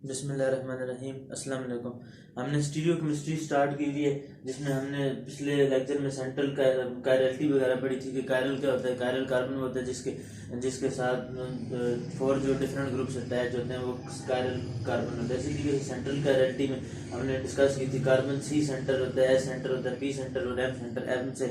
बिस्मिल्लाहिर्रहमानिर्रहीम। अस्सलाम वालेकुम। हमने स्टीरियो केमिस्ट्री स्टार्ट की हुई है, जिसमें हमने पिछले लेक्चर में सेंट्रल कायरलिटी वगैरह पढ़ी थी कि कायरल क्या होता है। कायरल कार्बन होता है जिसके जिसके साथ फोर जो डिफरेंट ग्रुप्स अटैच होते हैं वो कायरल कार्बन होता है। इसी तरीके से सेंट्रल कायरलिटी में हमने डिस्कस की थी कार्बन सी सेंटर होता है, एस सेंटर होता है, पी सेंटर और एम सेंटर। एम से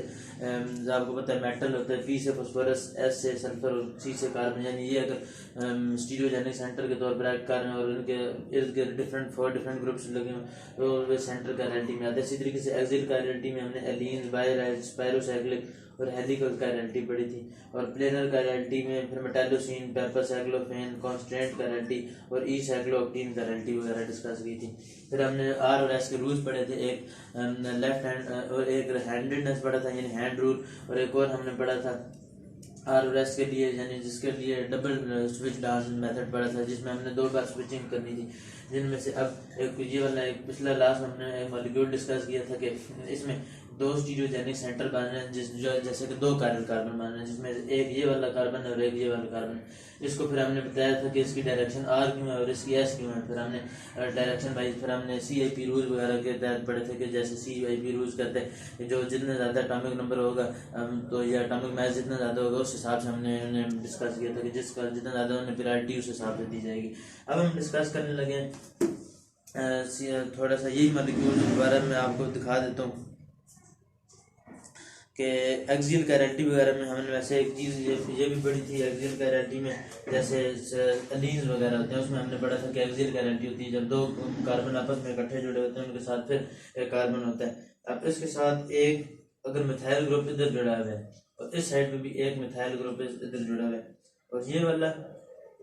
आपको पता है मेटल होता है, पी से फास्फोरस, एस से सल्फर और सी से कार्बन। यानी ये अगर स्टीरियोजेनिक सेंटर के तौर पर एक्ट कर रहे हैं और उनके इर्द गिर्द फोर डिफरेंट ग्रुप्स लगे हुए तो वे सेंटर कायरलिटी में आते हैं। इसी तरीके से एक्सियल कायरलिटी में हमने एलीन्स, बायराइड्स, स्पायरोसाइक्लिक और हेलिकल कायरलिटी पढ़ी थी। और प्लेनर कायरलिटी में फिर मेटालोसिन, पेपर साइक्लोफेन, कॉन्स्टेंट कायरलिटी और ई साइक्लोऑक्टेन कायरलिटी वगैरह डिस्कस की थी। फिर हमने आर और एस के रूल्स पढ़े थे, एक लेफ्ट हैंड और एक हैंडेडनेस पढ़ा था यानी हैंड रूल, और एक और हमने पढ़ा था आर और एस के लिए यानी जिसके लिए डबल स्विच डांस मेथड पढ़ा था, जिसमें हमने 2 बार स्विचिंग करनी थी। जिनमें से अब एक ये वाला, एक पिछला लास्ट हमने एक मॉलिक्यूल डिस्कस किया था कि इसमें 2 स्टीरियोजेनिक सेंटर बन रहे हैं जैसे कि 2 कायरल कार्बन बन रहे हैं, जिसमें एक ये वाला कार्बन है और एक ये वाला कार्बन। इसको फिर हमने बताया था कि इसकी डायरेक्शन आर क्यों है और इसकी एस क्यों है। फिर हमने डायरेक्शन वाइज फिर हमने CIP रूल्स वगैरह के तहत पढ़े थे कि जैसे CIP रूल्स कहते हैं कि जो जितने ज़्यादा एटॉमिक नंबर होगा तो ये एटॉमिक मास जितना ज़्यादा होगा उस हिसाब से हमने डिस्कस किया था कि जिसका जितना ज़्यादा उन्हें प्रायोरिटी उस हिसाब से दी जाएगी। अब हम डिस्कस करने लगे थोड़ा सा यही मॉलिक्यूल दोबारा मैं आपको दिखा देता हूँ कि एक्सियल कायरलिटी वगैरह में हमने वैसे एक चीज़ ये भी पढ़ी थी। एक्सियल कायरलिटी में जैसे एलीन्स वगैरह होते हैं उसमें हमने पढ़ा था कि एक्सियल कायरलिटी होती है जब 2 कार्बन आपस में इकट्ठे जुड़े होते हैं, उनके साथ फिर एक कार्बन होता है। अब इसके साथ एक अगर मिथाइल ग्रुप इधर जुड़ा हुआ है और इस साइड में भी एक मिथाइल ग्रुप इधर जुड़ा हुआ है और ये वाला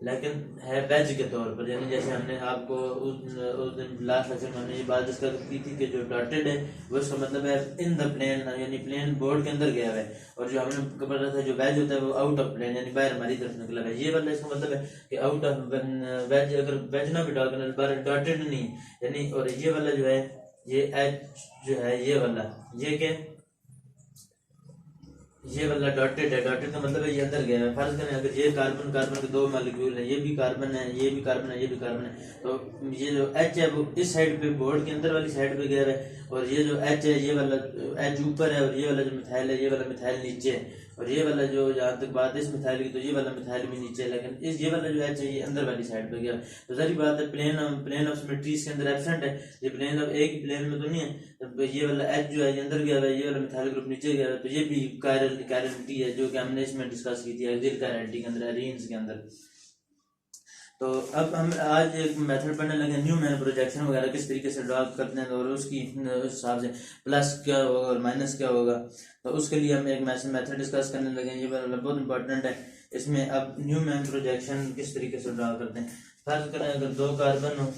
लेकिन है वेज के तौर पर, यानी जैसे हमने आपको उस दिन लास्ट लेक्चर में हमने ये बात डिस्कस की थी कि जो डॉटेड है वो इसका मतलब है इन द प्लेन, यानी प्लेन बोर्ड के अंदर गया है, और जो हमने पढ़ा था जो वेज होता है वो आउट ऑफ प्लेन यानी बाहर हमारी तरफ निकला है। ये वाला इसका मतलब है कि आउट ऑफ वेज, अगर वेज ना भी डॉटेड नहीं यानी। और ये वाला जो है ये एच जो है ये वाला ये क्या ये वाला डॉटेड है। डॉटेड का मतलब है ये अंदर गया है। फर्ज करें अगर ये कार्बन कार्बन के 2 मॉलिक्यूल है, ये भी कार्बन है, ये भी कार्बन है, ये भी कार्बन है, तो ये जो H है वो इस साइड पे बोर्ड के अंदर वाली साइड पे गया है, और ये जो H है ये वाला H ऊपर है, और ये वाला जो मिथाइल है ये वाला मिथाइल नीचे है, और ये वाला जो जहाँ तक बात है इस मिथाइल की तो ये वाला मिथाइल भी नीचे है, लेकिन इस ये वाला जो H है ये अंदर वाली साइड पे गया। तो सारी बात है प्लेन ऑफ सिमेट्री इसके अंदर एब्सेंट है, ये प्लेन ऑफ एक प्लेन में तो नहीं है। तो ये वाला H जो है ये अंदर गया है, ये वाला मिथाइल ग्रुप नीचे गया है, तो ये भी कायरलिटी है जो कि हमने इसमें डिस्कस की थी एक्सियल कायरलिटी के अंदर, एलीन्स के अंदर। तो अब हम आज एक मेथड पढ़ने लगे न्यूमैन प्रोजेक्शन वगैरह किस तरीके से ड्रा करते हैं और उसकी उस हिसाब से प्लस क्या होगा और माइनस क्या होगा। तो उसके लिए हम एक मेथड डिस्कस करने लगे, ये बहुत इंपॉर्टेंट है। इसमें अब न्यूमैन प्रोजेक्शन किस तरीके से ड्रा करते हैं। फर्ज करें अगर 2 कार्बन हो,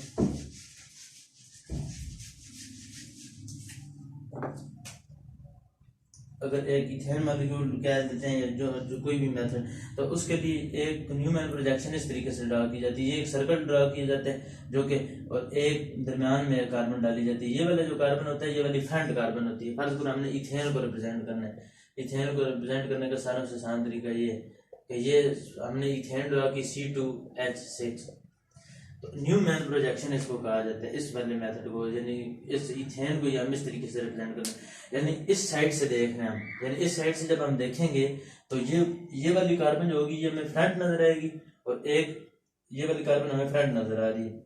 अगर एक इथेन मॉलिक्यूल कह देते हैं या जो कोई भी मेथड, तो उसके लिए एक न्यूमैन प्रोजेक्शन इस तरीके से ड्रा की जाती है। ये एक सर्कल ड्रा किया जाता है जो कि और एक दरमियान में कार्बन डाली जाती है। ये वाला जो कार्बन होता है ये वाली फ्रंट कार्बन होती है। फर्ज करो हमने इथेन को रिप्रेजेंट करना है। इथेन को रिप्रेजेंट करने का सारा से आसान तरीका ये है कि ये हमने इथेन ड्रा की C2H6, तो न्यूमैन प्रोजेक्शन इसको कहा जाता है, इस वाले मेथड को, यानी इस इथेन को हम इस तरीके से रिप्रेजेंट करना है। यानी इस साइड से देख रहे हैं हम, यानी इस साइड से जब हम देखेंगे तो ये वाली कार्बन जो होगी ये हमें फ्रंट नजर आएगी, और एक ये वाली कार्बन हमें फ्रंट नजर आ रही है।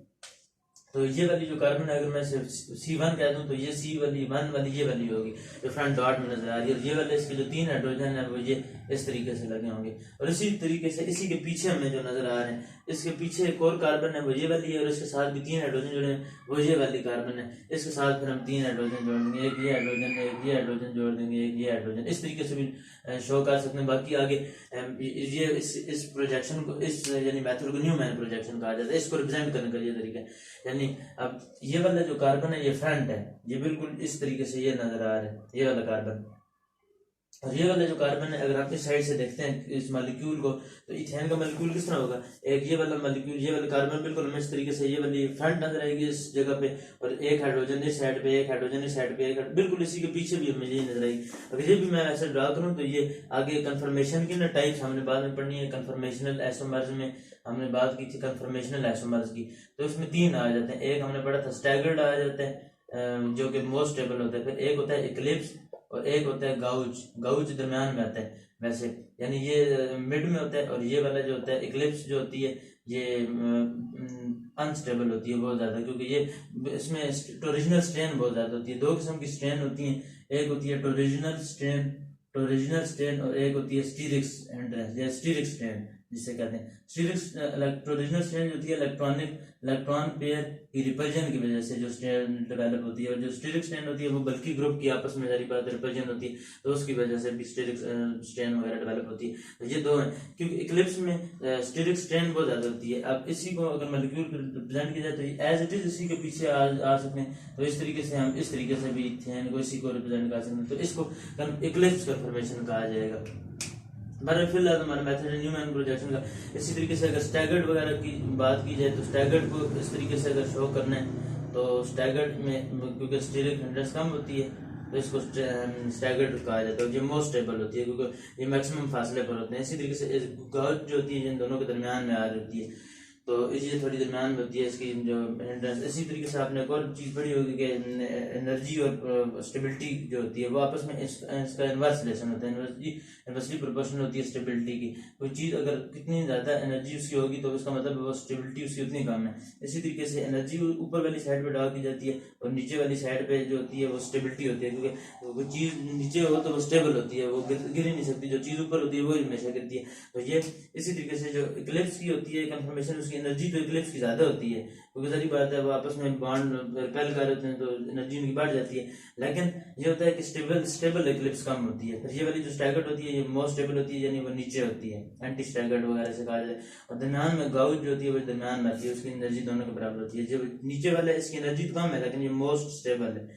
तो ये वाली जो कार्बन है अगर मैं C1 कह दूं तो ये C1 वाली ये वाली होगी जो फ्रंट डॉट में नजर आ रही है, और ये वाले इसके जो 3 हाइड्रोजन है वो ये इस तरीके से लगे होंगे। और इसी तरीके से इसी के पीछे हमें जो नजर आ रहे हैं, इसके पीछे एक और कार्बन है वो ये वाली है, और इसके साथ भी 3 हाइड्रोजन जुड़े हैं वो ये वाली कार्बन है। इसके साथ फिर हम 3 हाइड्रोजन जोड़ देंगे, एक ये हाइड्रोजन, एक ये हाइड्रोजन जोड़ देंगे, एक ये हाइड्रोजन, इस तरीके से भी शो कर सकते हैं। बाकी आगे ये इस प्रोजेक्शन को, इस यानी मेथड को न्यूमैन प्रोजेक्शन कहा जाता है। इसको रिप्रेजेंट करने का ये तरीका है, यानी अब ये वाला जो कार्बन है ये फ्रंट है, ये बिल्कुल इस तरीके से ये नजर आ रहा है ये वाला कार्बन, और ये वाला जो कार्बन है, अगर आप इस साइड से देखते हैं इस मॉलिक्यूल को, तो इथेन का मॉलिक्यूल किस तरह होगा, एक ये वाला मॉलिक्यूल, ये वाला कार्बन बिल्कुल हमें इस तरीके से ये वाली फ्रंट नजर आएगी इस जगह पे, और एक हाइड्रोजन इस साइड पे, एक हाइड्रोजन इस साइड पे, एक बिल्कुल इसी के पीछे भी हमें ये नजर आएगी। अगर ये भी मैं ऐसे ड्रा करूँ तो ये आगे कन्फर्मेशन की ना टाइप्स हमने बाद में पढ़नी है। कन्फर्मेशनल आइसोमर्स में हमने बात की थी कन्फर्मेशनल आइसोमर्स की, तो इसमें 3 आ जाते हैं। एक हमने पढ़ा था स्टैगर्ड आ जाते हैं जो कि मोस्ट स्टेबल होता है, फिर एक होता है इक्लिप्स और एक होता है गाउज। गाउज दरम्यान में आता है वैसे, यानी ये मिड में होता है, और ये वाला जो होता है इक्लिप्स जो होती है ये अनस्टेबल होती है बहुत ज़्यादा, क्योंकि ये इसमें टोरिजिनल स्ट्रेन बहुत ज़्यादा होती है। 2 किस्म की स्ट्रेन होती हैं, एक होती है टोरिजिनल स्ट्रेन और एक होती है स्टीरिक्स एंड्रेस या स्टीरिक स्ट्रेन जिसे कहते हैं। स्टीरिक टोरिजिनल स्ट्रेन जो होती है इलेक्ट्रॉन पेयर की रिपल्जन की वजह से जो स्ट्रेन डेवलप होती है, और जो स्टीरिक स्ट्रेन होती है वो बल्कि ग्रुप की आपस में जारी बात रिपल्जन होती है, तो उसकी वजह से भी स्टीरिक स्ट्रेन वगैरह डेवलप होती है। तो ये 2 हैं, क्योंकि इक्लिप्स में स्टीरिक स्ट्रेन बहुत ज्यादा होती है। अब इसी को अगर मॉलिक्यूल रिप्रेजेंट किया जाए तो एज इट इज इसी के पीछे आ सकते हैं, तो इस तरीके से हम इस तरीके से भी इथेन को इसी को रिप्रेजेंट कर सकते हैं, तो इसको इक्लिप्स कन्फर्मेशन कहा जाएगा। बहरहाल फिलहाल हमारा मेथड है न्यूमैन प्रोजेक्शन का। इसी तरीके से अगर स्टैगर्ड वगैरह की बात की जाए तो स्टैगर्ड को इस तरीके से अगर शो करना है तो स्टैगर्ड में क्योंकि स्टीरिक हिंड्रेंस कम होती है तो इसको स्टैगर्ड कहा जाता है, जो मोस्ट स्टेबल होती है क्योंकि ये मैक्सिमम फासले पर होते हैं। इसी तरीके से गॉज जो होती है इन दोनों के दरमियान में आ रही होती है, तो ये थोड़ी दरमियान में होती है इसकी जो हिंड्रेंस। इसी तरीके से आपने एक और चीज़ पढ़ी होगी कि एनर्जी और स्टेबिलिटी जो होती है वो आपस में इसका इन्वर्स रिलेशन होता है। एनर्जी इन्वर्सली प्रोपोर्शनल होती है स्टेबिलिटी की। कोई चीज़ अगर कितनी ज़्यादा एनर्जी उसकी होगी तो उसका मतलब वो स्टेबिलिटी उसकी उतनी कम है। इसी तरीके से एनर्जी ऊपर वाली साइड पे ड्रा की जाती है और नीचे वाली साइड पे जो होती है वो स्टेबिलिटी होती है, क्योंकि वो चीज़ नीचे हो तो वो स्टेबल होती है, वो गिर ही नहीं सकती। जो चीज़ ऊपर होती है वो हमेशा गिरती है। तो ये इसी तरीके से जो इक्लिप्स की होती है कन्फर्मेशन, उसकी एनर्जी तो इक्लिप्स की ज़्यादा होती है क्योंकि सारी बात है वो आपस में बॉन्ड रिपेल कर रहे हैं तो एनर्जी उनकी बढ़ जाती है। लेकिन ये होता है कि स्टेबल इक्लिप्स कम होती है। फिर ये वाली जो स्टैगर्ड होती है ये मोस्ट स्टेबल होती है, यानी वो नीचे होती है, एंटी स्टैगर्ड वगैरह से कहा जाए। और दरम्यान में गाउज जो होती है वो दरम्यान में आती है, उसकी एनर्जी दोनों के बराबर होती है। जो नीचे वाला है इसकी एनर्जी तो कम है लेकिन ये मोस्ट स्टेबल है।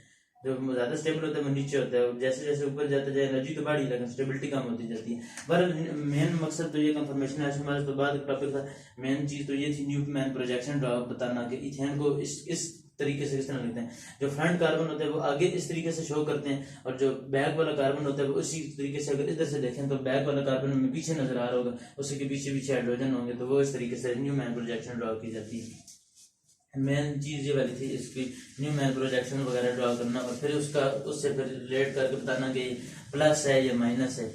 जो ज्यादा स्टेबल होता है वो नीचे होता है, जैसे जैसे ऊपर जाता जाए एनर्जी तो बढ़ी लेकिन स्टेबिलिटी कम होती जाती है। बहरहाल मेन मकसद तो ये कंफर्मेशन है हमारे तो बाद टॉपिक था। मेन चीज तो ये थी न्यूमैन प्रोजेक्शन बताना कि इथेन को इस तरीके से किस तरह लिखते हैं। जो फ्रंट कार्बन होता है वो आगे इस तरीके से शो करते हैं और जो बैक वाला कार्बन होता है वो उसी तरीके से, अगर इधर से देखें तो बैक वाला कार्बन में पीछे नजर आ रहा होगा, उसी के पीछे पीछे हाइड्रोजन होंगे, तो वो इस तरीके से न्यूमैन प्रोजेक्शन ड्रॉ की जाती है। मेन चीज ये वाली थी इसकी न्यूमैन प्रोजेक्शन वगैरह ड्रॉ करना और फिर उससे फिर रिलेट करके बताना कि प्लस है या माइनस है।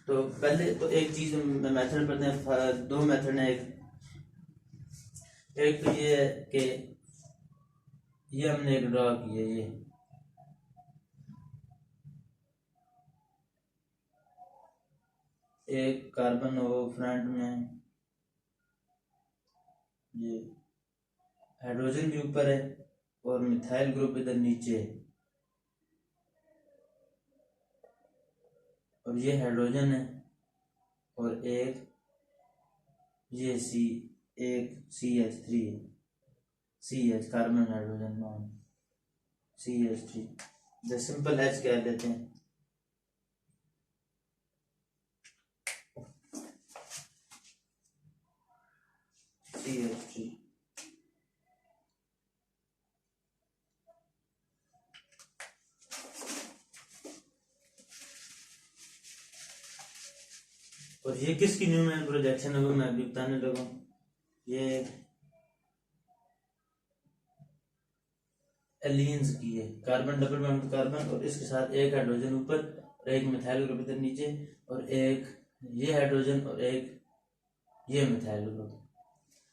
तो पहले तो एक चीज मेथड पढ़ते हैं, 2 मेथड है। एक तो ये है कि ये हमने एक ड्रॉ किया, ये एक कार्बन हो फ्रंट में, ये हाइड्रोजन भी ऊपर है और मिथाइल ग्रुप इधर नीचे है, और ये हाइड्रोजन है और एक ये एक CH3 है, CH carbon hydrogen bond CH3, जो सिंपल H कह देते हैं। CH3 और ये किसकी न्यूमैन प्रोजेक्शन है वो मैं अभी बताने लगा। ये एलियंस की है, कार्बन डबल बॉन्ड कार्बन और इसके साथ एक हाइड्रोजन ऊपर और एक मिथाइल ग्रुप इधर नीचे और एक ये हाइड्रोजन और एक ये मिथाइल ग्रुप।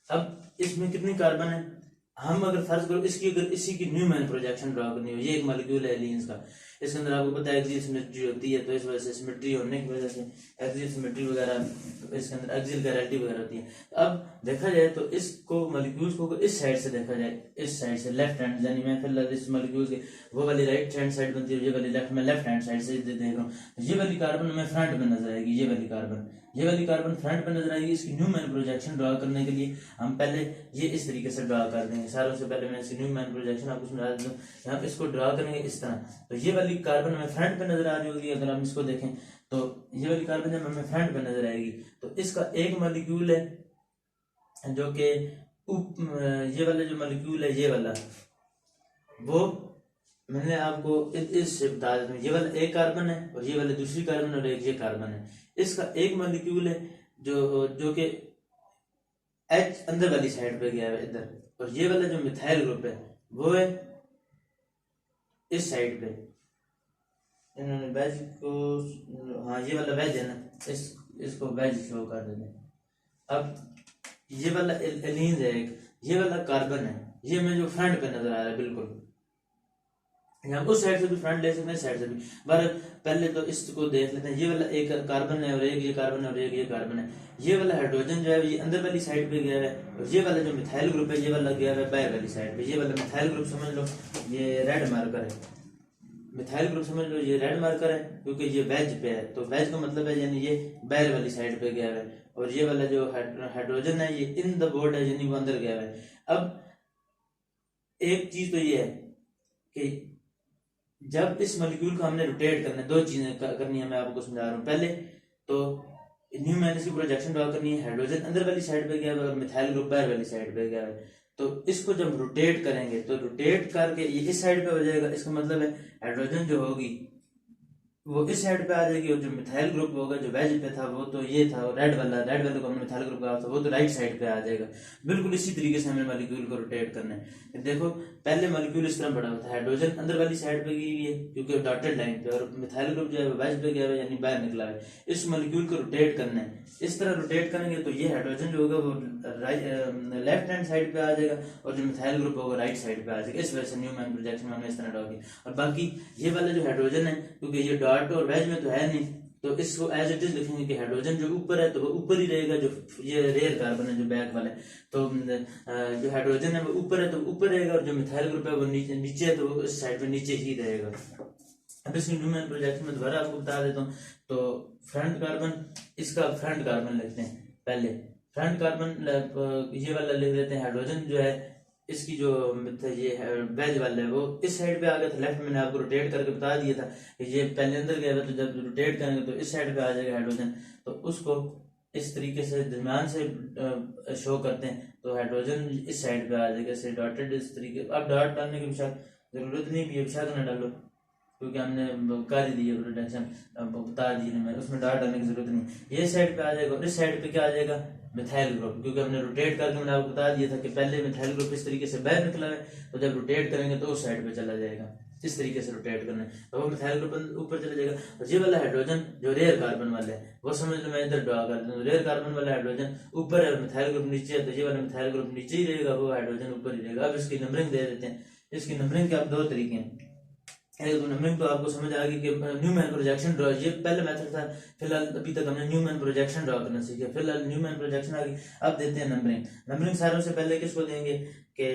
अब इसमें कितने कार्बन है, हम अगर फर्ज करो अगर इसी की न्यूमैन प्रोजेक्शन ड्रॉ करनी हो, ये एक मॉलिक्यूल है एलियंस का, इसके अंदर आपको पता है एक्सियल सिमेट्री होती है, तो इस वजह से सिमेट्री होने की वजह से एक्सियल सिमेट्री वगैरह इसके अंदर एक्सियल कैरेलिटी वगैरह होती है। अब देखा जाए तो इसको मॉलिक्यूल्स को इस साइड से देखा जाए, इस साइड से लेफ्ट हैंड, यानी मैं फिलहाल इस मॉलिक्यूल के वो वाली राइट हैंड साइड बनती है, ये वाली लेफ्ट में लेफ्ट हैंड साइड से देख रहा हूँ, ये वाली कार्बन में फ्रंट में नजर आएगी, ये वाली कार्बन ये वाली कार्बन फ्रंट पे नजर आएगी। इसकी न्यूमैन प्रोजेक्शन ड्रा करने के लिए हम पहले ये इस तरीके से ड्रा कर देंगे। सारों से पहले मैं इसकी न्यूमैन प्रोजेक्शन आपको समझा देता हूँ। यहाँ पे इसको ड्रा करेंगे इस तरह, तो ये वाली कार्बन हमें फ्रंट पे नजर आ रही होगी। अगर हम इसको देखें तो ये वाली कार्बन जब हमें फ्रंट पे नजर आएगी तो इसका एक मॉलिक्यूल है जो कि ये वाला जो मॉलिक्यूल है ये वाला, वो मैंने आपको इससे बता देता हूँ। ये वाला एक कार्बन है और ये वाला दूसरी कार्बन और एक ये कार्बन है। इसका एक मॉलिक्यूल है जो कि H अंदर वाली साइड पे गया है इधर, और ये वाला जो मिथाइल ग्रुप है वो है इस साइड पे। इन्होंने वेज को, हाँ ये वाला वेज है ना, इसको वेज शो कर देते हैं। अब ये वाला एलीन है एक, ये वाला कार्बन है, ये में जो फ्रंट पे नजर आ रहा है बिल्कुल, हम उस साइड से भी फ्रंट ले सकते हैं, साइड से भी। पर पहले तो इसको देख लेते हैं। ये वाला एक कार्बन है और एक ये कार्बन है और एक ये कार्बन है। ये वाला हाइड्रोजन जो है ये अंदर वाली साइड पे गया है, और ये वाला जो मिथाइल ग्रुप है ये वाला गया है बाहर वाली साइड पे। ये वाला मिथाइल ग्रुप समझ लो ये रेड मार्कर है, मिथाइल ग्रुप समझ लो ये रेड मार्कर है, क्योंकि ये वेज पे है। तो वेज का मतलब है यानी ये बाहर वाली साइड पे गया है, और ये वाला जो हाइड्रोजन है ये इन द बोर्ड है यानी वो अंदर गया है। अब एक चीज तो ये है कि जब इस मॉलिक्यूल को हमने रोटेट करना है, दो चीजें करनी है मैं आपको समझा रहा हूँ। पहले तो न्यूमैन की प्रोजेक्शन ड्रा करनी है, हाइड्रोजन अंदर वाली साइड पे गया है और मिथाइल ग्रुप बाहर वाली साइड पे गया है। तो इसको जब रोटेट करेंगे तो रोटेट करके ये इस साइड पे हो जाएगा। इसका मतलब है हाइड्रोजन जो होगी वो इस साइड पे आ जाएगी, और जो मिथाइल ग्रुप होगा जो वेज पे था वो तो ये था, रेड वाला को हमने मिथाइल ग्रुप कहा था, वो तो राइट साइड पे आ जाएगा। बिल्कुल इसी तरीके से हमें मॉलिक्यूल को रोटेट करना है। देखो पहले मॉलिक्यूल इस तरह बड़ा होता है, हाइड्रोजन अंदर वाली साइड पे गई हुई है क्योंकि डॉटेड लाइन पे, और मिथाइल ग्रुप जो है वेज पे गया है यानी बाहर निकला है। इस मॉलिक्यूल को रोटेट करना है, इस तरह रोटेट करेंगे तो ये हाइड्रोजन जो होगा वो लेफ्ट हैंड साइड पे आ जाएगा, और जो मिथाइल ग्रुप होगा राइट साइड पे आ जाएगा। इस वजह से न्यूमैन प्रोजेक्शन में हमने इस तरह ड्रा किया। और बाकी ये वाला जो हाइड्रोजन है क्योंकि ये डॉट और वेज में तो है नहीं, तो इसको एज इट इज लिखेंगे कि हाइड्रोजन जो ऊपर है तो वो ऊपर ही रहेगा, जो ये रेयर कार्बन है जो बैक वाला है तो जो हाइड्रोजन है वो ऊपर है तो ऊपर रहेगा, और जो मिथाइल ग्रुप है वो नीचे है तो वो इस साइड पे नीचे ही रहेगा। अब इसकी न्यूमैन प्रोजेक्शन में दोबारा आपको बता देता हूँ। तो फ्रंट कार्बन, इसका फ्रंट कार्बन लिखते हैं पहले। फ्रंट कार्बन ये वाला लिख देते हैं, हाइड्रोजन जो है इसकी जो ये वेज वाला है वो इस साइड पे आ गया था लेफ्ट। मैंने आपको रोटेट करके बता दिया था कि ये पहले अंदर गया था, तो जब रोटेट करेंगे तो इस साइड पे आ जाएगा हाइड्रोजन। तो उसको इस तरीके से दरम्यान से शो करते हैं, तो हाइड्रोजन इस साइड पे आ जाएगा इसे डॉटेड इस तरीके। अब डॉट डालने की जरूरत नहीं भी, बेशक ना डालो क्योंकि हमने कर ही दी है प्रोटेक्शन, बता दी है मैंने, उसमें डॉट डालने की जरूरत नहीं। ये साइड पे आ जाएगा और इस साइड पे क्या आ जाएगा मिथाइल ग्रुप, क्योंकि हमने रोटेट करके मैंने आपको बता दिया था कि पहले मिथाइल ग्रुप इस तरीके से बाहर निकला है, तो जब रोटेट करेंगे तो उस साइड पे चला जाएगा। इस तरीके से रोटेट करना है तो वो मिथाइल ग्रुप ऊपर चला जाएगा। और ये वाला हाइड्रोजन जो रेयर कार्बन वाला है वो समझ लो, मैं इधर ड्रा कर दूं, रेयर कार्बन वाला हाइड्रोजन ऊपर है और मिथाइल ग्रुप नीचे है, तो ये वाला मिथाइल ग्रुप नीचे ही रहेगा, वो हाइड्रोजन ऊपर ही रहेगा। अब इसकी नंबरिंग दे देते हैं। इसकी नंबरिंग के आप दो तरीके हैं। एक तो नंबरिंग तो आपको समझ आ गई कि न्यूमैन प्रोजेक्शन ड्रा, ये पहले मेथड था। फिलहाल अभी तक हमने न्यूमैन प्रोजेक्शन ड्रा करना सीखा, फिलहाल न्यूमैन प्रोजेक्शन आ गई। अब देते हैं नंबरिंग। नंबरिंग सारों से पहले किसको देंगे कि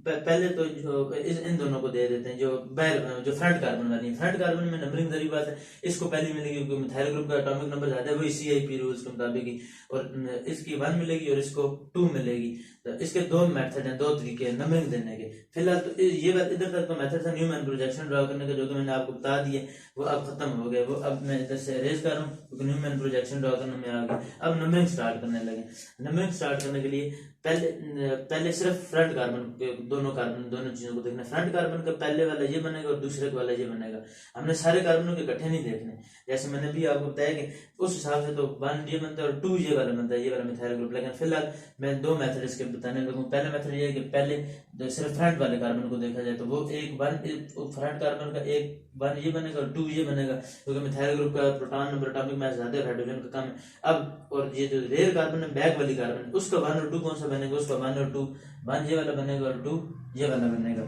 पहले तो जो इन दोनों को दे देते हैं, जो फ्रंट कार्बन वाली है। फ्रंट कार्बन में नंबरिंग जरूरी बात है, इसको पहली मिलेगी क्योंकि मिथाइल ग्रुप का एटॉमिक नंबर ज्यादा है, वही CIP रूल्स के मुताबिक ही, और इसकी 1 मिलेगी और इसको 2 मिलेगी। तो इसके दो मेथड हैं, दो तरीके हैं नंबरिंग देने के। फिलहाल तो ये बात इधर तक तो मेथड था न्यूमैन प्रोजेक्शन ड्रा करने का, जो कि मैंने आपको बता दिया, वो अब खत्म हो गया। वो अब मैं इधर से अरेज कर रहा हूँ क्योंकि न्यूमैन प्रोजेक्शन ड्रा करने में आ गया। अब नंबरिंग स्टार्ट करने लगे। नंबरिंग स्टार्ट करने के लिए पहले सिर्फ फ्रंट कार्बन के दोनों चीजों को देखना। फ्रंट कार्बन का पहले वाला ये बनेगा और दूसरे वाला ये बनेगा। हमने सारे कार्बनों के इकट्ठे नहीं देखने, जैसे मैंने भी आपको बताया कि उस हिसाब से तो 1 ये बनता है और 2 ये वाला बनता है, ये वाला मिथाइल ग्रुप। लेकिन फिलहाल मैं दो मेथड इसके बताने लगूँ। पहला मेथड ये है कि पहले सिर्फ फ्रंट वाले कार्बन को देखा जाए तो वो फ्रंट कार्बन का 1 ये बनेगा और 2 ये बनेगा, क्योंकि मिथाइल ग्रुप का प्रोटॉन नंबर एटॉमिक मास ज्यादा है, हाइड्रोजन का कम है। अब और ये जो रेयर कार्बन है बैक वाली कार्बन, उसका 1 और 2 कौन सा बनेगा, उसका 1 और 2, 1 ये वाला बनेगा और 2 ये वाला बनेगा,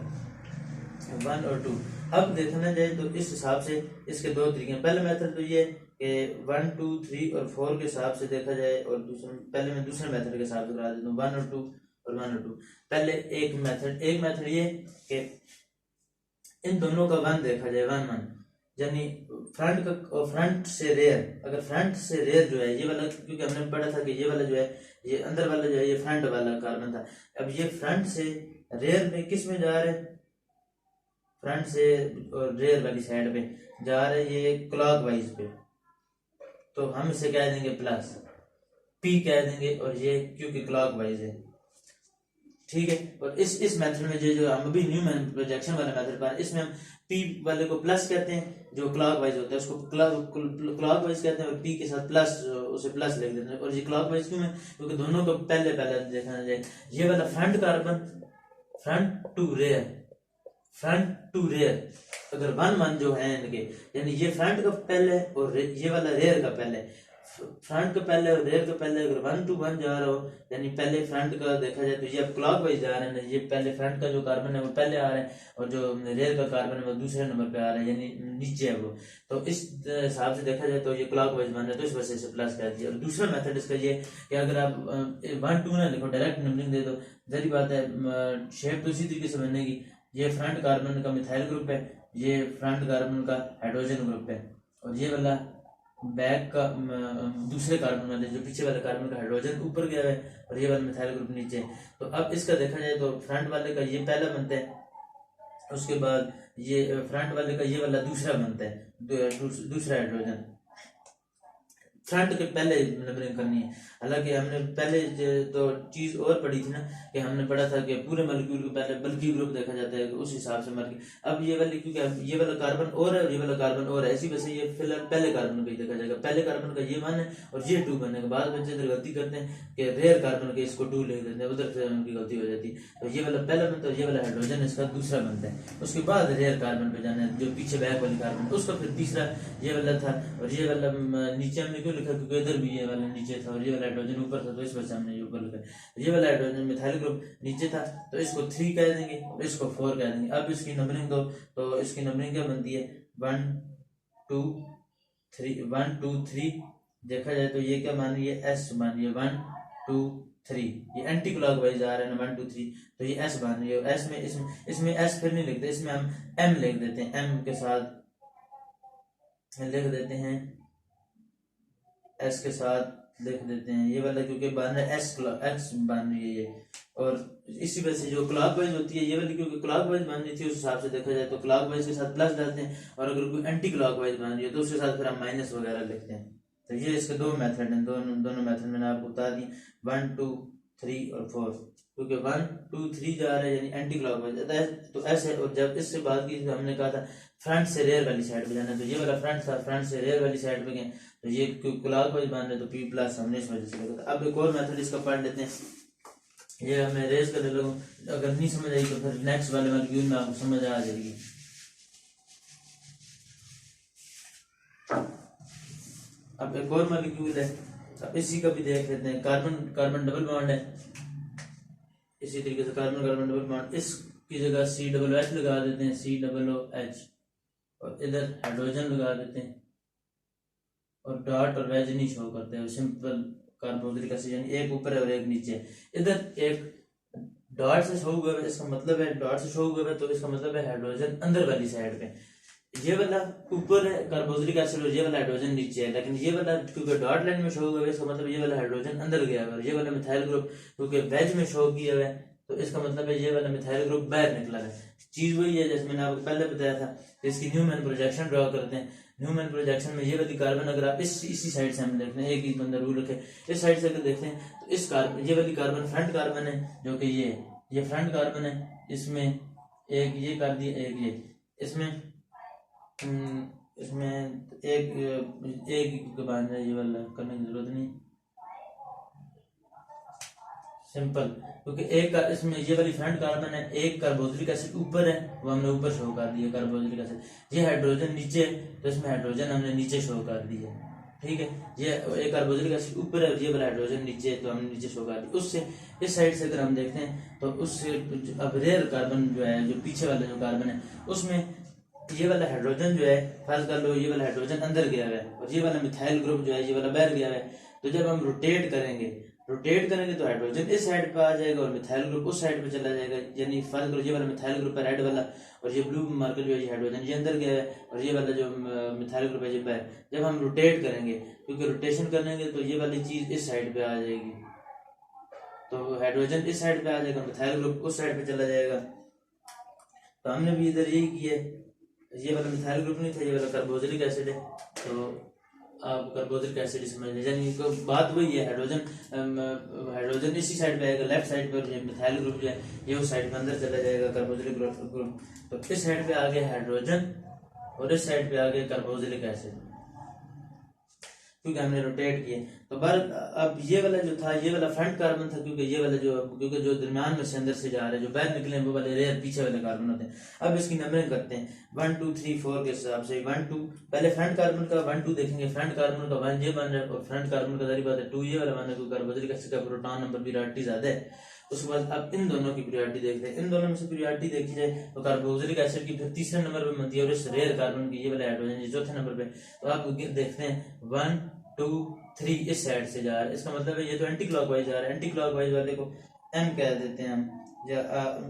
1 और 2। अब देखना जाए तो इस हिसाब से इसके दो तरीके हैं। पहले मेथड तो ये कि 1 2 3 और 4 के हिसाब से देखा जाए, और पहले मैं दूसरे मेथड के हिसाब से करा देता हूँ, 1 और 2 और 1 और 2। पहले एक मेथड ये कि इन दोनों का 1 देखा जाए, 1 1, यानी फ्रंट से रेयर, अगर फ्रंट से रेयर जो है ये वाला, क्योंकि हमने पढ़ा था कि ये वाला जो है, ये अंदर वाला जो है ये फ्रंट वाला कार्बन था। अब ये फ्रंट से रेयर में किस में जा रहा है, फ्रंट से रेयर वाली साइड पे जा रहा है ये क्लॉकवाइज पे, तो हम इसे कह देंगे प्लस, पी कह देंगे, और ये क्योंकि क्लॉकवाइज है, ठीक है। और इस मेथड में जो हम अभी न्यूमैन प्रोजेक्शन वाला मेथड पर, इसमें हम पी वाले को प्लस कहते हैं, जो क्लॉकवाइज होता है उसको क्लॉकवाइज कहते हैं, और पी के साथ प्लस, उसे प्लस लिख देते हैं। और ये क्लॉकवाइज क्यों है, क्योंकि दोनों को पहले पहले देखना जाए। ये वाला front carbon, front to rear, front to rear, अगर 1 1 जो है इनके, यानी ये फ्रंट का पहले और ये वाला रेयर का पहले, फ्रंट का पहले और रेयर का पहले अगर 1 to 1 जा रहा हो, यानी पहले फ्रंट का देखा जाए तो ये अब क्लॉकवाइज जा रहा है, ये पहले फ्रंट का जो कार्बन है वो पहले आ रहा है, और जो रेयर का कार्बन है वो दूसरे नंबर पे आ रहा है, यानी नीचे है वो। तो इस हिसाब से देखा जाए तो ये क्लॉकवाइज बन रहा है, तो इस वजह से प्लस कर दिया। और दूसरा मेथड इसका ये कि अगर आप 1 2 ना लिखो, डायरेक्ट नंबरिंग दे दो, जरी बात है, शेप तो इसी तरीके से बनेगी। ये फ्रंट कार्बन का मिथाइल ग्रुप है, ये फ्रंट कार्बन का हाइड्रोजन ग्रुप है, और ये वाला बैक का दूसरे कार्बन वाले, जो पीछे वाले कार्बन का हाइड्रोजन ऊपर गया है, और ये वाला मिथाइल ग्रुप नीचे। तो अब इसका देखा जाए तो फ्रंट वाले का ये पहला बनता है, उसके बाद ये फ्रंट वाले का ये वाला दूसरा बनता है, दूसरा हाइड्रोजन। फ्रंट के पहले नंबरिंग करनी है। हालांकि हमने पहले तो चीज और पढ़ी थी ना, कि हमने पढ़ा था कि पूरे मॉलिक्यूल को पहले बल्कि ग्रुप देखा जाता है, उस हिसाब से मर के। अब ये वाली, क्योंकि ये वाला कार्बन और है और ये वाला कार्बन और है, इसी वजह से ये फिलहाल पहले कार्बन को ही देखा जाएगा। पहले कार्बन का ये 1 है और ये 2 बनेगा। बाद बच्चे इधर गलती करते हैं कि रेयर कार्बन के इसको 2 लिख देते हैं, उधर से उनकी गलती हो जाती है। तो ये वाला पहला बनता है, ये वाला हाइड्रोजन इसका दूसरा बनता है। उसके बाद रेयर कार्बन पे जाना है, जो पीछे बैक वाली कार्बन, उसका फिर तीसरा ये वाला था। और ये वाला नीचे हमने क्यों लिखा, क्योंकि इधर भी ये वाला नीचे था और ये वाला हाइड्रोजन ऊपर था, तो इस वजह से हमने ये ऊपर लिखा। ये वाला हाइड्रोजन मिथाइल ग्रुप नीचे था, तो इसको 3 कह देंगे और इसको 4 कह देंगे। अब इसकी नंबरिंग दो, तो इसकी नंबरिंग क्या बनती है, 1 2 3, 1 2 3। देखा जाए तो ये क्या मान रही है, एस मान रही है, 1 2 3। ये एंटी क्लॉकवाइज आ रहा है ना, 1 2 3, तो ये एस मान रही है। एस में इसमें एस फिर नहीं लिखते, इसमें हम एम लिख देते हैं, एम के साथ लिख देते हैं, एस के साथ लिख देते हैं ये वाला, क्योंकि बन रहा है एस बन रही है ये। और इसी वजह से जो क्लॉकवाइज होती है ये वाली, क्योंकि क्लॉकवाइज बन रही थी, उस हिसाब से देखा जाए तो क्लॉकवाइज के साथ प्लस डालते हैं, और अगर कोई एंटी क्लॉकवाइज बन रही है तो उसके साथ फिर हम माइनस वगैरह लिखते हैं। तो ये इसके 2 मेथड हैं, दोनों मेथड मैंने आपको बता दिए, 1 2 3 और 4। क्योंकि 1 2 3 जा रहा है यानी एंटी क्लॉकवाइज, तो ऐसे। और जब इससे बात की, हमने कहा था फ्रंट से रेयर वाली साइड पे जाना है, तो ये वाला फ्रंट था, फ्रंट से रेयर वाली साइड पे गए, तो ये क्लॉकवाइज बन रहे, तो पी प्लस हमने इस वजह से लिखा था। अब एक और मेथड इसका पढ़ लेते हैं, ये मैं रेज करने लगूँ, अगर नहीं समझ आई तो फिर नेक्स्ट वाले मॉलिक्यूल में आपको समझ आ जाएगी। अब एक और मॉलिक्यूल है, अब इसी का भी देख लेते हैं। कार्बन डबल बॉन्ड है, इसी तरीके से कार्बन डबल बॉन्ड, इसकी जगह COOH लगा देते हैं, COOH, और इधर हाइड्रोजन लगा देते हैं, और डॉट और वेज नहीं शो करते हैं, सिंपल कार्बोक्सिलिक एसिड, यानी एक ऊपर है और एक नीचे। इधर एक डॉट से शो हुआ है, इसका मतलब है डॉट से शो हुआ है, तो इसका मतलब है हाइड्रोजन अंदर वाली साइड पे, ये वाला ऊपर है कार्बोक्सिलिक एसिड और ये वाला हाइड्रोजन नीचे है। लेकिन ये वाला क्योंकि डॉट लाइन में शो हुआ है, इसका मतलब ये वाला हाइड्रोजन अंदर गया है, और ये वाला मिथाइल ग्रुप क्योंकि वेज में शो किया हुआ है, तो इसका मतलब है ये वाला मिथाइल ग्रुप बाहर निकला है। चीज वही है जैसे मैंने आपको पहले बताया था, इसकी न्यूमैन प्रोजेक्शन ड्रॉ करते हैं। न्यूमैन प्रोजेक्शन में ये वाली कार्बन, अगर आप इसी साइड से हम देखते हैं, एक ही बंदा रूल रखे, इस साइड से अगर देखते हैं तो इस कार्बन, ये वाली कार्बन फ्रंट कार्बन है, जो कि ये फ्रंट कार्बन है, इसमें एक ये कर दिया, एक ये, इसमें एक बांध है, ये वाला करने की जरूरत नहीं, सिंपल। क्योंकि एक इसमें ये वाली फ्रंट कार्बन है, एक कार्बोक्सिलिक एसिड ऊपर है, वो हमने ऊपर शो कर दिया कार्बोक्सिलिक एसिड। ये हाइड्रोजन नीचे है, तो इसमें हाइड्रोजन हमने नीचे शो कर दिया, ठीक है। ये एक कार्बोक्सिलिक एसिड ऊपर है और ये वाला हाइड्रोजन नीचे है, तो हमने नीचे शो कर दिया। उससे इस साइड से अगर हम देखते हैं तो उससे अब रेयर कार्बन जो है, जो पीछे वाला जो कार्बन है, उसमें ये वाला हाइड्रोजन जो है, फर्ज कर लो ये वाला हाइड्रोजन अंदर गया हुआ है और ये वाला मिथाइल ग्रुप जो है ये वाला बाहर गया हुआ है, तो जब हम रोटेट करेंगे तो हाइड्रोजन इस साइड पे आ जाएगा और मिथाइल ग्रुप उस साइड पे चला जाएगा। यानी फर्स्ट करो, ये वाला मिथाइल ग्रुप है रेड वाला, और ये ब्लू मार्कर जो है ये हाइड्रोजन ये अंदर गया है, और ये वाला जो मिथाइल ग्रुप है ये बाहर। जब हम रोटेट करेंगे, क्योंकि रोटेशन करेंगे तो ये वाली चीज इस साइड पे आ जाएगी, तो हाइड्रोजन इस साइड पे आ जाएगा, मिथाइल ग्रुप उस साइड पे चला जाएगा। तो हमने भी इधर यही किया, ये वाला मिथाइल ग्रुप नहीं था, ये वाला कार्बोक्सिलिक एसिड है, तो आप कार्बोक्सिलिक एसिड समझ लीजिए। यानी बात वही है, हाइड्रोजन इसी साइड पे आएगा लेफ्ट साइड पर, ये मिथाइल ग्रुप जो है ये उस साइड पे अंदर चला जाएगा कार्बोक्सिलिक ग्रुप। तो इस साइड पे आ गया हाइड्रोजन और इस साइड पे आ गया कार्बोक्सिलिक एसिड, क्योंकि हमने रोटेट किए। तो अब ये वाला जो था ये वाला फ्रंट कार्बन था, क्योंकि ये वाला क्योंकि जो दरमियान में से अंदर से जा रहा है, जो बाहर निकले हैं वो वाले रेयर पीछे वाले कार्बन होते हैं। अब इसकी नंबरिंग करते हैं 1 2 3 4 के हिसाब से। 1 2 पहले फ्रंट कार्बन का 1 2 देखेंगे। फ्रंट कार्बन का 1 ये बन रहा है और फ्रंट कार्बन का जारी बात है 2 ये वाला बन रहा है, क्योंकि कार्बोक्सिलिक एसिड का प्रोटॉन नंबर प्रायोरिटी ज्यादा है। उसके बाद अब इन दोनों की प्रायोरिटी देखते हैं। इन दोनों में से प्रायोरिटी देखी जाए तो कार्बोक्सिलिक एसिड की फिर तीसरे नंबर पे बनती है, और इस रेयर कार्बन की ये वाला हाइड्रोजन ये चौथे नंबर पे। तो आप देखते हैं 1 2 3 इस साइड से जा रहा है, इसका मतलब है ये तो एंटी क्लॉकवाइज जा रहा है। एंटी क्लॉकवाइज वाले को एम कह देते हैं हम, या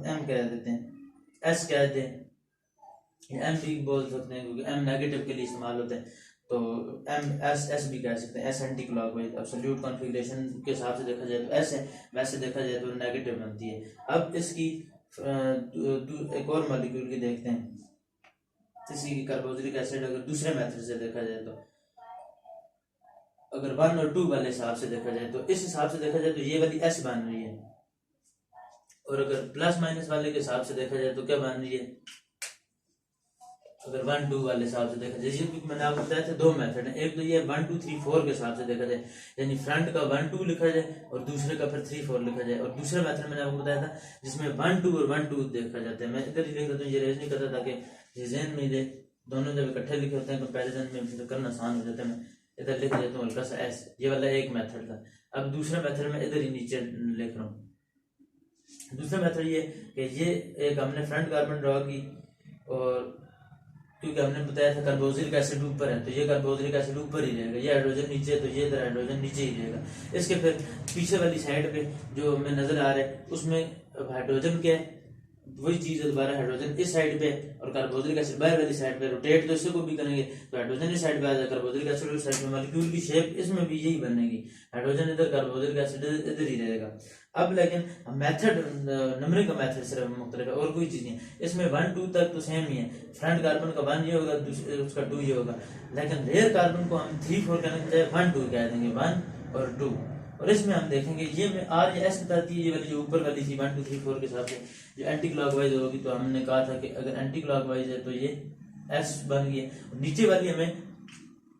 एम कह देते हैं, एस कह देते हैं, एम भी बोल सकते हैं क्योंकि एम नेगेटिव के लिए इस्तेमाल होता है। तो एम एस भी कह सकते हैं, S anti clockwise. Absolute configuration के हिसाब से देखा जाए तो एस है, वैसे देखा जाए तो नेगेटिव बनती है। अब इसकी एक और मॉलिक्यूल की देखते हैं, इसी की कार्बोक्सिलिक एसिड अगर दूसरे मेथड से देखा जाए तो अगर 1 और 2 वाले हिसाब से देखा जाए तो इस हिसाब से देखा जाए तो ये वाली एस बन रही है, और अगर प्लस माइनस वाले के हिसाब से देखा जाए तो क्या बन रही है, अगर 1 2 वाले हिसाब से देखा जाए, क्योंकि मैंने आपको बताया था दो मेथड है। एक तो ये 1 2 3 4 के हिसाब से देखा जाए, यानी फ्रंट का 1 2 लिखा जाए और दूसरे का फिर 3 4 लिखा जाए। और दूसरा मेथड मैंने आपको बताया था जिसमें 1 2 और 1 2 देखा जाता है। मैं इधर ही लिख देता हूँ, ये रेज नहीं करता ताकि जहन में दे, दोनों जब इकट्ठे लिखे होते हैं कंपेरिजन में फिर करना आसान हो जाता है। मैं इधर लिख देता हूँ हल्का सा एस, ये वाला एक मेथड था। अब दूसरा मेथड मैं इधर ही नीचे लिख रहा हूँ। दूसरा मेथड ये कि ये एक हमने फ्रंट कार्बन ड्रॉ की, और क्योंकि हमने बताया था कार्बोक्सिलिक एसिड ऊपर है तो ये कार्बोक्सिलिक एसिड ऊपर ही रहेगा, ये हाइड्रोजन नीचे है तो ये इधर हाइड्रोजन नीचे ही रहेगा। इसके फिर पीछे वाली साइड पे जो हमें नजर आ रहा है उसमें हाइड्रोजन क्या है, वही चीज है दोबारा, हाइड्रोजन इस साइड पे और कार्बोक्सिलिक एसिड बाहर वाली साइड पे। रोटेट तो इससे को भी करेंगे तो हाइड्रोजन इस साइड पे आ जाएगा, कार्बोक्सिलिक एसिड उस साइड पे। मॉलिक्यूल की शेप इसमें भी यही बनेगी, हाइड्रोजन इधर कार्बोक्सिलिक एसिड इधर ही रहेगा। अब लेकिन मेथड नंबरिंग का मेथड सिर्फ मुख्तलिफ है और कोई चीज नहीं है। इसमें 1 2 तक तो सेम ही है, फ्रंट कार्बन का 1 ये होगा, उसका 2 ये होगा, लेकिन रेयर कार्बन को हम 3 4 कहने के बजाय 1 2 कह देंगे, 1 और 2। और इसमें हम देखेंगे ये में आर या एस बताती है, ये वाली जो ऊपर वाली थी 1 2 3 4 के हिसाब से जो एंटी क्लॉकवाइज होगी, तो हमने कहा था कि अगर एंटी क्लॉकवाइज है तो ये एस बन गई है, नीचे वाली हमें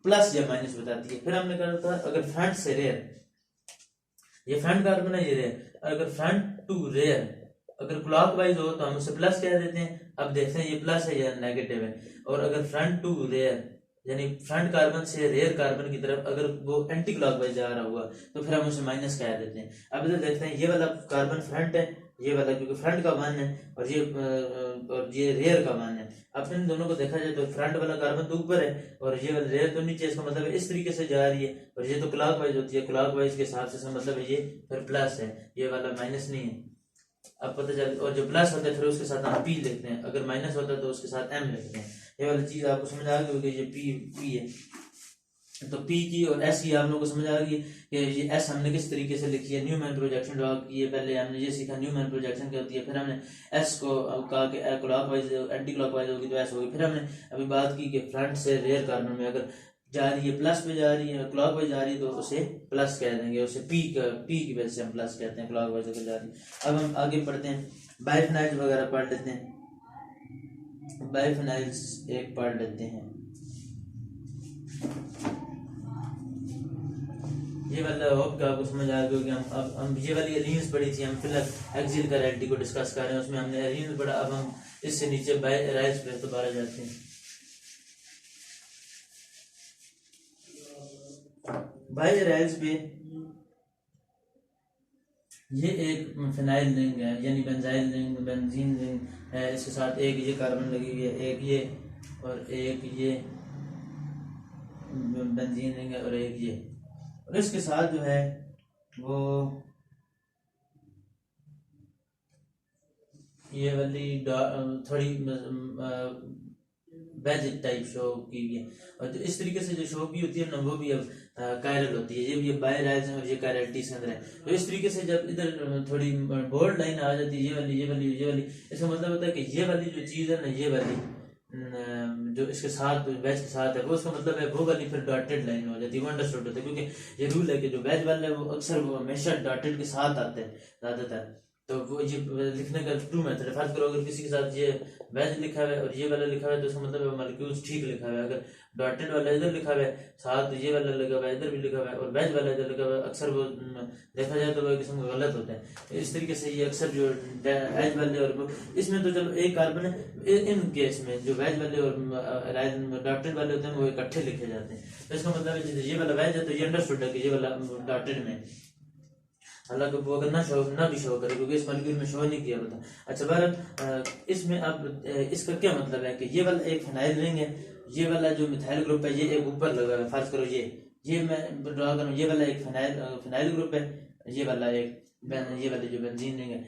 प्लस या माइनस बताती है। फिर हमने कहा था अगर फ्रंट से रेयर, ये फ्रंट कार्बन है ये रेयर, अगर फ्रंट टू रेयर अगर क्लॉकवाइज हो तो हम उसे प्लस कह देते हैं। अब देखते हैं ये प्लस है या नेगेटिव है। और अगर फ्रंट टू रेयर यानी फ्रंट कार्बन से रेयर कार्बन की तरफ अगर वो एंटी क्लॉकवाइज जा रहा हुआ तो फिर हम उसे माइनस कह देते हैं। अब इधर देखते हैं ये वाला कार्बन फ्रंट है, ये वाला क्योंकि फ्रंट का 1 है और ये रेयर का 1 है। अब इन दोनों को देखा जाए तो फ्रंट वाला कार्बन तो ऊपर है और ये वाला रेयर तो नीचे, इसका मतलब है इस तरीके से जा रही है, और ये तो क्लॉकवाइज होती है, क्लॉकवाइज के हिसाब से मतलब है ये फिर प्लस है, ये वाला माइनस नहीं है। अब पता चल, और जो प्लस होता है फिर उसके साथ हम पी लिखते हैं, अगर माइनस होता है तो उसके साथ एम लिखते हैं। ये वाली चीज आपको समझ आ गई होगी, ये पी है तो पी की और एस की आप लोगों को समझ आ गई कि ये एस हमने किस तरीके से लिखी है, न्यूमैन प्रोजेक्शन ड्रॉ की है। पहले हमने ये सीखा न्यूमैन प्रोजेक्शन क्या होती है, फिर हमने एस को कहा कि क्लॉकवाइज एंटी क्लॉकवाइज होगी तो एस होगी। फिर हमने अभी बात की कि फ्रंट से रेयर कार्बन में अगर जा रही है प्लस पे जा रही है, क्लॉकवाइज जा रही है तो उसे प्लस कह देंगे, उसे पी की वजह से हम प्लस कहते हैं, क्लॉकवाइज होकर जा रही है। अब हम आगे पढ़ते हैं, बाइफिनाइल्स वगैरह पढ़ लेते हैं। बाइफिनाइल्स एक पढ़ लेते हैं, ये वाला होप आपको समझ आ गया कि हम ये वाली एरीन्स पढ़ी थी, हम फिलहाल एक्सियल कैरेलिटी को डिस्कस कर रहे हैं, उसमें हमने एरीन्स पढ़ा। अब हम इससे नीचे बाइराइल्स पे दोबारा जाते हैं। बाइराइल्स पे ये एक फिनाइल रिंग है यानी बेंजाइल रिंग, बेंजीन रिंग है, इसके साथ एक ये कार्बन लगी हुई है, एक ये और एक ये बेंजीन रिंग है और एक ये, और इसके साथ जो है वो ये वाली थोड़ी वेज टाइप शो की भी है। और तो इस तरीके से जो शो की होती है ना वो भी अब कायरल होती है, ये भी बाय राइज है और ये कायरलिटी के अंदर है। तो इस तरीके से जब इधर थोड़ी बोल्ड लाइन आ जाती है ये वाली ये वाली ये वाली, इसका मतलब होता है कि ये वाली जो चीज़ है ना ये वाली जो इसके साथ वेज के साथ है वो उसका मतलब है वो वाली फिर डॉटेड लाइन हो जाती है, वो अंडरस्टूड होता है। क्योंकि ये रूल है कि जो वेज वाले है वो अक्सर वो हमेशा डॉटेड के साथ आते हैं ज़्यादातर। तो वो ये लिखने का टू मेथड है। फर्ज करो अगर किसी के साथ ये वेज लिखा हुआ है और ये वाला लिखा हुआ है तो इसका मतलब है मॉलिक्यूल्स ठीक लिखा हुआ है। अगर डॉटेड वाला इधर लिखा हुआ है साथ ये वाला लगा हुआ है इधर भी लिखा हुआ है और वेज वाला इधर लगा हुआ है, अक्सर वो देखा जाए तो वो किस्म का गलत होता है। इस तरीके से ये अक्सर जो वेज वाले और इसमें तो चलो एक कार्बन है, इन केस में जो वेज वाले और डॉटेड वाले होते हैं वो इकट्ठे लिखे जाते हैं। तो इसका मतलब है ये वाला वेज है तो ये अंडरस्टूड है कि ये वाला डॉटेड में, हालांकि वो अगर ना भी शो करे क्योंकि इस मॉलिक्यूल में शो नहीं किया होता। अच्छा बहरहाल इसमें अब इसका क्या मतलब है कि ये वाला एक फिनाइल रिंग है, ये वाला जो मिथाइल ग्रुप है ये एक ऊपर लगा है। फर्ज करो ये मैं ड्रा करूँ, ये वाला एक फिनाइल ग्रुप है, ये वाला एक ये वाली जो बेंजीन रिंग है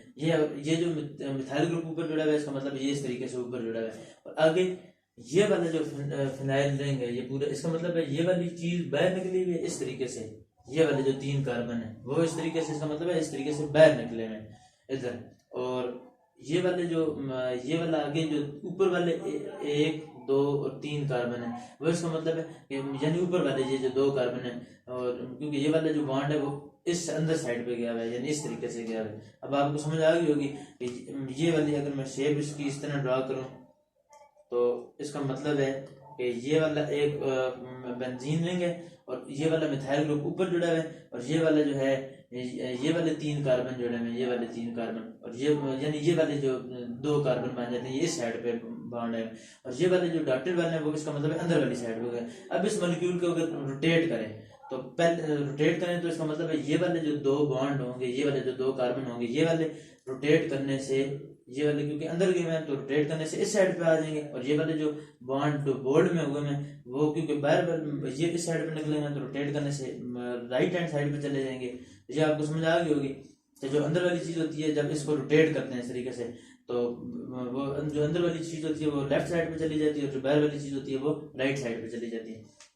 ये जो मिथाइल ग्रुप ऊपर जुड़ा हुआ है इसका मतलब ये इस तरीके से ऊपर जुड़ा हुआ है। और आगे ये वाला जो फिनाइल रिंग है ये पूरा, इसका मतलब है ये वाली चीज बाहर निकली हुई है इस तरीके से, ये वाले जो 3 कार्बन है वो इस तरीके से, इसका मतलब है इस तरीके से बाहर निकले हुए इधर। और ये वाले जो ये वाला आगे जो ऊपर वाले 1 2 और 3 कार्बन है वो इसका मतलब है कि यानी ऊपर वाले ये जो 2 कार्बन है और क्योंकि ये वाला जो बॉन्ड है वो इस अंदर साइड पे गया हुआ है यानी इस तरीके से गया हुआ है। अब आपको समझ आ गई होगी कि ये वाली अगर मैं शेप इसकी इस तरह ड्रा करूं तो इसका मतलब है कि ये वाला एक बेंजीन रिंग है और ये वाला मिथाइल ग्रुप ऊपर जुड़ा हुआ है और ये वाला जो है ये वाले 3 कार्बन जुड़े हुए हैं, ये वाले 3 कार्बन और ये यानी ये वाले जो 2 कार्बन बन जाते हैं ये इस साइड पे बॉन्ड है और ये वाले जो डॉटेड वाले हैं वो इसका मतलब है अंदर वाली साइड पे गए। अब इस मॉलिक्यूल को अगर रोटेट करें तो पहले रोटेट करें तो इसका मतलब है ये वाले जो 2 बॉन्ड होंगे, ये वाले जो 2 कार्बन होंगे, ये वाले रोटेट करने से ये वाले क्योंकि अंदर गए हैं तो रोटेट करने से इस साइड पे आ जाएंगे और ये वाले जो बॉन्ड जो बोर्ड में हुए हैं वो क्योंकि बाहर ये इस साइड पे निकले हैं तो रोटेट करने से राइट हैंड साइड पे चले जाएंगे। ये आपको समझ आ गई होगी। तो जो अंदर वाली चीज होती है जब इसको रोटेट करते हैं इस तरीके से तो वो जो अंदर वाली चीज होती है वो लेफ्ट साइड पे चली जाती है और जो बाहर वाली चीज होती है वो राइट साइड पे चली जाती है।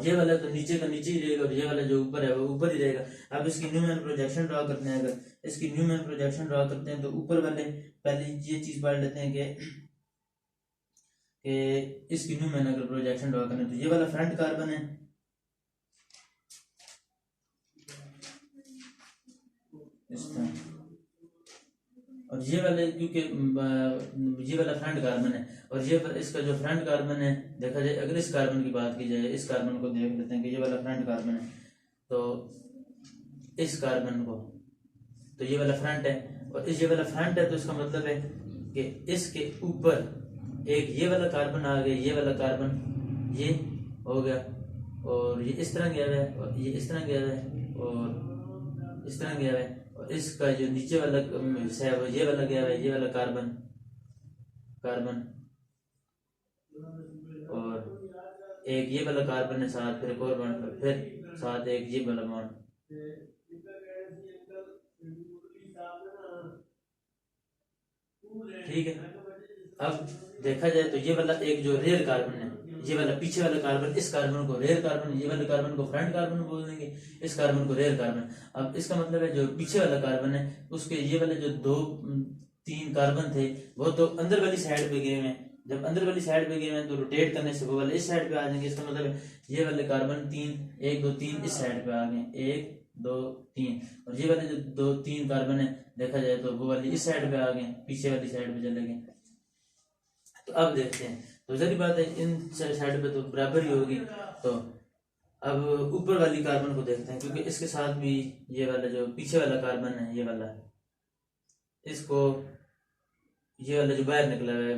ये वाला तो नीचे का नीचे ही रहेगा और ये वाला जो ऊपर है वो ऊपर ही रहेगा। अब इसकी न्यूमैन प्रोजेक्शन ड्रा करते हैं, अगर इसकी न्यूमैन प्रोजेक्शन ड्रा करते हैं तो ऊपर वाले पहले ये चीज पढ़ लेते हैं कि इसकी न्यूमैन अगर प्रोजेक्शन ड्रा करें तो ये वाला फ्रंट कार्बन है, इस तरह, और ये वाले क्योंकि ये वाला फ्रंट कार्बन है और ये इसका जो फ्रंट कार्बन है देखा जाए अगर इस कार्बन की बात की जाए इस कार्बन को देख लेते हैं कि ये वाला फ्रंट कार्बन है तो इस कार्बन को तो ये वाला फ्रंट है और इस ये वाला फ्रंट है तो इसका मतलब है कि इसके ऊपर एक ये वाला कार्बन आ गया, ये वाला कार्बन ये हो गया और ये इस तरह गया हुआ है और ये इस तरह गया हुआ है और इस तरह गया हुआ है और इसका जो नीचे वाला हिस्सा है वो ये वाला गया हुआ है, ये वाला कार्बन और एक ये वाला कार्बन है साथ फिर एक और बॉन्ड फिर साथ एक ये वाला बॉन्ड। ठीक है, अब देखा जाए तो ये वाला एक जो रेयर कार्बन है, ये वाला पीछे वाला कार्बन, इस कार्बन को रेयर कार्बन, ये वाले कार्बन को फ्रंट कार्बन बोल देंगे, इस कार्बन को रेयर कार्बन। अब इसका मतलब है जो पीछे वाला कार्बन है उसके ये वाले जो 2-3 कार्बन थे वो तो अंदर वाली साइड पे गए हैं, जब अंदर वाली साइड पे गए हैं तो रोटेट करने से वो वाले इस साइड पे आ जाएंगे। इसका मतलब है ये वाले कार्बन 3 1 2 3 इस साइड पे आ गए 1 2 3 और ये वाले जो 2-3 कार्बन है देखा जाए तो वो वाली इस साइड पे आ गए, पीछे वाली साइड पे चले गए। तो अब देखते हैं तो जरी बात है इन साइड पे तो बराबर ही होगी। तो अब ऊपर वाली कार्बन को देखते हैं क्योंकि इसके साथ भी ये वाला जो पीछे वाला कार्बन है ये वाला, इसको ये वाला जो बाहर निकला हुआ है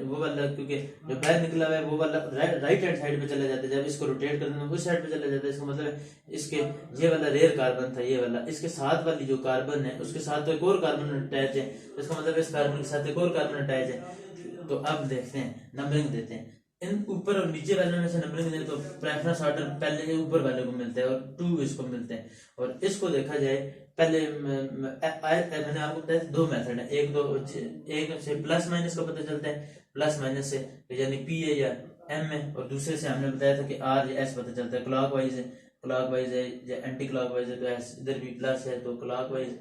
वो वाला क्योंकि जो बाहर निकला हुआ है वो वाला राइट हैंड साइड पे चला जाता है, जब इसको रोटेट करते हैं उस साइड पे चला जाता है। इसका मतलब है इसके ये वाला रेयर कार्बन था ये वाला, इसके साथ वाली जो कार्बन है उसके साथ तो एक और कार्बन अटैच है, इसका मतलब इस कार्बन के साथ एक और कार्बन अटैच है। तो अब देखते हैं नंबरिंग देते हैं, इन ऊपर और नीचे वाले में से नंबरिंग दें तो प्रेफरेंस ऑर्डर पहले ऊपर वाले को मिलता है और 2 इसको मिलते हैं। और इसको देखा जाए पहले मैंने आपको बताया दो मेथड है, एक से प्लस माइनस का पता चलता है, प्लस माइनस से यानी पी है या एम है, और दूसरे से हमने बताया था कि आर या एस पता चलता है। क्लॉकवाइज है या एंटी क्लॉकवाइज है तो एस, इधर भी प्लस है तो क्लॉकवाइज,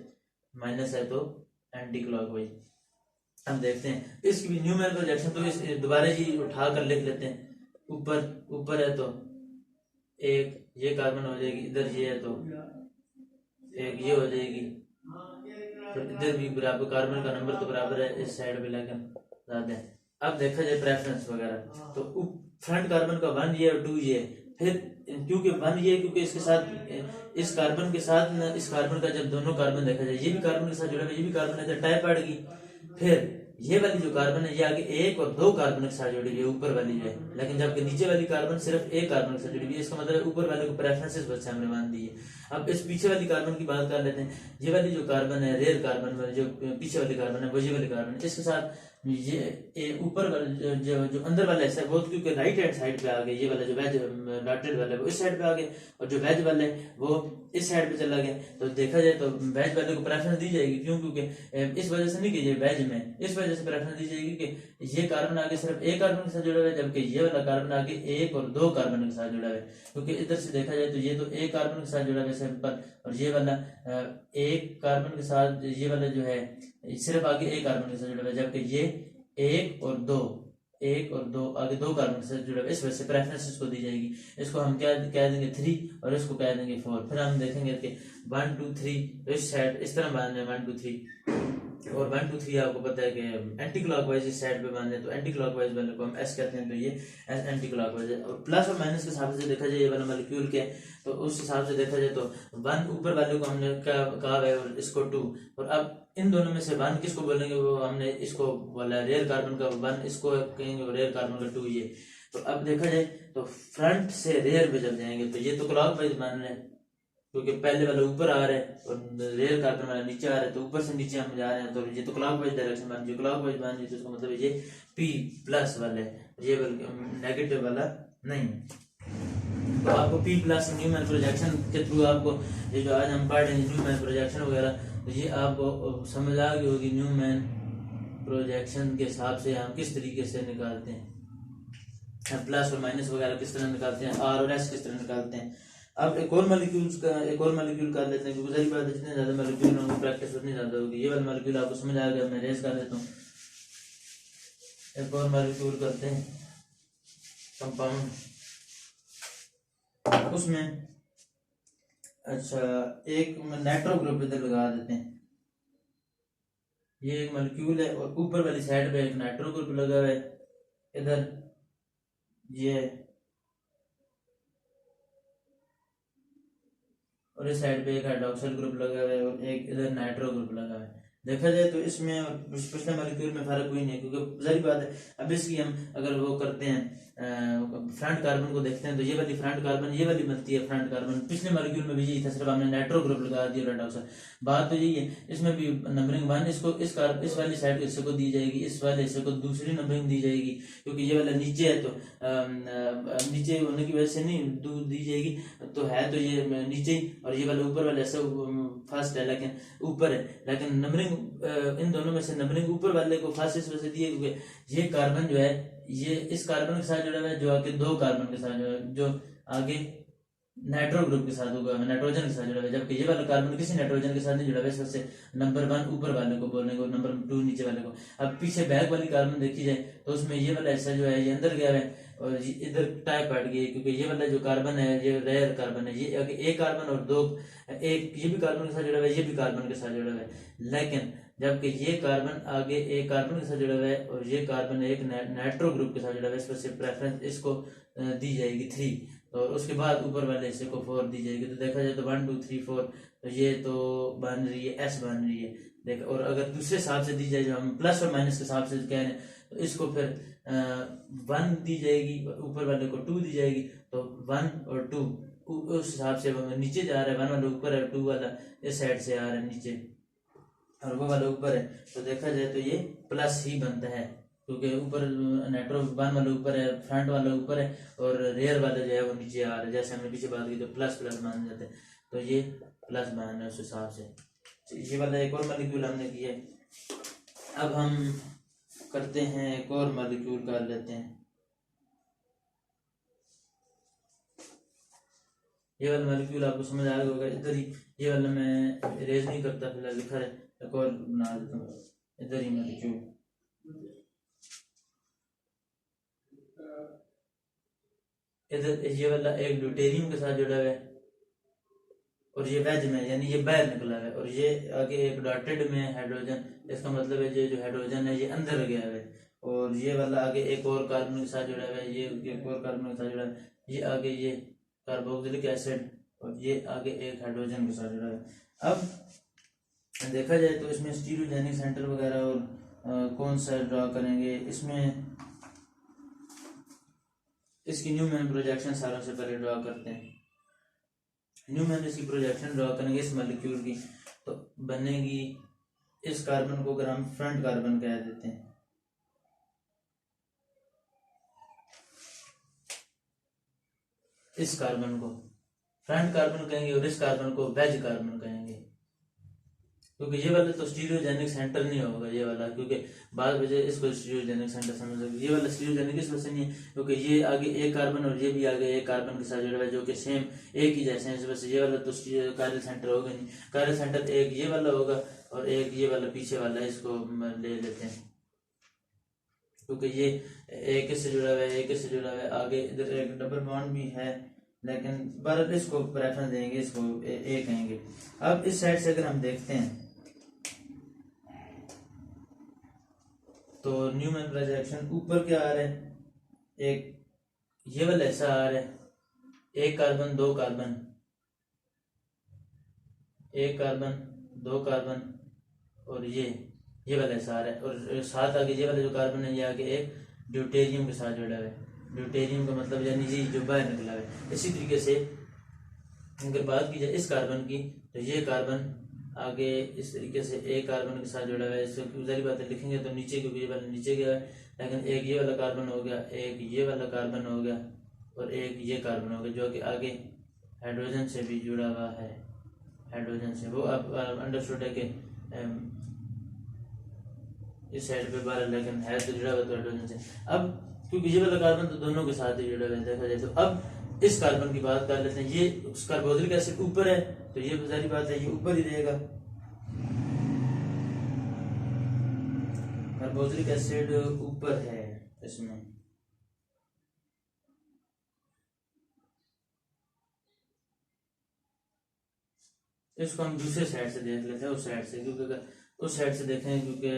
माइनस है तो एंटी क्लॉकवाइज। हम देखते हैं इसकी भी न्यूमेरिकल प्रोजेक्शन, तो इस दोबारा जी उठा कर लिख लेते हैं। ऊपर है तो एक ये कार्बन हो जाएगी, इधर ये है तो एक ये हो जाएगी, तो इधर भी बराबर कार्बन का नंबर तो बराबर है इस साइड पे, लेकिन ज्यादा है। अब देखा जाए प्रेफरेंस वगैरह, तो फ्रंट कार्बन का 1 ये और 2 ये, फिर क्योंकि 1 ये क्योंकि इसके साथ इस कार्बन के साथ इस कार्बन का जब दोनों कार्बन देखा जाए, ये भी कार्बन के साथ जुड़ा हुआ ये भी कार्बन है तो टाई पड़ेगी। फिर ये वाली जो कार्बन है ये आगे 1 और 2 कार्बन के साथ जुड़ी हुई है ऊपर वाली जो है, लेकिन जबकि नीचे वाली कार्बन सिर्फ 1 कार्बन के साथ जुड़ी हुई है। इसका मतलब ऊपर वाले को प्रेफरेंसेस बच्चे हमने मान दी है। अब इस पीछे वाली कार्बन की बात कर लेते हैं। ये वाली जो कार्बन है रेयर कार्बन, जो पीछे वाली कार्बन है वो ये वाली कार्बन है, इसके साथ ये ऊपर वाला जो अंदर वाला हिस्सा है वो क्योंकि राइट हैंड साइड पे आ गया, ये वाला जो वेज डॉटेड वाला है वो इस साइड पे आ गया और जो वेज वाला है वो इस साइड पे चला गया। तो देखा जाए तो वेज वाले को प्रेफरेंस दी जाएगी, क्यों? क्योंकि इस वजह से नहीं कि ये वेज में, इस वजह से प्रेफरेंस दी जाएगी कि ये कार्बन आगे सिर्फ 1 कार्बन के साथ जुड़ा हुआ है, जबकि ये वाला कार्बन आगे 1 और 2 कार्बन के साथ जुड़ा हुआ है। क्योंकि इधर से देखा जाए तो ये तो 1 कार्बन के साथ जुड़ा हुआ है सिंपल, और ये वाला 1 कार्बन के साथ, ये वाला जो है सिर्फ आगे 1 कार्बन के साथ जुड़ा हुआ है, जबकि ये 1 और 2 आगे 2 कार्बन के साथ जुड़ा हुआ है। इस वजह से प्रेफरेंस इसको दी जाएगी। इसको हम क्या कह देंगे 3 और इसको कह देंगे 4। फिर हम देखेंगे कि 1 2 3 इस साइड इस तरह बांधने 1 2 3 और 1 2 3 आपको पता है कि एंटी क्लॉकवाइज इस साइड पे बांधने, तो एंटी क्लॉकवाइज वाले को हम एस कहते हैं, तो ये एंटी क्लॉकवाइज है। और प्लस और माइनस के हिसाब से देखा जाए ये वाला मॉलिक्यूल क्या है, तो उस हिसाब से देखा जाए तो 1 ऊपर वाले को हमने क्या कहा है और इसको 2, और अब इन दोनों में से 1 किसको बोलेंगे, वो हमने इसको बोला रेयर कार्बन का 1 इसको कहेंगे और रेयर कार्बन का 2 ये। तो अब देखा जाए तो फ्रंट से रेयर पे जब जाएंगे तो ये तो क्लॉकवाइज मान रहे हैं क्योंकि पहले वाला ऊपर आ रहा है और रेयर कार्बन वाला नीचे आ रहा है, तो ऊपर से नीचे हम जा रहे हैं, तो ये तो क्लॉकवाइज डायरेक्शन मान लीजिए, क्लॉकवाइज मान लीजिए, तो इसका मतलब ये P प्लस वाला है, ये नेगेटिव वाला नहीं। तो आपको P प्लस न्यूमैन प्रोजेक्शन के थ्रू आपको ये जो आज हम पढ़ रहे हैं न्यूमैन प्रोजेक्शन वगैरह, तो ये आपको समझ आ गई होगी न्यूमैन प्रोजेक्शन के हिसाब से हम किस तरीके से निकालते हैं, प्लस और माइनस वगैरह किस तरह निकालते हैं, आर और एस किस तरह निकालते हैं। अब एक और मॉलिक्यूल कर लेते हैं, क्योंकि सारी बात जितने ज्यादा मॉलिक्यूल होंगे प्रैक्टिस उतनी ज्यादा होगी। ये वाला मॉलिक्यूल आपको समझ आ गया, मैं रेस कर देता हूँ। एक और मॉलिक्यूल करते हैं कंपाउंड, उसमें अच्छा एक नाइट्रो ग्रुप इधर लगा देते हैं। ये एक मॉलिक्यूल है और ऊपर वाली साइड पे एक नाइट्रो ग्रुप लगा हुआ है, इधर ये और इस साइड पे एक हाइड्रोक्सिल ग्रुप लगा हुआ है और एक इधर नाइट्रो ग्रुप लगा हुआ है। देखा जाए तो इसमें और पिछले मॉलिक्यूल में फर्क कोई नहीं है, क्योंकि जारी बात है। अब इसकी हम अगर वो करते हैं फ्रंट कार्बन को देखते हैं तो ये वाली फ्रंट कार्बन ये वाली बनती है फ्रंट कार्बन, पिछले मॉलिक्यूल में भी यही था, सिर्फ हमने नाइट्रो ग्रुप लगा दिया हाइड्रोक्साइड। बात तो यही है, इसमें भी नंबरिंग 1 इसको इस वाली साइड के हिस्से को दी जाएगी, इस वाले हिस्से को दूसरी नंबरिंग दी जाएगी, क्योंकि ये वाला नीचे है तो नीचे होने की वजह से नहीं दी जाएगी, तो है तो ये नीचे ही, और ये वाला ऊपर वाला ऐसा फर्स्ट है लेकिन ऊपर है, लेकिन नंबरिंग इन दोनों में से नंबरिंग ऊपर वाले को फर्स्ट इस वजह से दी है क्योंकि ये कार्बन जो है ये इस कार्बन के साथ जुड़ा हुआ है जो आगे 2 कार्बन के साथ जो आगे नाइट्रो ग्रुप के साथ होगा, नाइट्रोजन के साथ जुड़ा हुआ है, जबकि ये वाला कार्बन किसी नाइट्रोजन के साथ नहीं जुड़ा हुआ है, इस वजह से नंबर 1 ऊपर वाले को बोलेंगे और नंबर 2 नीचे वाले को। अब पीछे बैक वाली कार्बन देखी जाए तो उसमें ये वाला हिस्सा जो है ये अंदर गया है और इधर टाइप हट गई, क्योंकि ये वाला जो कार्बन है ये रेयर कार्बन है, ये एक कार्बन और 2 एक ये भी कार्बन के साथ जुड़ा हुआ है, ये भी कार्बन के साथ जुड़ा हुआ है, लेकिन जबकि ये कार्बन आगे एक कार्बन के साथ जुड़ा हुआ है और ये कार्बन एक नाइट्रो ग्रुप के साथ जुड़ा हुआ है, इस पर से प्रेफरेंस इसको दी जाएगी 3 और उसके बाद ऊपर वाले हिस्से को 4 दी जाएगी। तो देखा जाए तो 1 2 3 4 तो ये तो बन रही है एस बन रही है देखो। और अगर दूसरे हिसाब से दी जाए जो हम प्लस और माइनस के हिसाब से कह रहे हैं तो इसको फिर 1 दी जाएगी, ऊपर वाले को 2 दी जाएगी, तो 1 और 2 उस हिसाब से नीचे जा रहा है, 1 वाला ऊपर है 2 वाला इस साइड से आ रहा है नीचे और वो वाला ऊपर है, तो देखा जाए तो ये प्लस ही बनता है। क्योंकि ऊपर नेटवर्क वन वाला ऊपर है, फ्रंट वाला ऊपर है और रेयर वाला जो है वो नीचे आ रहा है। जैसे हमने पीछे बात की तो प्लस प्लस मान जाते हैं, तो ये प्लस मान है उस हिसाब से। ये वाला एक और मॉलिक्यूल हमने किया है। अब हम करते हैं एक और मॉलिक्यूल कर लेते हैं। ये वाला मॉलिक्यूल आपको समझ आ गया होगा, इधर ही ये वाला मैं इरेज नहीं करता, फिलहाल लिखा है, एक और बना देता हूँ इधर ही मॉलिक्यूल। इधर ये वाला एक ड्यूटेरियम के साथ जुड़ा हुआ है और ये वेज में यानी ये बाहर निकला है, और ये आगे एक डॉटेड में हाइड्रोजन, इसका मतलब है ये जो हाइड्रोजन है ये अंदर गया है, और ये वाला आगे एक और कार्बन के साथ जुड़ा हुआ है, ये एक और कार्बन के साथ जुड़ा है, ये आगे ये कार्बोक्सिलिक एसिड और ये आगे एक हाइड्रोजन के साथ जुड़ा है। अब देखा जाए तो इसमें स्टीरियोजेनिक सेंटर वगैरह और कौन सा ड्रा करेंगे, इसमें इसकी न्यूमैन प्रोजेक्शन सारों से पहले ड्रा करते हैं। न्यूमैन इसकी प्रोजेक्शन ड्रा करेंगे इस मॉलिक्यूल की, तो बनेगी इस कार्बन को अगर हम फ्रंट कार्बन कह देते हैं, इस कार्बन को फ्रंट कार्बन कहेंगे और इस कार्बन को वेज कार्बन कहेंगे, क्योंकि ये वाला तो स्टीरियोजेनिक सेंटर नहीं होगा ये वाला, क्योंकि बाद वजह इसको स्टीरियोजेनिक सेंटर समझ सकते। ये वाला स्टीरियोजेनिक इस वजह से नहीं है क्योंकि ये आगे एक कार्बन और ये भी आगे एक कार्बन के साथ जुड़ा हुआ है जो कि सेम एक ही जैसे हैं, इस वजह से ये वाला तो कायरल सेंटर होगा नहीं। कायरल सेंटर एक ये वाला होगा और एक ये वाला पीछे वाला है, इसको ले लेते हैं क्योंकि ये एक इससे जुड़ा हुआ है, एक इससे जुड़ा हुआ है, आगे इधर एक डबल बॉन्ड भी है, लेकिन भारत इसको प्रेफरेंस देंगे, इसको ए कहेंगे। अब इस साइड से अगर हम देखते हैं तो न्यूमैन प्रोजेक्शन ऊपर क्या आ रहा है, एक ये वाला ऐसा आ रहा है, एक कार्बन दो कार्बन, एक कार्बन दो कार्बन, और ये वाला ऐसा आ रहा है, और साथ आगे ये वाला जो कार्बन है ये आगे एक ड्यूटेरियम के साथ जुड़ा हुआ है। ड्यूटेरियम का मतलब यानी ये जो बाहर निकला है। इसी तरीके से अगर बात की जाए इस कार्बन की, तो ये कार्बन आगे इस तरीके से एक कार्बन के साथ जुड़ा हुआ है। इसको सारी बातें लिखेंगे तो नीचे, क्योंकि ये वाला नीचे गया है, लेकिन एक ये वाला कार्बन हो गया, एक ये वाला कार्बन हो गया और एक ये कार्बन हो गया जो कि आगे हाइड्रोजन से भी जुड़ा हुआ है। हाइड्रोजन से वो अब अंडरस्टूड है कि इस साइड पे 12, लेकिन है तो जुड़ा हुआ तो हाइड्रोजन से। अब क्योंकि ये वाला कार्बन तो दोनों के साथ ही जुड़ा हुआ है देखा जाए तो। अब इस कार्बन की बात कर लेते हैं, ये कार्बोक्सिलिक एसिड ऊपर है तो ये सारी बात है, ये ऊपर ही रहेगा। कार्बोक्सिलिक एसिड ऊपर है इसमें, इसको हम दूसरे साइड से देख लेते हैं, उस साइड से, क्योंकि अगर उस साइड से देखें क्योंकि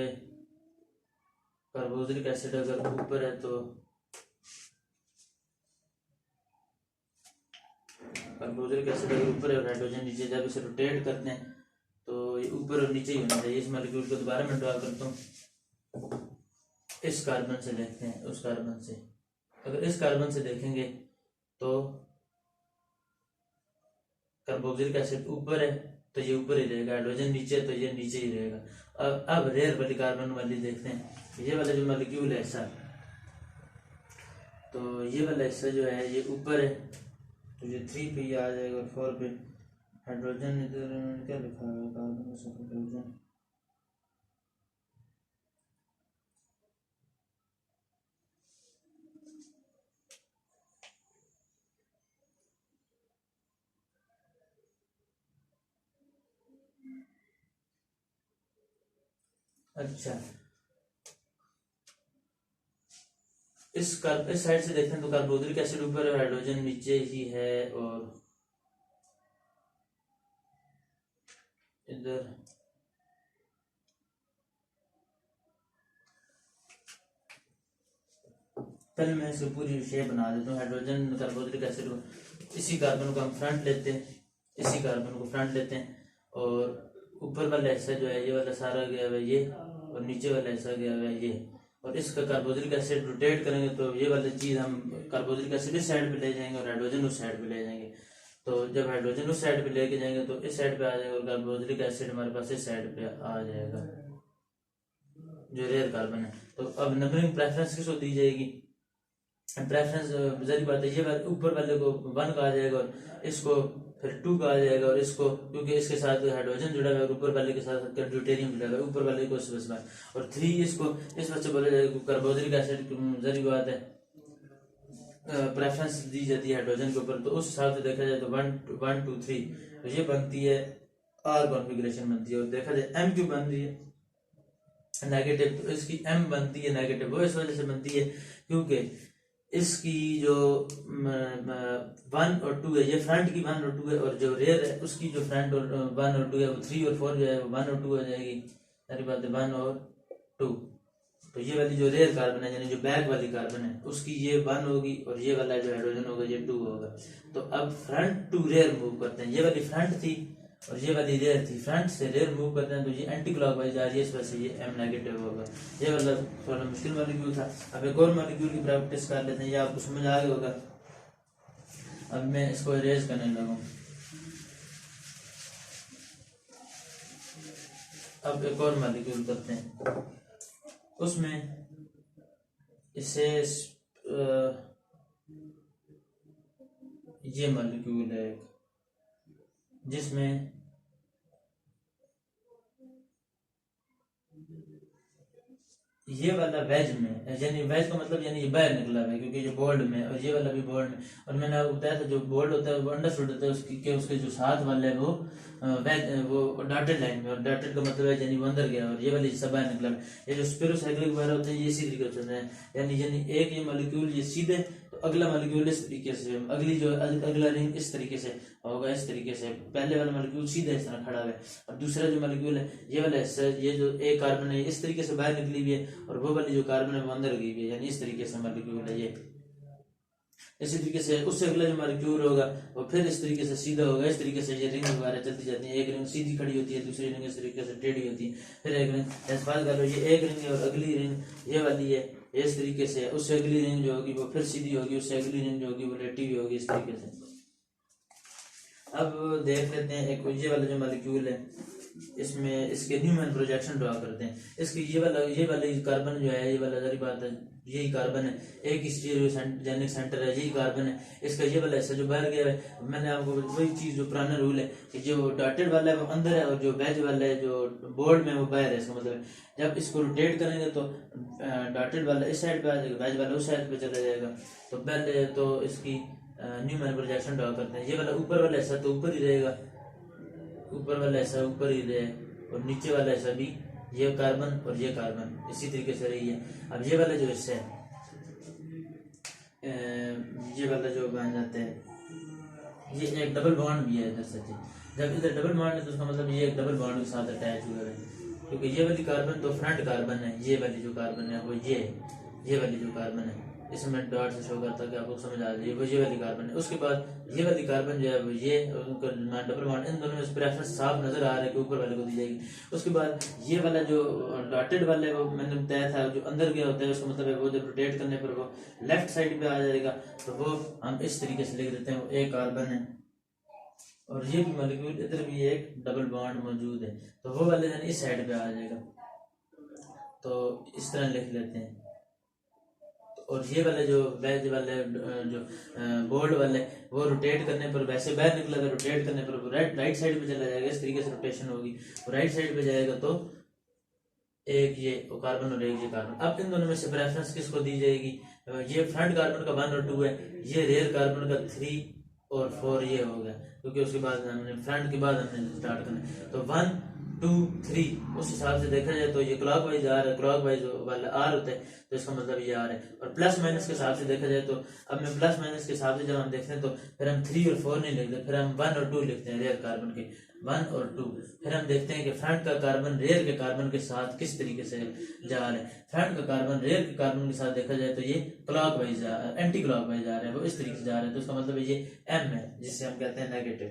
कार्बोक्सिलिक एसिड अगर ऊपर है तो कार्बोक्सिलिक एसिड अगर ऊपर है और हाइड्रोजन नीचे, जब इसे रोटेट करते हैं तो ये ऊपर और नीचे ही होना चाहिए। इस मॉलिक्यूल को दोबारा मैं ड्रा करता हूँ, इस कार्बन से देखते हैं, उस कार्बन से अगर इस कार्बन से देखेंगे तो कार्बोक्सिलिक एसिड ऊपर है तो ये ऊपर ही रहेगा, हाइड्रोजन नीचे तो ये नीचे ही रहेगा। अब रेयर वाली कार्बन वाली देखते हैं, ये वाला जो मॉलिक्यूल है ऐसा, तो ये वाला हिस्सा जो है ये ऊपर है तो ये 3 पे आ जाएगा और 4 पे हाइड्रोजन, इधर क्या लिखा है कार्बन के साथ हाइड्रोजन, अच्छा इस साइड से देखते हैं तो कार्बोक्सिलिक एसिड ऊपर है, हाइड्रोजन नीचे ही है, और इधर पहले मैं इसकी पूरी शेप बना देता हूँ। हाइड्रोजन कार्बोक्सिलिक एसिड को, इसी कार्बन को हम फ्रंट लेते हैं, इसी कार्बन को फ्रंट लेते हैं, और ऊपर वाला हिस्सा जो है ये वाला सारा गया हुआ है ये, और नीचे वाला हिस्सा गया हुआ है ये, और इसका कार्बोक्सिलिक एसिड रोटेट करेंगे तो ये वाली चीज़ हम कार्बोक्सिलिक एसिड इस साइड पे ले जाएंगे और हाइड्रोजन उस साइड पे ले जाएंगे। तो जब हाइड्रोजन उस साइड पे लेके जाएंगे तो इस साइड पे आ जाएगा और कार्बोक्सिलिक एसिड हमारे पास इस साइड पे आ जाएगा। जो रेयर कार्बन है। तो अब नंबरिंग प्रेफरेंस किसको दी जाएगी? प्रेफरेंस जरी बात है, ये ऊपर वाले को 1 कहा जाएगा और इसको फिर 2 कहा जाएगा, और इसको क्योंकि इसके साथ हाइड्रोजन जुड़ा हुआ है और ऊपर वाले के साथ ड्यूटेरियम जुड़ा हुआ है, ऊपर वाले को स्पेसिफाई, और 3 इसको इस वजह से बोला जाएगा कार्बोक्सिलिक एसिड जरी बात है प्रेफरेंस दी जाती है हाइड्रोजन के ऊपर। तो उस हिसाब से देखा जाए तो 1 2 3 तो ये बनती है आर कॉन्फ़िगरेशन बनती है। और देखा जाए एम क्यों बन रही है नेगेटिव, तो इसकी एम बनती है नेगेटिव, वो इस वजह से बनती है क्योंकि इसकी जो 1 और 2 है, ये फ्रंट की 1 और 2 है, और जो रेयर है उसकी जो फ्रंट और 1 और 2 है वो 3 और 4 जो है वो 1 और 2 हो जाएगी। सारी बात है 1 और 2। तो ये वाली जो रेयर कार्बन है यानी जो बैक वाली कार्बन है उसकी ये 1 होगी, और ये वाला जो हाइड्रोजन होगा ये 2 होगा। तो अब फ्रंट टू रेयर मूव करते हैं, ये वाली फ्रंट थी और ये वाली रेयर थी, फ्रंट से रेयर मूव करते हैं तो ये एंटी क्लॉकवाइज आ रही है, इस वजह से ये एम नेगेटिव होगा। ये वाला थोड़ा मुश्किल मॉलिक्यूल था। अब एक और मॉलिक्यूल की प्रैक्टिस कर लेते हैं, ये आपको समझ आ गया होगा। अब मैं इसको इरेज करने लगूँ। अब एक और मॉलिक्यूल करते हैं, उसमें इसे ये मॉलिक्यूल है जिसमें ये वाला वेज में, यानी वेज का मतलब यानी ये बाहर निकला है क्योंकि ये बोल्ड में, और ये वाला भी बोल्ड में। और मैंने आपको बताया था जो बोल्ड होता है वो अंडरस्टूड होता है उसके जो साथ वाला है वो वेज, वो डॉटेड लाइन में, और डॉटेड का मतलब है यानी वो अंदर गया, और ये वाली सब बाहर निकला है। ये जो स्पिरोसाइक्लिक वगैरह होते हैं ये इसी तरीके से होते हैं, यानी एक ये मॉलिक्यूल ये सीधे, तो अगला मॉलिक्यूल इस तरीके से, अगली जो अगला रिंग इस तरीके से होगा, इस तरीके से पहले वाला मॉलिक्यूल सीधा इस तरह खड़ा है, और दूसरा जो मॉलिक्यूल है ये वाला ये जो एक कार्बन है इस तरीके से बाहर निकली हुई है, और वो वाली जो कार्बन है वो अंदर गई हुई है, यानी इस तरीके से मॉलिक्यूल है ये। इसी तरीके से उससे अगला जो मॉलिक्यूल होगा वो फिर इस तरीके से सीधा होगा, इस तरीके से ये रिंग वगैरह चलती जाती है, एक रिंग सीधी खड़ी होती है, दूसरी रिंग इस तरीके से टेढ़ी होती है, फिर एक रिंग बात कर लो ये एक रिंग है और अगली रिंग ये वाली है इस तरीके से, उससे अगली रिंग जो होगी वो फिर सीधी होगी, उससे अगली रिंग जो होगी वो लेटी हुई होगी, इस तरीके से। अब देख लेते हैं एक ये वाला जो मॉलिक्यूल है इसमें इसके न्यूमैन प्रोजेक्शन ड्रा करते हैं। इसके ये वाला कार्बन जो है, ये वाला जरी बात है यही कार्बन है, एक स्टीरियोजेनिक सेंटर है यही कार्बन है, इसका ये वाला हिस्सा जो बाहर गया है, मैंने आपको वही चीज जो पुराना रूल है कि जो डॉटेड वाला है वो अंदर है और जो वेज वाला है जो बोर्ड में वो बाहर है। इसका मतलब है जब इसको रोटेट करेंगे तो डॉटेड वाला इस साइड पे आ जाएगा, वेज वाला उस साइड पे चला जाएगा। तो पहले तो इसकी न्यूमैन प्रोजेक्शन ड्रा करते हैं। ये वाला ऊपर वाला हिस्सा तो ऊपर ही रहेगा, ऊपर वाला हिस्सा ऊपर ही रहे, और नीचे वाला हिस्सा भी ये कार्बन और ये कार्बन इसी तरीके से रही है। अब ये वाला जो हिस्सा है ये वाला जो बन जाते हैं ये एक डबल बॉन्ड भी है इधर से, जब इधर डबल बॉन्ड है तो उसका मतलब ये एक डबल बॉन्ड के साथ अटैच हुआ है, क्योंकि ये वाली कार्बन तो फ्रंट कार्बन है, ये वाली जो कार्बन है वो ये वाली जो कार्बन है इसमें डॉट से शो करता है कि आपको समझ आ जाए वो ये वाली कार्बन है। उसके बाद ये वाली कार्बन जो है वो ये डबल बॉन्ड, इन दोनों में प्रेफरेंस साफ नजर आ रहा है कि ऊपर वाले को दी जाएगी। उसके बाद ये वाला जो डॉटेड वाले वो मैंने बताया था जो अंदर गया होता है, उसका मतलब है वो जब रोटेट करने पर वो लेफ्ट साइड पे आ जाएगा, तो वो हम इस तरीके से लिख देते हैं वो एक कार्बन है, और ये भी मॉलिक्यूल इधर भी एक डबल बॉन्ड मौजूद है, तो वो वाले इस साइड पे आ जाएगा, तो इस तरह लिख लेते हैं। और ये वाले जो वेज वाले जो बोल्ड वाले वो रोटेट करने पर वैसे बाहर निकला था, रोटेट करने पर राइट साइड पे चला जाएगा, इस तरीके से रोटेशन होगी, राइट साइड पे जाएगा तो एक ये कार्बन और एक ये कार्बन। अब इन दोनों में से प्रेफरेंस किसको दी जाएगी? ये फ्रंट कार्बन का 1 और 2 है, ये रेयर कार्बन का 3 और 4 ये हो गया, क्योंकि उसके बाद हमने फ्रंट के बाद हमने स्टार्ट करना, तो 1 2 3 उस हिसाब से देखा जाए तो ये क्लॉकवाइज आ रहा है, क्लॉकवाइज वाला आर होता है तो इसका मतलब ये आर है। और प्लस माइनस के हिसाब से देखा जाए तो अब मैं प्लस माइनस के हिसाब से जब हम देखते हैं तो फिर हम 3 और 4 नहीं लिखते, फिर हम 1 और 2 लिखते हैं, रेयर कार्बन के 1 और 2। फिर हम देखते हैं कि फ्रंट का कार्बन रेयर के कार्बन के साथ किस तरीके से जा रहा है। फ्रंट का कार्बन रेयर के कार्बन के साथ देखा जाए तो ये क्लॉकवाइज एंटी क्लॉकवाइज जा रहा है, वो इस तरीके से जा रहा है, तो इसका मतलब ये एम है जिससे हम कहते हैं नेगेटिव।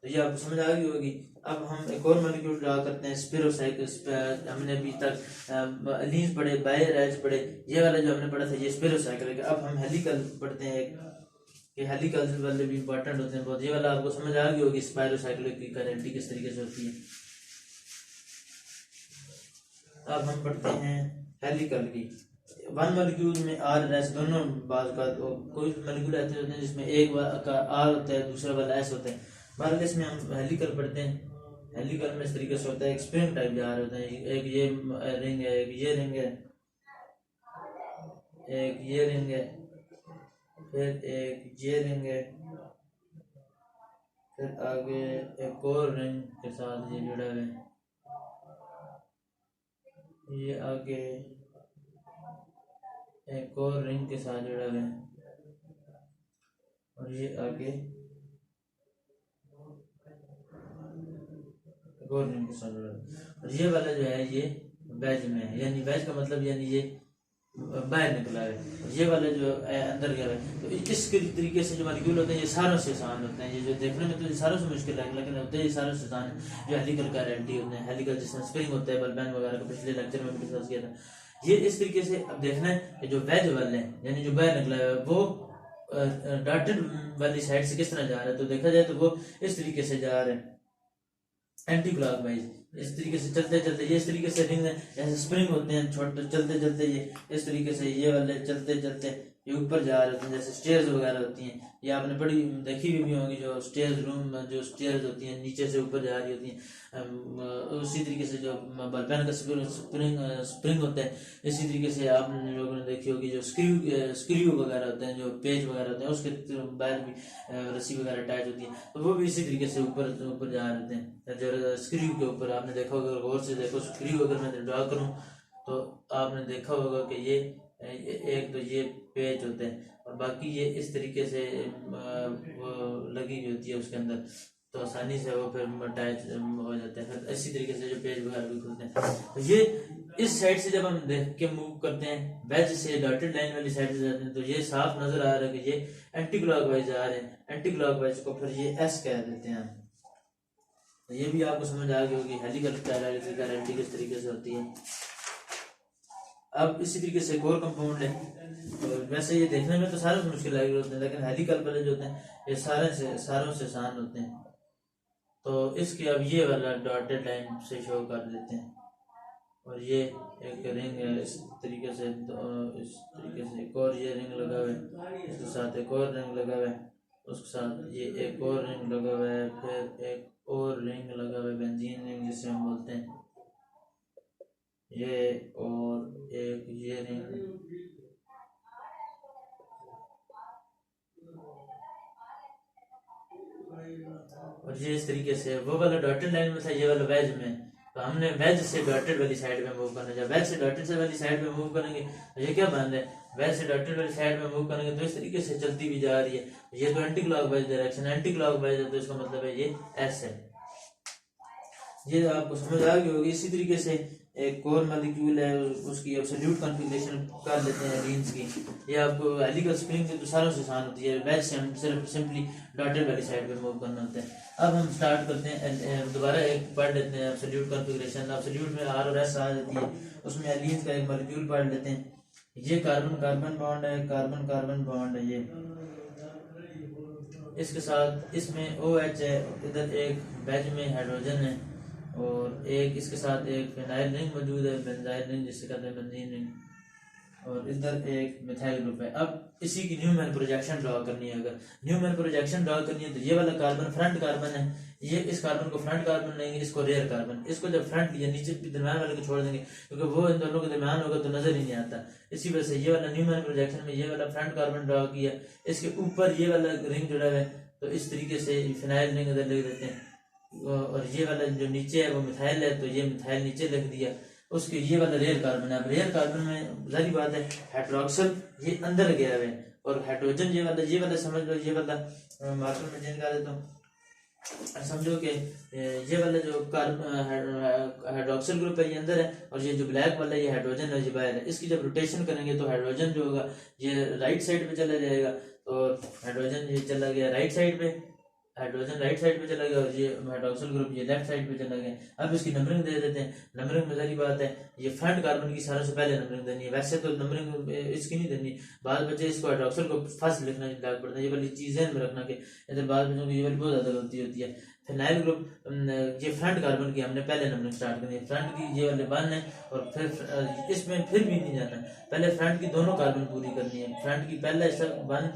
तो ये आपको समझ आ गई होगी। अब हम एक और मॉलिक्यूल ड्रा करते हैं स्पिरोसाइकिल। हमने अभी तक अलीन्स पढ़े, बायरेज पढ़े, ये वाला जो हमने पढ़ा था ये स्पिरोसाइकिल है। अब हम हेलिकल पढ़ते हैं, कि हेलिकल वाले भी इंपॉर्टेंट होते हैं बहुत। ये वाला आपको समझ आ गई होगी स्पायरोसाइक्लिक की करेंटी किस तरीके से होती है। अब हम पढ़ते हैं हेलिकल की। वन मॉलिक्यूल में आर और एस दोनों बाज का कोई मॉलिक्यूल ऐसे होते हैं जिसमें एक का आर होता है दूसरा वाला एस होता है। बार इसमें हम हेलिकल पढ़ते हैं। हेलिकल में इस तरीके से होता है, एक स्प्रिंग टाइप जार होता है, एक ये रिंग है, एक ये रिंग है, एक ये रिंग है, फिर एक ये रिंग है, फिर आगे एक और रिंग के साथ ये जुड़ा है, ये आगे एक और रिंग के साथ जुड़ा है, और ये आगे एक और रिंग के साथ जुड़ा है। और ये वाला जो है ये वेज में है, यानी वेज का मतलब यानी ये बाहर निकला है, और ये वाला जो अंदर गया है। तो इस तरीके से जो मॉलिक्यूल होते हैं ये सारों से आसान होते हैं। ये जो देखने में तो ये सारों से मुश्किल है, लेकिन होते हैं ये सारों से आसान है। जो हेलिकल कैरेलिटी होते हैं, हेलिकल जिसमें स्प्रिंग होता है, बल्बैन वगैरह का पिछले लेक्चर में भी डिस्कस किया था। ये इस तरीके से अब देखना है कि जो वेज वाले हैं यानी जो बाहर निकला है वो डॉटेड वाली साइड से किस तरह जा रहा है। तो देखा जाए तो वो इस तरीके से जा रहा है एंटी क्लॉकवाइज, इस तरीके से चलते चलते। ये इस तरीके से रिंग है, जैसे स्प्रिंग होते हैं छोटे, चलते चलते ये इस तरीके से ये वाले चलते चलते ये ऊपर जा रहे होते हैं, जैसे स्टेयर्स वगैरह होती हैं। ये आपने बड़ी देखी भी होंगी, जो स्टेयर्स रूम जो स्टेयर्स होती हैं नीचे से ऊपर जा रही होती हैं। उसी तरीके से जो बल्बैन का स्प्रिंग होता है, इसी तरीके से आप लोगों ने देखी होगी जो स्क्रू वगैरह होते हैं, जो पेज वगैरह होते हैं, उसके बाहर भी रस्सी वगैरह अटैच होती है, तो वो भी इसी तरीके से ऊपर ऊपर जा रहे होते हैं। जो स्क्रू के ऊपर आपने देखा होगा, गौर से देखो, स्क्रू अगर मैं ड्रा करूँ तो आपने देखा होगा कि ये एक तो ये पेज होते हैं और बाकी ये इस तरीके से वो लगी हुई होती है उसके अंदर, तो आसानी से वो फिर अटैच हो जाते हैं। फिर इसी तरीके से जो पेज वगैरह भी खुलते हैं। तो ये इस साइड से जब हम देख के मूव करते हैं, वेज से डॉटेड लाइन वाली साइड से जाते हैं, तो ये साफ नजर आ रहा है कि ये एंटी क्लॉकवाइज जा रहे हैं। एंटी क्लॉकवाइज को फिर ये एस कह देते हैं। तो ये भी आपको समझ आ गई होगी हेलिकल कैरेलिटी किस तरीके से होती है। अब इसी तरीके से एक और कंपाउंड है, तो वैसे ये देखने में तो सारे से मुश्किल लग होते हैं, लेकिन हेलिकल वाले जो होते हैं ये सारों से आसान होते हैं। तो इसके अब ये वाला डॉटेड लाइन से शो कर देते हैं, और ये एक रिंग है इस तरीके से, तो इस तरीके से एक और ये रिंग लगा हुआ है, इसके साथ एक और रिंग लगा हुआ है, उसके साथ ये एक और रिंग लगा हुआ है, फिर एक और रिंग लगा हुआ है, बेंजीन रिंग जिसे हम बोलते हैं, ये और एक ये रिंग, और ये इस तरीके से वो वाला डॉटेड लाइन में था, ये वाला वेज में। तो हमने वेज से डॉटेड वाली साइड में मूव करना है। जब वेज से डॉटेड से वाली साइड में मूव करेंगे तो ये क्या बन रहा है, वेज से डॉटेड वाली साइड में मूव करेंगे तो इस तरीके से चलती भी जा रही है। ये तो anti clockwise direction, anti clockwise है, तो इसका मतलब है ये एस है। ये आपको समझ आ गई होगी। इसी तरीके से एक कोर मॉलिक्यूल है, उसकी एब्सोल्यूट कॉन्फ़िगरेशन कर लेते हैं एलीन्स की। ये आपको हेलिकल स्प्रिंग से तो सारों से आसान होती है, वेज से हम सिर्फ सिंपली डॉटेड वाली साइड पे मूव करना होता है। अब हम स्टार्ट करते हैं, दोबारा एक पढ़ लेते हैं एब्सोल्यूट कॉन्फ़िगरेशन। एब्सोल्यूट में आर और एस आ जाती है, उसमें एलीन्स का एक मॉलिक्यूल पढ़ लेते हैं। ये कार्बन कार्बन बॉन्ड है, कार्बन कार्बन बॉन्ड है, ये इसके साथ इसमें OH है, इधर एक वेज में हाइड्रोजन है, और एक इसके साथ एक फिनाइल रिंग मौजूद है, बेंजाइल रिंग जिसे कहते हैं बेंजीन रिंग, और इधर एक मिथाइल ग्रुप है। अब इसी की न्यूमैन प्रोजेक्शन ड्रॉ करनी है। अगर न्यूमैन प्रोजेक्शन ड्रॉ करनी है तो ये वाला कार्बन फ्रंट कार्बन है, ये इस कार्बन को फ्रंट कार्बन लेंगे, इसको रेयर कार्बन। इसको जब फ्रंट लिया नीचे दरम्यान वाले को छोड़ देंगे, क्योंकि वो इन दोनों के दरम्यान होगा तो नजर ही नहीं आता। इसी वजह से ये वाला न्यूमैन प्रोजेक्शन में ये वाला फ्रंट कार्बन ड्रॉ किया, इसके ऊपर ये वाला रिंग जुड़ा है, तो इस तरीके से फिनाइल रिंग इधर लिख देते हैं, और ये वाला जो नीचे है वो मिथाइल है, तो ये मिथाइल नीचे लिख दिया। उसके ये वाला रेयर कार्बन है। अब रेयर कार्बन में जारी बात है हाइड्रोक्सल ये अंदर गया है, और हाइड्रोजन ये वाला समझ लो, ये वाला मार्कर में चेंज कर देता हूँ, समझो कि ये वाला जो हाइड्रोक्सिल ग्रुप है ये अंदर है, और ये जो ब्लैक वाला ये हाइड्रोजन है, ये बाहर है। इसकी जब रोटेशन करेंगे तो हाइड्रोजन जो होगा ये राइट साइड पे चला जाएगा, तो हाइड्रोजन ये चला गया राइट साइड पे, हाइड्रोजन राइट साइड पे चला गया, और ये हाइड्रोक्सिल ग्रुप ये लेफ्ट साइड पे चला गया। अब इसकी नंबरिंग दे देते हैं। नंबरिंग में सारी बात है, ये फ्रंट कार्बन की सारों से पहले नंबरिंग देनी है। वैसे तो नंबरिंग इसकी नहीं देनी, बाद बच्चे इसको हाइड्रोक्सिल को फर्स्ट लिखना लाग पड़ता है। ये वाली चीजें में रखना कि इधर बाद बच्चों को ये वाली बहुत ज्यादा गलती होती है। फिनाइल ग्रुप, ये फ्रंट कार्बन की हमने पहले नंबर स्टार्ट करनी है। फ्रंट की ये वाले 1 है और फिर इसमें फिर भी नहीं जाना, पहले फ्रंट की दोनों कार्बन पूरी करनी है। फ्रंट की पहला हिस्सा 1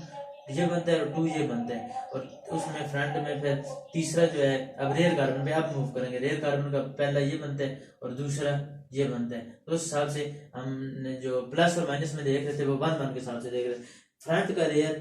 ये बनता है और 2 ये बनता है, और उसमें फ्रंट में फिर तीसरा जो है, अब रेयर कार्बन पे अब मूव करेंगे। रेयर कार्बन का पहला ये बनता है और दूसरा ये बनता है। तो उस हिसाब से हम जो प्लस और माइनस में देख रहे थे वो 1 के हिसाब से देख रहे थे। फ्रंट का रेयर,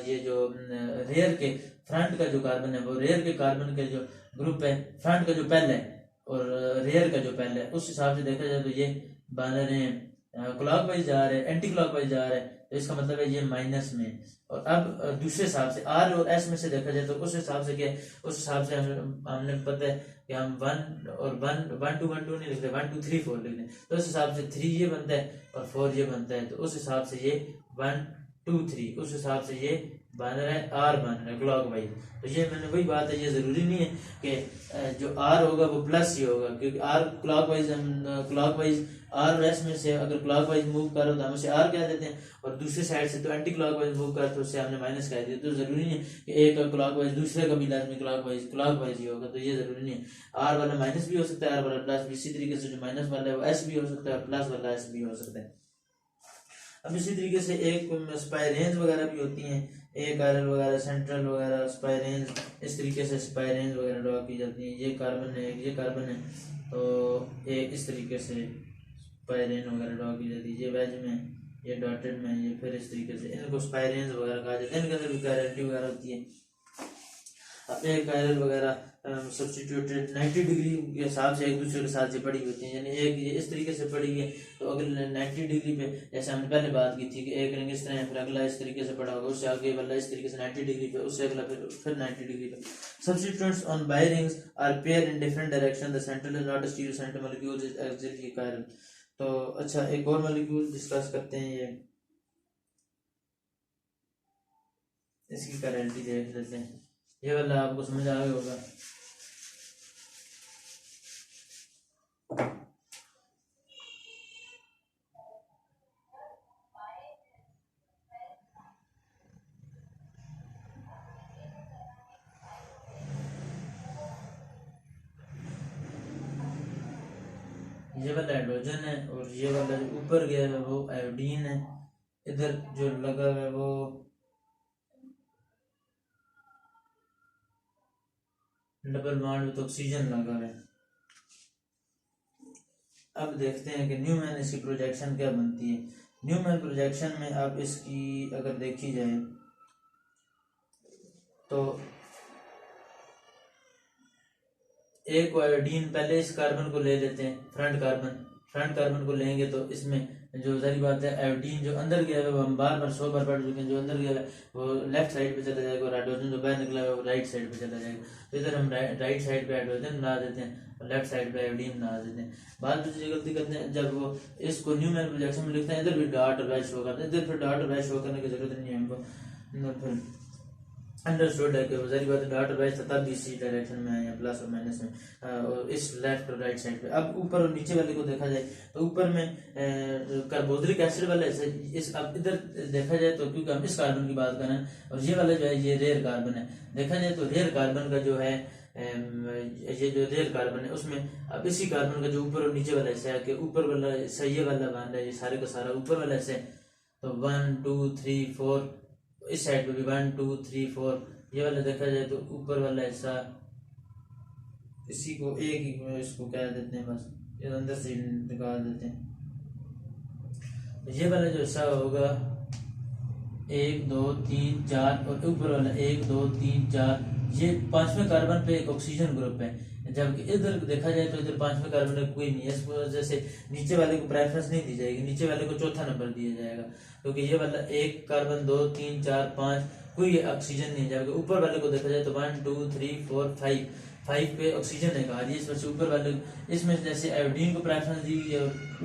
ये जो रेयर के फ्रंट का जो कार्बन है वो रेयर के कार्बन के जो ग्रुप है, फ्रंट का जो पहला है और रेयर का जो पहला है, उस हिसाब से देखा जाए तो ये बन रहे हैं क्लॉकवाइज जा रहे हैं, एंटी क्लॉकवाइज जा रहे हैं, तो इसका मतलब है ये माइनस में। और अब दूसरे हिसाब से आर और एस में से देखा जाए तो उस हिसाब से क्या, उस हिसाब से हमने पता है कि हम 1 और 1 2 1 2 नहीं लिखते, 1 2 3 4 लिखते हैं। तो उस हिसाब से 3 ये बनता है और 4 ये बनता है, तो उस हिसाब से ये 1 2 3, उस हिसाब से ये बन रहा है आर बन रहा है क्लॉकवाइज। तो ये मैंने वही बात है, ये जरूरी नहीं है कि जो आर होगा वो प्लस ही होगा, क्योंकि आर क्लॉकवाइज आर और एस में से अगर क्लॉकवाइज मूव करो तो हम उसे आर कह देते हैं, और दूसरी साइड से तो एंटी क्लॉकवाइज मूव कर तो उससे हमने माइनस कह दिया। तो जरूरी नहीं है कि एक का क्लॉकवाइज दूसरे का भी लाजमी क्लॉकवाइज ही होगा, तो ये जरूरी नहीं है। आर वाला माइनस भी हो सकता है, आर वाला प्लस भी, इसी तरीके से जो माइनस वाला है वो एस भी हो सकता है, प्लस वाला एस भी हो सकता है। अब इसी तरीके से एक स्पाइरेंज वगैरह भी होती हैं, एक आर वगैरह, सेंट्रल वगैरह, स्पाइरेंज, इस तरीके से स्पाइरेंज वगैरह ड्रॉ की जाती हैं। ये कार्बन है, ये कार्बन है, तो एक इस तरीके से स्पाइरेन वगैरह ड्रॉ की जाती है। ये वेज में, ये डॉटेड में, ये फिर इस तरीके से इनको स्पाइरेंज वगैरह कहा जाता है। इनके अंदर भी कैरेलिटी वगैरह होती है। अब एक कैरल वगैरह सब्सटीट्यूटेड 90 डिग्री के हिसाब से एक दूसरे के साथ से पड़ी होती है, यानी एक ये इस तरीके से पड़ी है तो अगले 90 डिग्री पे, जैसे हमने पहले बात की थी कि एक रिंग इस तरह है, फिर अगला इस तरीके से पड़ा होगा, उससे आगे वाला इस तरीके से 90 डिग्री पे, उससे अगला फिर 90 डिग्री पे। Substituents on bi rings are pair in different direction, the central is not a stereo centre molecule is axially chiral. तो अच्छा, एक और मॉलिक्यूल डिस्कस करते हैं, ये इसकी कैरेलिटी देख लेते हैं। ये वाला आपको समझ आ गया होगा। ये वाला हाइड्रोजन है और ये वाला जो ऊपर गया है वो आयोडीन है, इधर जो लगा है वो डबल बॉन्ड विद ऑक्सीजन लगा है। अब देखते हैं कि न्यूमैन इसकी प्रोजेक्शन क्या बनती है। न्यूमैन प्रोजेक्शन में अब इसकी अगर देखी जाए तो एक आयोडीन, पहले इस कार्बन को ले लेते हैं, फ्रंट कार्बन को लेंगे तो इसमें जो सारी बात है, आयोडीन जो अंदर गया है वो हम बार 100 बार पढ़ चुके हैं, जो अंदर गया है वो लेफ्ट साइड पे चला जाएगा और हाइड्रोजन जो बाहर निकला है वो राइट साइड पे चला जाएगा। तो इधर हम राइट साइड पे हाइड्रोजन बना देते हैं और लेफ्ट साइड पे आयोडीन बना देते हैं। बाद में जो गलती करते हैं, जब वो इसको न्यूमैन प्रोजेक्शन में लिखते हैं, इधर भी डॉट और डैश शो करते हैं, इधर फिर डॉट और डैश शो करने की जरूरत नहीं है हमको, फिर अंडरस्टूड है कि सारी बात डॉट और डैश तब भी इसी डायरेक्शन में आए हैं, प्लस और माइनस में, और इस लेफ्ट और राइट साइड पे। अब ऊपर और नीचे वाले को देखा जाए तो ऊपर में कार्बोक्सिलिक एसिड वाला इस, अब इधर देखा जाए तो क्योंकि हम इस कार्बन की बात कर रहे हैं और ये वाला जो है ये रेयर कार्बन है, देखा जाए तो रेयर कार्बन का जो है ये जो रेयर कार्बन है उसमें अब इसी कार्बन का जो ऊपर और नीचे वाला हिस्सा है कि ऊपर वाला हिस्सा ये वाला बन रहा है, ये सारे का सारा ऊपर वाला हिस्सा है, तो 1 2 3 4, इस साइड पे भी 1 2 3 4, ये वाला देखा जाए तो ऊपर वाला हिस्सा, इसी को एक ही इसको कह देते हैं, बस ये अंदर से निकाल देते हैं। तो ये वाला जो हिस्सा होगा 1 2 3 4 और ऊपर वाला 1 2 3 4, ये 5वें कार्बन पे एक ऑक्सीजन ग्रुप है, जबकि इधर देखा जाए तो इधर 5वें कार्बन पे कोई नहीं है। इस वजह से नीचे वाले को प्रेफरेंस नहीं दी जाएगी, नीचे वाले को चौथा नंबर दिया जाएगा, क्योंकि ये वाला 1 कार्बन 2 3 4 5 कोई ऑक्सीजन नहीं है, जबकि ऊपर वाले को देखा जाए तो 1 2 3 4 5 पे ऑक्सीजन है कहा, इस वजह से ऊपर वाले इसमें जैसे आयोडीन को प्रेफरेंस दी गई है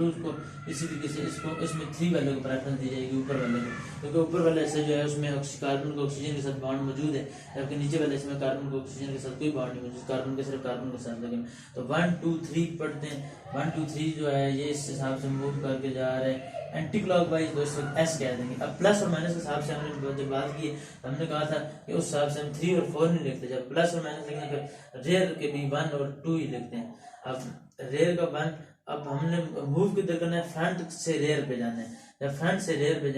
उसको इसी तरीके से इसको इसमें 3 वाले को प्रेफरेंस दी जाएगी ऊपर वाले को, क्योंकि ऊपर वाले ऐसे जो है उसमें कार्बन को ऑक्सीजन के साथ बॉन्ड मौजूद है, जबकि नीचे वाले इसमें कार्बन को ऑक्सीजन के साथ कोई बॉन्ड नहीं मौजूद, कार्बन के सिर्फ कार्बन के साथ लगे। तो 1 2 3 पढ़ते हैं, 1 2 3 जो है ये इस हिसाब से मूव करके जा रहे हैं, एंटी क्लॉकवाइज तो इस वक्त एस कह देंगे। अब प्लस और माइनस के हिसाब से हमने जब बात की तो हमने कहा था कि उस हिसाब से हम 3 और 4 नहीं लिखते, जब प्लस और माइनस लिखने फिर रेयर के भी 1 और 2 ही लिखते हैं। अब रेयर का 1, अब हमने मूव किधर करना है, फ्रंट से रेयर पे जाना है। जब फ्रंट से रेयर पे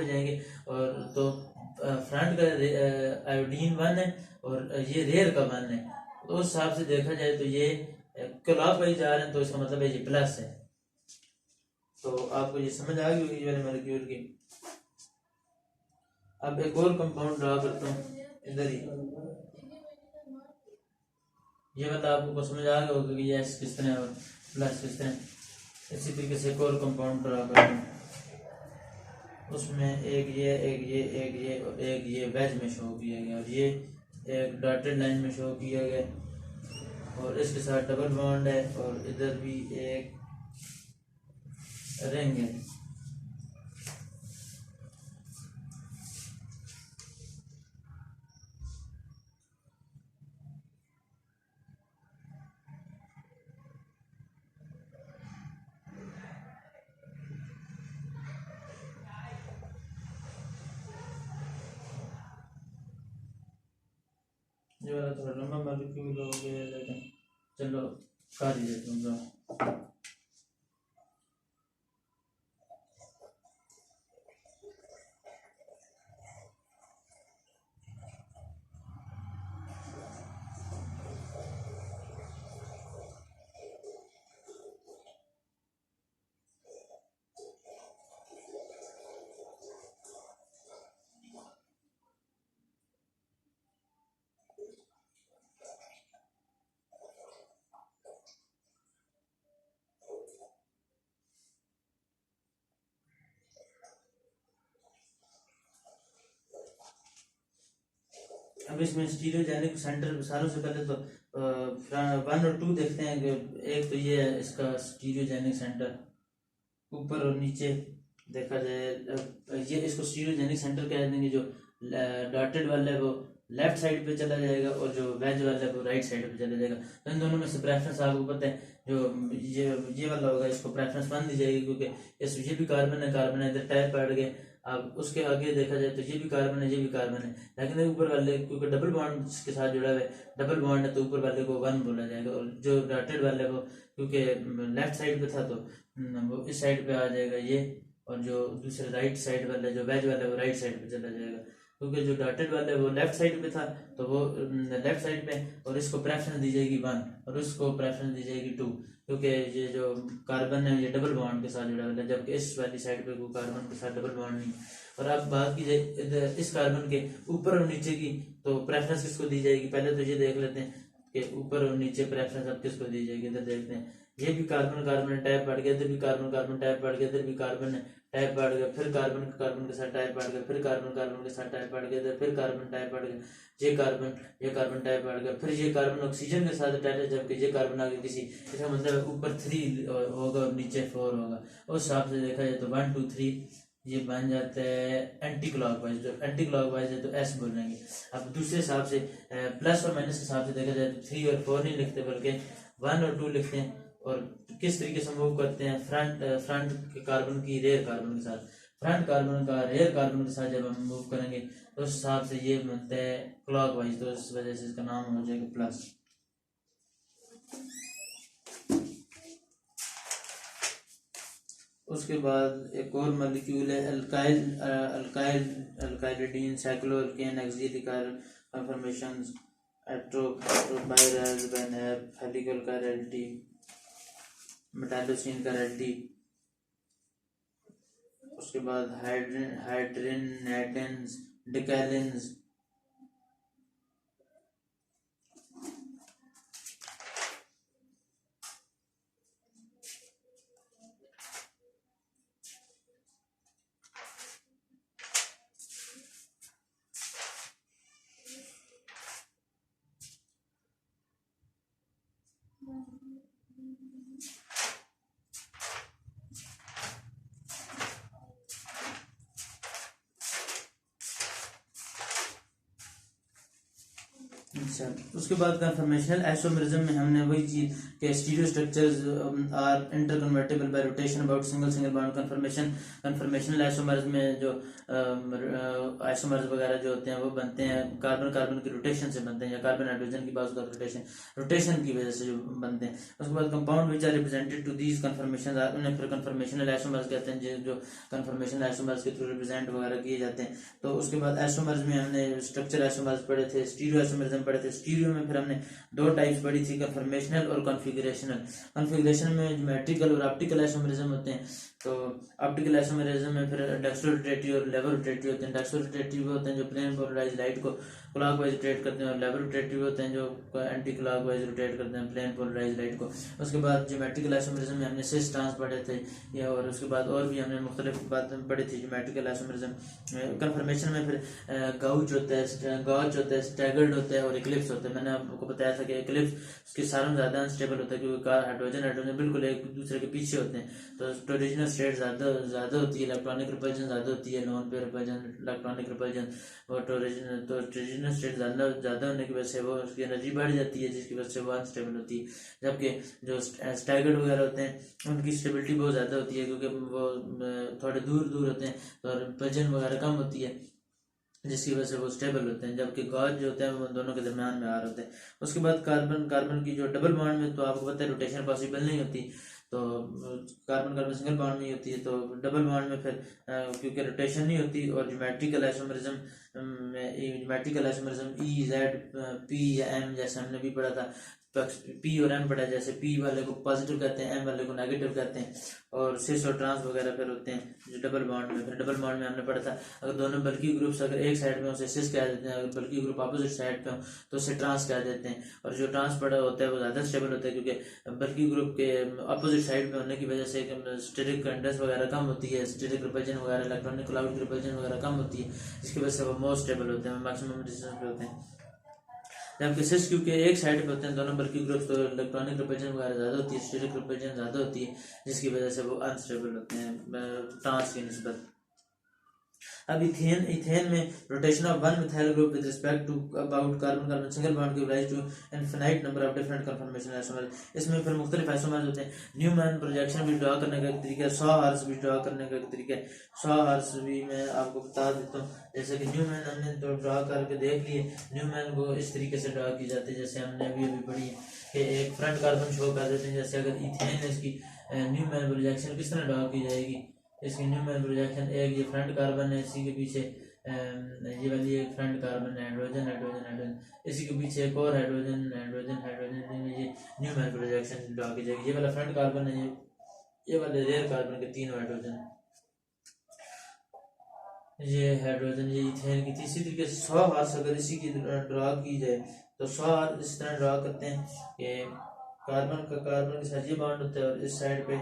जाएंगे, और तो फ्रंट का आयोडीन 1 है और ये रेयर का 1 है, तो उस हिसाब से देखा जाए तो ये क्लॉकवाइज जा रहे हैं, तो इसका मतलब है ये प्लस है। तो आपको ये समझ आ गई होगी वाले मॉलिक्यूल की। अब एक और कंपाउंड ड्रा करता हूँ इधर ही, ये मतलब आपको समझ आ गया होगा कि ये एस किस तरह और प्लस किस तरह। इसी तरीके से एक और कंपाउंड ड्रा करता हूँ, उसमें एक ये और एक ये वेज में शो किया गया, और ये एक डॉटेड लाइन में शो किया गया, और इसके साथ डबल बॉन्ड है, और इधर भी एक रिंग है। ये वाला थोड़ा लंबा मॉलिक्यूल हो गया, लेकिन चलो कर ही देता हूँ। अब इसमें स्टीरियोजेनिक सेंटर सारों से पहले तो 1 और 2 देखते हैं कि एक तो ये है इसका स्टीरियोजेनिक सेंटर, ऊपर और नीचे देखा जाए ये इसको स्टीरियोजेनिक सेंटर कह देंगे। जो डॉटेड वाला है वो लेफ्ट साइड पे चला जाएगा, और जो वेज वाला है वो राइट साइड पे चला जाएगा। तो इन दोनों में से प्रेफरेंस आपको पता है, जो ये वाला होगा इसको प्रेफरेंस 1 दी जाएगी, क्योंकि ये भी कार्बन है इधर टाइप पड़ गए। अब उसके आगे देखा जाए तो ये भी कार्बन है, ये भी कार्बन है, लेकिन ऊपर वाले क्योंकि डबल बॉन्ड के साथ जुड़ा हुआ है, डबल बॉन्ड है, तो ऊपर वाले को 1 बोला जाएगा, और जो डॉटेड वाले वो क्योंकि लेफ्ट साइड पे था तो वो इस साइड पे आ जाएगा ये, और जो दूसरे राइट साइड वाला जो वेज वाला है वो राइट साइड पे चला जाएगा, क्योंकि जो डॉटेड वाला है वो लेफ्ट साइड पे था तो वो लेफ्ट साइड पे, और इसको प्रेफरेंस दी जाएगी 1 और उसको प्रेफरेंस दी जाएगी 2, क्योंकि ये जो कार्बन है ये डबल बॉन्ड के साथ जुड़ा हुआ है, जबकि इस वाली साइड पे वो कार्बन के साथ डबल बॉन्ड नहीं। और अब बात की जाए इस कार्बन के ऊपर और नीचे की, तो प्रेफरेंस किसको दी जाएगी, पहले तो ये देख लेते हैं कि ऊपर और नीचे प्रेफरेंस अब किसको दी जाएगी। इधर देखते हैं, ये भी कार्बन टाइप बढ़ गया, इधर भी कार्बन टाइप बढ़ गया, इधर भी कार्बन टाइप बढ़ गया, फिर कार्बन के साथ टाइप बढ़ गया, फिर कार्बन के साथ टाइप बढ़ गया, इधर फिर कार्बन टाइप बढ़ गया, ये कार्बन टाइप बढ़ गया, फिर ये कार्बन ऑक्सीजन के साथ अटैच है, जबकि ये कार्बन आगे किसी, इसका मतलब ऊपर 3 होगा और नीचे 4 होगा। उस हिसाब से देखा जाए तो 1 2 3 ये बन जाता है एंटी क्लॉकवाइज। जो एंटी क्लॉकवाइज है तो एस बोलेंगे। अब दूसरे हिसाब से प्लस और माइनस के हिसाब से देखा जाए तो 3 और 4 नहीं लिखते, बल्कि 1 और 2 लिखते हैं। और किस तरीके से मूव करते हैं, फ्रंट के कार्बन की रेयर कार्बन के साथ, फ्रंट कार्बन का रेयर कार्बन के साथ जब हम मूव करेंगे तो उस हिसाब से ये बनता है क्लॉकवाइज, तो इस वजह से इसका नाम हो जाएगा प्लस। उसके बाद एक और मॉलिक्यूल है अल्काइलिडीन साइक्लोअल्केन ऑक्सिलरी कंफर्मेशंस एट्रोबाइरल बेनहेब हेलिकल कायरलिटी मेटालोसिन कायरलिटी। उसके बाद हाइड्रिन नाइडेंस डिकैलिन्स अच्छा, उसके बाद कंफर्मेशनल आइसोमेरिज्म में हमने वही चीज के stereo structures are interconvertible by rotation about single single bond conformational isomerism में जो आइसोमर्स वगैरह जो होते हैं वो बनते हैं कार्बन कार्बन की रोटेशन से बनते हैं, या कार्बन हाइड्रोजन की बात रोटेशन की वजह से जो बनते हैं। उसके बाद compound which are represented to these conformation उन्हें फिर कंफर्मेशनल आइसोमर्स कहते हैं, जो कंफर्मेशनल आइसोमर्स के थ्रू रिप्रेजेंट वगैरह किए जाते हैं। तो उसके बाद आइसोमर्स में हमने स्ट्रक्चर आइसोमर्स पढ़े थे, स्टीरियो आइसोमरिज्म पढ़े थे। स्टीरियो में फिर हमने दो टाइप्स पढ़ी थी, कंफर्मेशनल और कॉन्फ़िगरेशनल। कॉन्फ़िगरेशन में ज्योमेट्रिकल और ऑप्टिकल आइसोमरिज्म होते हैं। तो ऑप्टिकल आइसोमरिज्म में फिर डेक्स्ट्रोरोटेटिव और लेवल रोटेटिव होते हैं। डेक्स्ट्रोरोटेटिव होते हैं जो प्लेन पोलराइज लाइट को क्लॉकवाइज रोटेट करते हैं, और लेवल रोटेटिव होते हैं जो एंटी क्लॉकवाइज रोटेट करते हैं प्लेन पोलराइज लाइट को। उसके बाद ज्योमेट्रिकल आइसोमरिज्म में हमने सिस ट्रांस पढ़े थे, या और उसके बाद और भी हमने मुख्तलिफ बातें पढ़ी थी ज्योमेट्रिकल आइसोमरिज्म। कंफर्मेशन में फिर गाउच होता है, स्टैगर्ड होता है और इक्लिप्स होता है। मैंने आपको बताया था कि इक्लिप्स उसके सारों में ज़्यादा अनस्टेबल होता है, क्योंकि हाइड्रोजन बिल्कुल एक दूसरे के पीछे होते हैं। तो टोरिजिनल स्टेट ज़्यादा होती है, इलेक्ट्रॉनिक रिपल्जन ज़्यादा होती है, non pair repulsion, electronic repulsion और टोरिजिनल स्टेट ज़्यादा होने की वजह से वो उसकी एनर्जी बढ़ जाती है, जिसकी वजह से वो अनस्टेबल होती है। जबकि जो स्टैगर्ड वगैरह होते हैं उनकी स्टेबिलिटी बहुत ज़्यादा होती है, क्योंकि वो थोड़े दूर होते हैं तो रिपल्जन वगैरह कम होती है, जिसकी वजह से वो स्टेबल होते हैं। जबकि गॉज जो होते हैं वो दोनों के दरमियान में आ रहे होते हैं। उसके बाद कार्बन की जो डबल बॉन्ड में, तो आपको पता है रोटेशन पॉसिबल नहीं होती, तो कार्बन सिंगल बॉन्ड में ही होती है। तो डबल बॉन्ड में फिर क्योंकि रोटेशन नहीं होती, और geometrical isomerism E Z P या एम, जैसे हमने भी पढ़ा था पी और एम पढ़ा, जैसे पी वाले को पॉजिटिव कहते हैं, एम वाले को नेगेटिव कहते हैं। और सिस और ट्रांस वगैरह फिर होते हैं जो डबल बॉन्ड में। फिर डबल बॉन्ड में हमने पढ़ा था अगर दोनों बल्कि ग्रुप्स अगर एक साइड में उसे सिस कह देते हैं, अगर बल्कि ग्रुप अपोजिट साइड पे हो तो उसे ट्रांस कह देते हैं। और जो ट्रांस पड़ा होता है वो ज़्यादा स्टेबल होता है, क्योंकि बल्कि ग्रुप के अपोजिट साइड में होने की वजह से स्टेरिक कंडक्स वगैरह कम होती है, स्टेरिक रिपल्जन वगैरह, इलेक्ट्रॉनिक क्लाउड रिपल्जन वगैरह कम होती है, जिसकी वजह से वो मोस्ट स्टेबल होते हैं, मैक्सिमम डिस्टेंस पे होते हैं। जबकि सिस क्योंकि एक साइड पे होते हैं दोनों बल्कि ग्रुप्स, तो इलेक्ट्रॉनिक रिपल्जन वगैरह ज़्यादा होती है, स्टेरिक रिपल्जन ज़्यादा होती है, जिसकी वजह से वो अनस्टेबल होते हैं ट्रांस की निस्बत। अब इथेन में rotation of one methyl group with respect to about carbon single bond give rise to infinite number of different conformation isomers. इसमें फिर मुख्तलिफ आइसोमर्स होते हैं। न्यूमैन प्रोजेक्शन भी ड्रा करने का एक तरीका है, 100 हर्ट्ज भी ड्रा करने का एक तरीका है। 100 हर्ट्ज भी मैं आपको बता देता हूँ। जैसे कि न्यूमैन हमने तो ड्रा करके देख लिए, न्यूमैन को इस तरीके से ड्रा की जाती है जैसे हमने अभी पढ़ी है कि एक फ्रंट कार्बन शो कर देते हैं। जैसे अगर इथेन है, इसकी न्यूमैन प्रोजेक्शन किस तरह ड्रा की जाएगी, इसकी न्यूमैन प्रोजेक्शन एक ये फ्रंट कार्बन है, इसी के पीछे ये वाली एक फ्रंट कार्बन है, हाइड्रोजन, इसी के पीछे एक और हाइड्रोजन, ये न्यूमैन प्रोजेक्शन ड्रा की जाएगी। ये वाला फ्रंट कार्बन है, ये वाले रेयर कार्बन के 3 हाइड्रोजन, ये हाइड्रोजन, ये इथेन की। इसी तरीके से 100 हार्स अगर इसी की ड्रा की जाए तो 100 हार्स इस तरह ड्रा करते हैं कि कार्बन के साथ ये बॉन्ड होता है, और इस साइड पे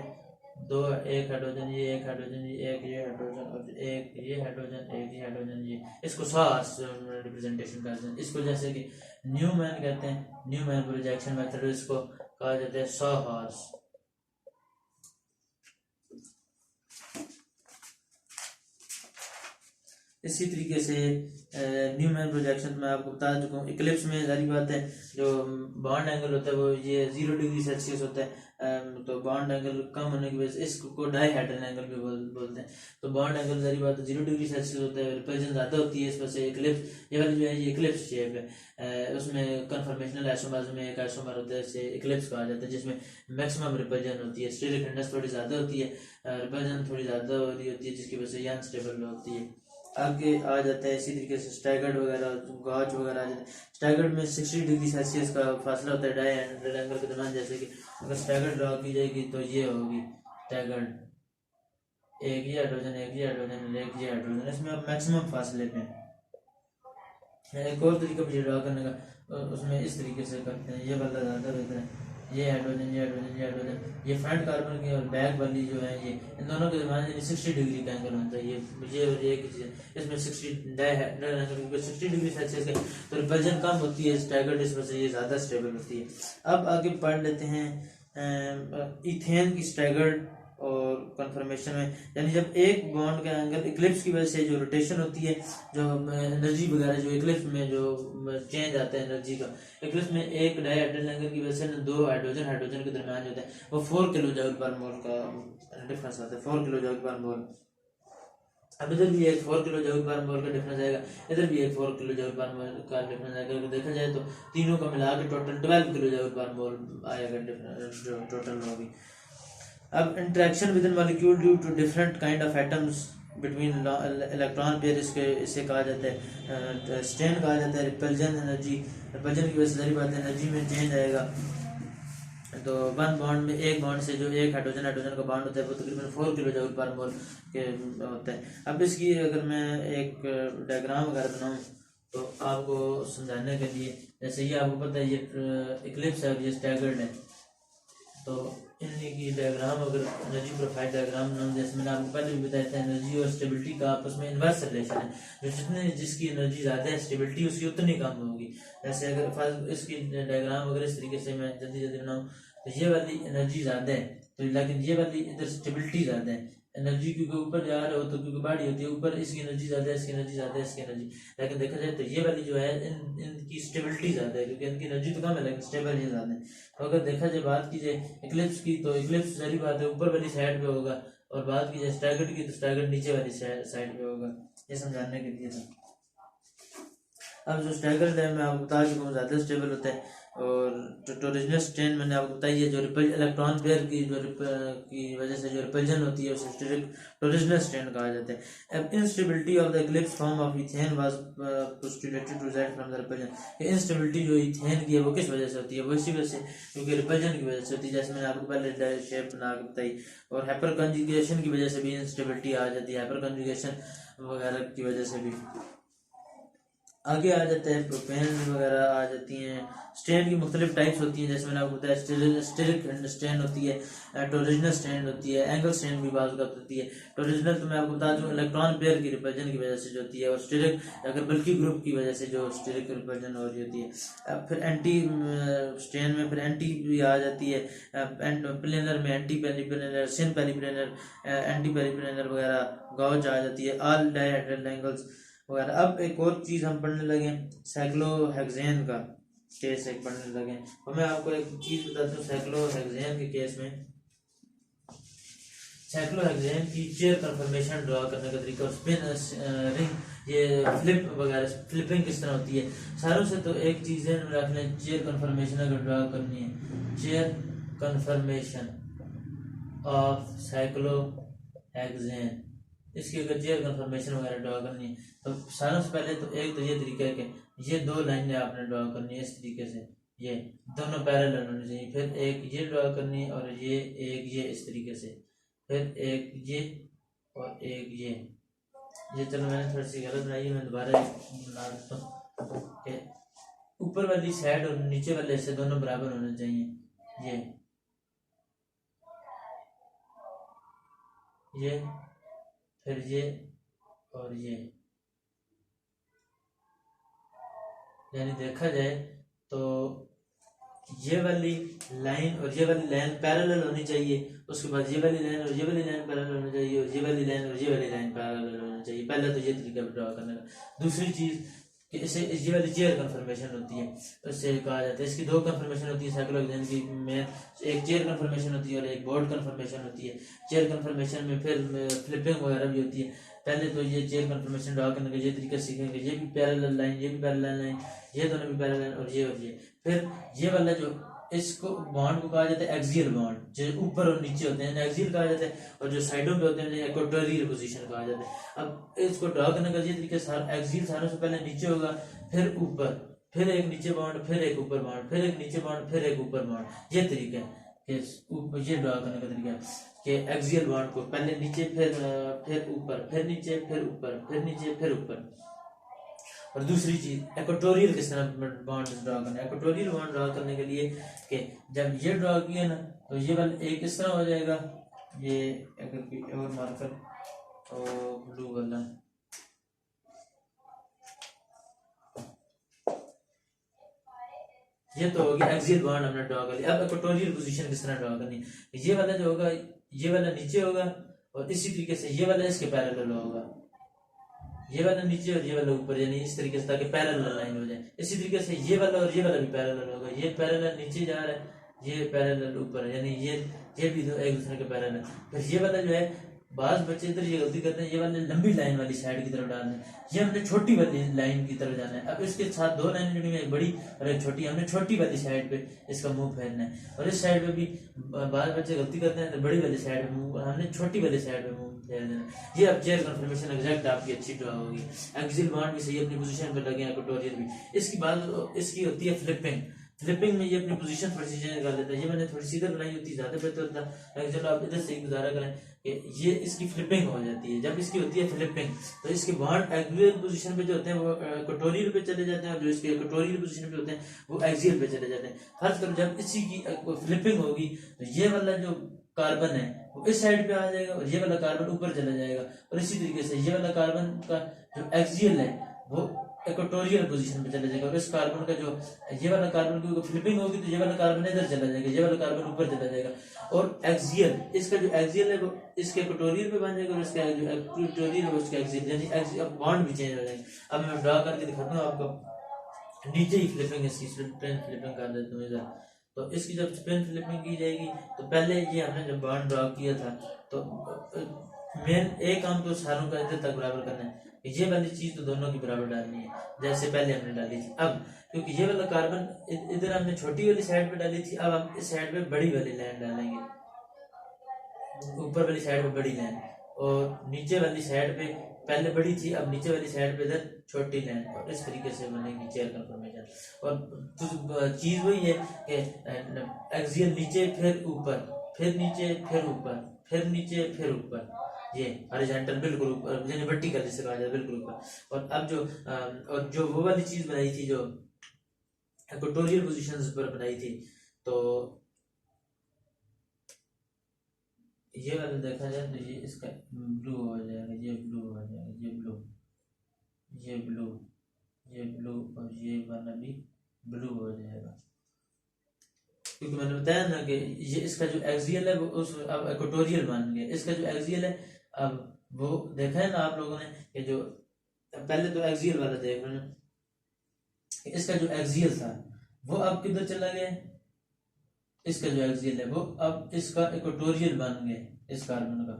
दो, एक हाइड्रोजन, ये एक हाइड्रोजन, ये एक ये हाइड्रोजन, और एक ये हाइड्रोजन, एक ये हाइड्रोजन, ये इसको 100 हार्स रिप्रेजेंटेशन करते हैं। इसको जैसे कि न्यूमैन कहते हैं, न्यूमैन प्रोजेक्शन मेथड, इसको कहा जाता है 100 हार्स। इसी तरीके से न्यूमैन प्रोजेक्शन में आपको बता चुका हूँ। इक्लिप्स में जारी बात है जो बॉन्ड एंगल होता है वो ये 0 डिग्री सेल्सियस होता है। तो बॉन्ड एंगल कम होने की वजह से इसको डाइहेड्रल एंगल भी बोलते हैं। तो बॉन्ड एंगल जारी बात है 0 डिग्री सेल्सियस होता है, रिपल्जन ज़्यादा होती है इस वजह से। इक्लिप्स ये वाली जो है ये इक्लिप्स शेप है, उसमें कन्फर्मेशनल आइसोमर्स में एक आइसोमर होता है इसे इक्लिप्स कहा जाता है, जिसमें मैक्सिमम रिपल्जन होती है, स्टेरिक कंडक्स थोड़ी ज़्यादा होती है, रिपल्जन थोड़ी ज़्यादा हो रही होती है, जिसकी वजह से ये अनस्टेबल होती है। आगे आ जाता है इसी तरीके से स्टैगर्ड वगैरह, गॉज वगैरह आ जाते हैं। स्टैगर्ड में 60 डिग्री सेल्सियस का फासला होता है डायहेड्रल एंगल के दरमियान। जैसे कि अगर स्टैगर्ड ड्रा की जाएगी तो ये होगी स्टैगर्ड, एक ये हाइड्रोजन, एक ये हाइड्रोजन, एक ये हाइड्रोजन, इसमें आप मैक्सिमम फासले पे। एक और तरीका भी ड्रा करने का, उसमें इस तरीके से करते हैं, ये वाला ज़्यादा बेहतर है, ये हाइड्रोजन, ये हाइड्रोजन, ये हाइड्रोजन, ये फ्रंट कार्बन की और बैक वाली जो है ये इन दोनों के दरमियान 60 डिग्री का एंगल होता है। ये एक चीज़ है, इसमें 60 डिग्री सेल्सियस का तो रिपल्जन कम होती है स्टैगर्ड, इस वजह से ये ज़्यादा स्टेबल होती है। अब आगे पढ़ लेते हैं इथेन की स्टैगर्ड और कन्फर्मेशन में, यानी जब एक बॉन्ड का एंगल इक्लिप्स की वजह से जो रोटेशन होती है, जो एनर्जी वगैरह जो इक्लिप्स में जो चेंज आता है एनर्जी का, इक्लिप्स में एक डायहेड्रल एंगल की वजह से दो हाइड्रोजन के दरमियान जो होता है वो 4 किलो जूल पर मोल का डिफरेंस आता है, 4 किलो जूल पर मोल। अब इधर भी एक 4 किलो जूल पर मोल का डिफरेंस आएगा, इधर भी एक 4 किलो जूल पर मोल का डिफरेंस आएगा। अगर देखा जाए तो तीनों का मिला के टोटल 12 किलो जूल पर मोल आएगा डिफरेंस जो टोटल होगी। अब interaction within molecule due to different kind of atoms between electron pair, इसे कहा जाता है स्ट्रेन कहा जाता है। रिपल्जन एनर्जी, रिपल्जन की वजह से सारी बात एनर्जी में चेंज आएगा। तो वन बॉन्ड में एक बॉन्ड से जो एक हाइड्रोजन का बॉन्ड होता है वो तकरीबन 4 किलो जूल पर मोल के होता है। अब इसकी अगर मैं एक डायग्राम वगैरह बनाऊँ तो आपको समझाने के लिए, जैसे ये आपको पता है ये इक्लिप्स है, ये स्टैगर्ड है, तो इनकी की डायग्राम अगर एनर्जी प्रोफाइल डायग्राम बनाऊँ, जैसे मैंने आपको पहले भी बताया था एनर्जी और स्टेबिलिटी का आपस में इन्वर्स रिलेशन है। जो जितने जिसकी एनर्जी ज़्यादा है स्टेबिलिटी उसकी उतनी कम होगी। जैसे अगर फर्स्ट इसकी डायग्राम अगर इस तरीके से मैं जल्दी बनाऊँ तो ये वाली एनर्जी ज़्यादा है, तो लेकिन ये वाली इधर स्टेबिलिटी ज़्यादा है। एनर्जी क्योंकि ऊपर जा रहे हो तो क्योंकि बाढ़ी होती है, ऊपर इसकी एनर्जी ज़्यादा है, इसकी एनर्जी ज़्यादा है, इसकी एनर्जी, लेकिन देखा जाए तो ये वाली जो है इनकी स्टेबिलिटी ज़्यादा है, क्योंकि इनकी एनर्जी तो कम है लेकिन स्टेबल ये ज़्यादा है। तो अगर देखा जाए बात की जाए इक्लिप्स की, तो इक्लिप्स सारी बात है ऊपर वाली साइड पे होगा, और बात की जाए स्टैगर्ड की तो स्टैगर्ड नीचे वाली साइड पे होगा। ये समझाने के लिए था। अब जो स्टैगर्ड है मैं आपको बता चुका हूँ ज़्यादा स्टेबल होता है, और टोरिजिनल स्ट्रेन मैंने आपको बताई है, जो इलेक्ट्रॉन पेयर की की वजह से जो रिपल्जन होती है उसे टोरिजिनल स्ट्रेन कहा जाता है। अब instability of the eclipse form of ethane was postulated to result from the repulsion. Instability जो इथेन की है वो किस वजह से होती है, वो इसी वजह से क्योंकि रिपल्जन की वजह से होती है, जैसे मैंने आपको पहले शेप बना के बताई। और हाइपर कंजुगेशन की वजह से भी इंस्टेबिलिटी आ जाती है, हाइपर कंजुगेशन वगैरह की वजह से भी। आगे आ जाते हैं प्रोपेन वगैरह आ जाती हैं। स्ट्रेन की मुख्तलिफ टाइप्स होती हैं, जैसे मैंने आपको बताया स्टेरिक स्ट्रेन होती है, टोरिजिनल स्ट्रेन होती है, एंगल स्ट्रेन भी बात होती है। टोरिजिनल तो मैं आपको बता दूं इलेक्ट्रॉन पेयर की रिपल्जन की वजह से जो होती है, और स्टेरिक अगर बल्कि ग्रुप की वजह से जो स्टेरिक रिपल्जन हो रही होती है। फिर एंटी स्ट्रेन में फिर एंटी भी आ जाती है, प्लेनर में एंटी पेरिप्लेनर, सिन पेरिप्लेनर, एंटी पेरिप्लेनर वगैरह गॉज आ जाती है, ऑल डायहेड्रल एंगल्स वगैरह। अब एक और चीज़ हम पढ़ने लगे साइक्लोहेक्सेन का केस एक पढ़ने लगे, तो मैं आपको एक चीज़ बताता हूँ साइक्लोहेक्सेन के केस में। साइक्लोहेक्सेन की चेयर कन्फर्मेशन ड्रॉ करने का तरीका, स्पिन रिंग, ये फ्लिप वगैरह फ्लिपिंग किस तरह होती है। सारों से तो एक चीज़ है रख लें, चेयर कन्फर्मेशन अगर ड्रॉ करनी है, चेयर कन्फर्मेशन ऑफ साइक्लोहेक्सेन, इसकी अगर चेयर कन्फर्मेशन वगैरह ड्रॉ करनी है तो सारों से पहले तो एक तो ये तरीका है कि ये दो लाइनें आपने ड्रॉ करनी है इस तरीके से, ये दोनों पैरेलल होनी चाहिए। फिर एक ये ड्रॉ करनी है और ये एक ये इस तरीके से, फिर एक ये और एक ये चलो मैंने थोड़ी सी गलत बनाई है, मैं दोबारा बना देता हूँ। ऊपर वाली साइड और नीचे वाले हिस्से दोनों बराबर होने चाहिए, ये फिर ये और ये, यानी देखा जाए तो ये वाली लाइन और ये वाली लाइन पैरेलल होनी चाहिए, उसके बाद ये वाली लाइन और ये वाली लाइन पैरेलल होनी चाहिए, और ये वाली लाइन और ये वाली लाइन पैरेलल होनी चाहिए। पहले तो ये तरीका ड्रॉ करने का। दूसरी चीज़ कि इसे ये वाली चेयर कन्फर्मेशन होती है, उससे कहा जाता है, इसकी दो कन्फर्मेशन होती है साइक्लोहेक्सेन की में, एक चेयर कन्फर्मेशन होती है और एक बोर्ड कन्फर्मेशन होती है। चेयर कन्फर्मेशन में फिर फ्लिपिंग वगैरह भी होती है। पहले तो ये चेयर कन्फर्मेशन ड्रॉ करने का ये तरीका सीखेंगे, ये भी पैरेलल लाइन, ये भी पैरेलल लाइन, ये दोनों भी पैरेलल और ये। फिर ये वाला जो इसको बॉन्ड को कहा जाता है एक्सियल बॉन्ड, जो ऊपर और नीचे होते हैं एक्सियल कहा जाता है, और जो साइडों पे होते हैं इक्वेटोरियल पोजीशन कहा जाता है। अब इसको ड्रॉ करने का ये तरीका, एक्सियल सारों से पहले नीचे होगा, फिर ऊपर, फिर एक नीचे बॉन्ड, फिर एक ऊपर बॉन्ड, फिर एक नीचे बॉन्ड, फिर एक ऊपर बॉन्ड। ये तरीका है कि ये ड्रॉ करने का तरीका है कि एक्सियल बॉन्ड को पहले नीचे, फिर ऊपर, फिर नीचे, फिर ऊपर, फिर नीचे, फिर ऊपर। और दूसरी चीज इक्वेटोरियल किस तरह बॉन्ड ड्रॉ करना है। इक्वेटोरियल बॉन्ड ड्रॉ करने के लिए कि जब ये ड्रॉ किया ना तो ये वाला एक इस तरह हो जाएगा, ये अगर कोई और मार्कर और ब्लू वाला, ये तो होगी एक्सियल बॉन्ड हमने ड्रॉ कर लिया। अब इक्वेटोरियल पोजीशन किस तरह ड्रॉ करनी है, ये वाला जो होगा ये वाला नीचे होगा और इसी तरीके से ये वाला इसके पैरेलल होगा, ये वाला नीचे और ये वाला ऊपर, यानी इस तरीके से, ताकि पैरेलल लाइन हो जाए। इसी तरीके से ये वाला और ये वाला भी पैरेलल होगा, ये पैरेलल नीचे जा रहा है, ये पैरेलल ऊपर है, यानी ये भी एक दूसरे के पैरेलल। फिर ये वाला जो है, बाज बच्चे इधर ये गलती करते हैं, ये वाले लंबी लाइन वाली साइड की तरफ डालना है, ये हमने छोटी वाली लाइन की तरफ जाना है। अब इसके साथ दो लाइन जुड़ी हुई है, एक बड़ी और एक छोटी, हमने छोटी वाली साइड पे इसका मुंह फेरना है। और इस साइड पे भी बाज बच्चे गलती करते हैं, तो बड़ी वाली साइड पे मुंह, हमने छोटी वाली साइड पे मुंह फेर देना। ये अब चेयर कन्फर्मेशन एग्जैक्ट आपकी अच्छी ड्रा होगी। एक्सियल बॉन्ड भी सही अपनी पोजीशन पर लगे, इक्वेटोरियल भी। इसकी बात इसकी होती है फ्लिपिंग। फ्लिपिंग में ये अपनी पोजीशन थोड़ी सी चेंज कर लेता है, ये मैंने थोड़ी सी इधर बनाई होती है, ज्यादा बेहतर होता। चलो आप इधर से गुजारा करें कि ये इसकी फ्लिपिंग हो जाती है। जब इसकी होती है फ्लिपिंग, तो इसके बॉन्ड एक्सियल पोजीशन पे जो होते हैं वो इक्वेटोरियल पे चले जाते हैं, और जो इसके इक्वेटोरियल पोजीशन पे होते हैं वो एक्सियल पे चले जाते हैं। फर्ज करो जब इसी की फ्लिपिंग होगी, तो ये वाला जो कार्बन है वो इस साइड पे आ जाएगा और ये वाला कार्बन ऊपर चला जाएगा। और इसी तरीके से ये वाला कार्बन का जो एक्सियल है वो इक्वेटोरियल पोजीशन पे चला जाएगा, और इस कार्बन का जो ये वाला कार्बन की फ्लिपिंग होगी तो ये वाला कार्बन इधर चला जाएगा, ये वाला कार्बन ऊपर चला जाएगा। और एक्सियल, इसका जो एक्सियल है वो इसके इक्वेटोरियल पे बन जाएगा, और इसका जो इक्वेटोरियल है उसका एक्सियल, यानी अब बॉन्ड भी चेंज हो जाएंगे। अब मैं ड्रा करके दिखाता हूँ आपको। नीचे ही फ्लिपिंग, इसकी स्पिन फ्लिपिंग कर देता हूँ इधर। तो इसकी जब स्पिन फ्लिपिंग की जाएगी, तो पहले ये हमने जब बॉन्ड ड्रा किया था, तो मेन एक काम तो सारों का इधर तक बराबर करना है, ये वाली चीज तो दोनों की बराबर डालनी है, जैसे पहले हमने डाली थी। अब क्योंकि ये वाला कार्बन इधर हमने छोटी वाली साइड पे डाली थी, अब हम इस साइड पे बड़ी वाली लाइन डालेंगे, ऊपर वाली साइड पे बड़ी लाइन, और नीचे वाली साइड पे पहले बड़ी थी, अब नीचे वाली साइड पे इधर छोटी लाइन, और इस तरीके से बनेगी चेयर कन्फर्मेशन। और चीज वही है कि एक्सियल नीचे फिर ऊपर, फिर नीचे फिर ऊपर, फिर नीचे फिर ऊपर, ये हॉरिजॉन्टल बिल्कुल ऊपर, यानी वर्टिकल जिसे कहा जाता है बिल्कुल ऊपर। और अब जो वो वाली चीज बनाई थी जो इक्वेटोरियल पोजीशंस पर बनाई थी, तो ये वाला देखा जाए तो ये इसका ब्लू हो जाएगा, ये ब्लू हो जाएगा, ये ब्लू, ये ब्लू, ये ब्लू, और ये वाला भी ब्लू हो जाएगा। क्योंकि मैंने बताया ना कि ये इसका जो एक्सियल है वो उस अब इक्वेटोरियल मान गया, इसका जो एक्सियल है अब वो देखा है ना आप लोगों ने कि जो पहले तो एक्सियल वाला देख रहे हैं, इसका जो एक्सियल था वो अब किधर चला गया, इसका जो एक्सियल है वो अब इसका इक्वेटोरियल बन गया इस कार्बन का।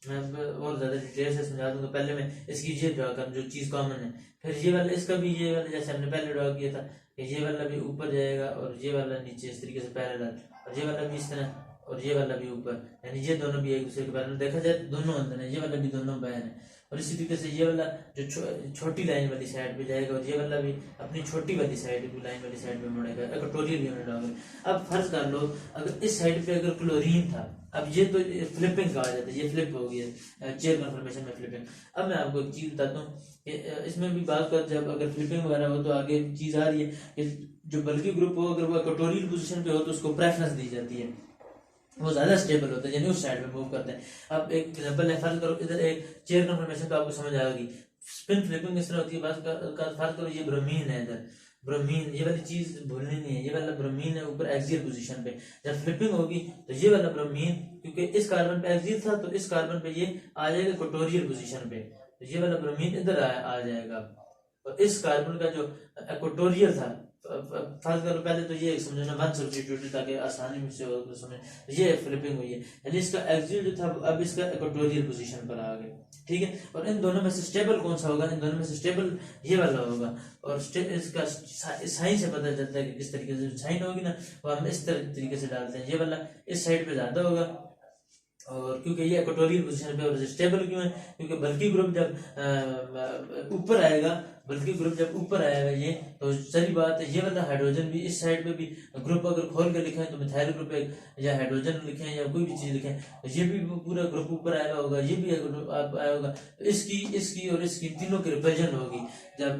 मैं और ज्यादा डिटेल से समझा दूंगा, पहले मैं इसकी ये ड्रा कर जो चीज कॉमन है। फिर ये वाला, इसका भी ये वाला जैसे हमने पहले ड्रा किया था कि ये वाला भी ऊपर जाएगा और ये वाला नीचे इस तरीके से पैरेलल, और ये वाला भी इस तरह, और ये वाला भी ऊपर, यानी ये दोनों भी एक दूसरे के पैरेलल। देखा जाए दोनों अंदर है, ये वाला भी दोनों बहन है। और इसी तरीके से ये वाला जो छोटी लाइन वाली साइड पे जाएगा, और ये वाला भी अपनी छोटी वाली साइड लाइन वाली साइड पे मुड़ेगा, इक्वेटोरियल यूनिट होगा। अब फर्ज कर लो अगर इस साइड पे अगर क्लोरीन था, अब ये तो फ्लिपिंग कहा जाता है, ये फ्लिप हो गया चेयर कन्फर्मेशन में फ्लिपिंग। अब मैं आपको एक चीज बताता हूँ कि इसमें भी बात कर, जब अगर फ्लिपिंग वगैरह हो तो आगे चीज आ रही है कि जो बल्कि ग्रुप हो अगर वो इक्वेटोरियल पोजीशन पे हो तो उसको प्रेफरेंस दी जाती है, वो ज्यादा स्टेबल होता है, यानी उस साइड में मूव करते हैं। अब एक एग्जांपल है, फर्ज करो इधर एक चेयर कन्फर्मेशन तो आपको समझ आएगी। स्पिन फ्लिपिंग इस तरह होती है, फर्ज करो ये ब्रोमीन है, इधर ब्रोमीन, ये वाली चीज भूलनी नहीं है, ये वाला ब्रोमीन है ऊपर एक्सियल पोजीशन पे। जब फ्लिपिंग होगी तो ये वाला ब्रोमीन क्योंकि इस कार्बन पे एक्सियल था तो इस कार्बन पे ये आ जाएगा इक्वेटोरियल पोजीशन पे, तो ये वाला ब्रोमीन इधर आ जाएगा। और इस कार्बन का जो इक्वेटोरियल था, फर्ज करो पहले तो ये समझना 1 सब्स्टिट्यूट ताकि आसानी से समझ, ये फ्लिपिंग हुई है, यानी इसका एक्सियल जो था अब इसका इक्वेटोरियल पोजीशन पर आ गया, ठीक है। और इन दोनों में से स्टेबल कौन सा होगा, इन दोनों में से स्टेबल ये वाला होगा। और इसका साइन से पता चलता है कि किस तरीके से साइन होगी ना, वो हम इस तरीके से डालते हैं, ये वाला इस साइड पे ज्यादा होगा, और क्योंकि ये इक्वेटोरियल पोजीशन पे। और स्टेबल क्यों है, क्योंकि बल्कि ग्रुप जब ऊपर आएगा, बल्कि ग्रुप जब ऊपर आएगा ये, तो सही बात है ये वाला हाइड्रोजन भी इस साइड पे भी ग्रुप अगर खोल के लिखें तो मिथाइल ग्रुप या हाइड्रोजन लिखें या कोई भी चीज लिखें, तो ये भी पूरा ग्रुप ऊपर आया होगा, ये भी आया होगा। इसकी और इसकी तीनों की रिप्रेजेंट होगी। जब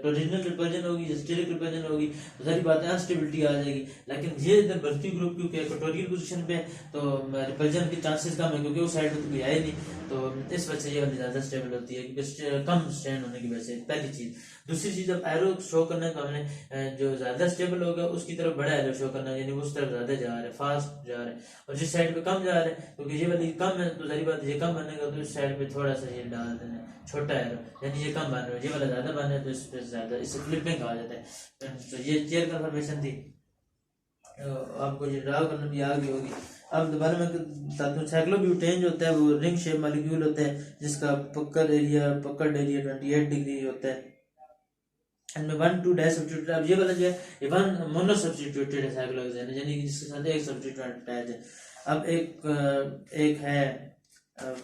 टॉरिजनल रिपल्जन होगी, स्टेरिक रिपल्जन होगी, तो सारी बातें अनस्टेबिलिटी आ जाएगी। लेकिन ये इधर बल्कि ग्रुप क्योंकि इक्वेटोरियल पोजीशन पे तो रिपल्जन के चांसेस कम है, क्योंकि उस साइड पे तो कोई है ही नहीं, तो इस वजह से ये वाली ज्यादा स्टेबल होती है, क्योंकि कम स्ट्रेन होने की वजह से, पहली चीज। दूसरी चीज, जब एरो शो करना तो हमने जो ज्यादा स्टेबल होगा उसकी तरफ बड़ा एरो शो करना, यानी उस तरफ ज्यादा जा रहा है, फास्ट जा रहा है, और जिस साइड पे कम जा रहा है क्योंकि ये वाली कम है तो सारी बात ये कम बनेगा, तो इस साइड पे थोड़ा सा ये डाल देना छोटा एरो, यानी ये कम बन रहा है, ये वाला ज्यादा बन रहा है तो इस पे ज्यादा, इससे फ्लिपिंग कहा जाता है। तो ये चेयर कंफर्मेशन थी, आपको ये ड्रा करना भी आ गई होगी। अब दोबारा मैं बताता हूँ, साइक्लोब्यूटेन जो होता है वो रिंग शेप मॉलिक्यूल होता है, जिसका पकड़ एरिया 28 डिग्री होता है। इनमें 1,2 डाई सब्स्टिट्यूटेड, अब ये वाला जो है ये 1 मोनो सब्स्टिट्यूटेड है साइक्लोहेक्सेन, यानी कि जिसके साथ एक सब्स्टिट्यूएंट अटैच है। अब एक है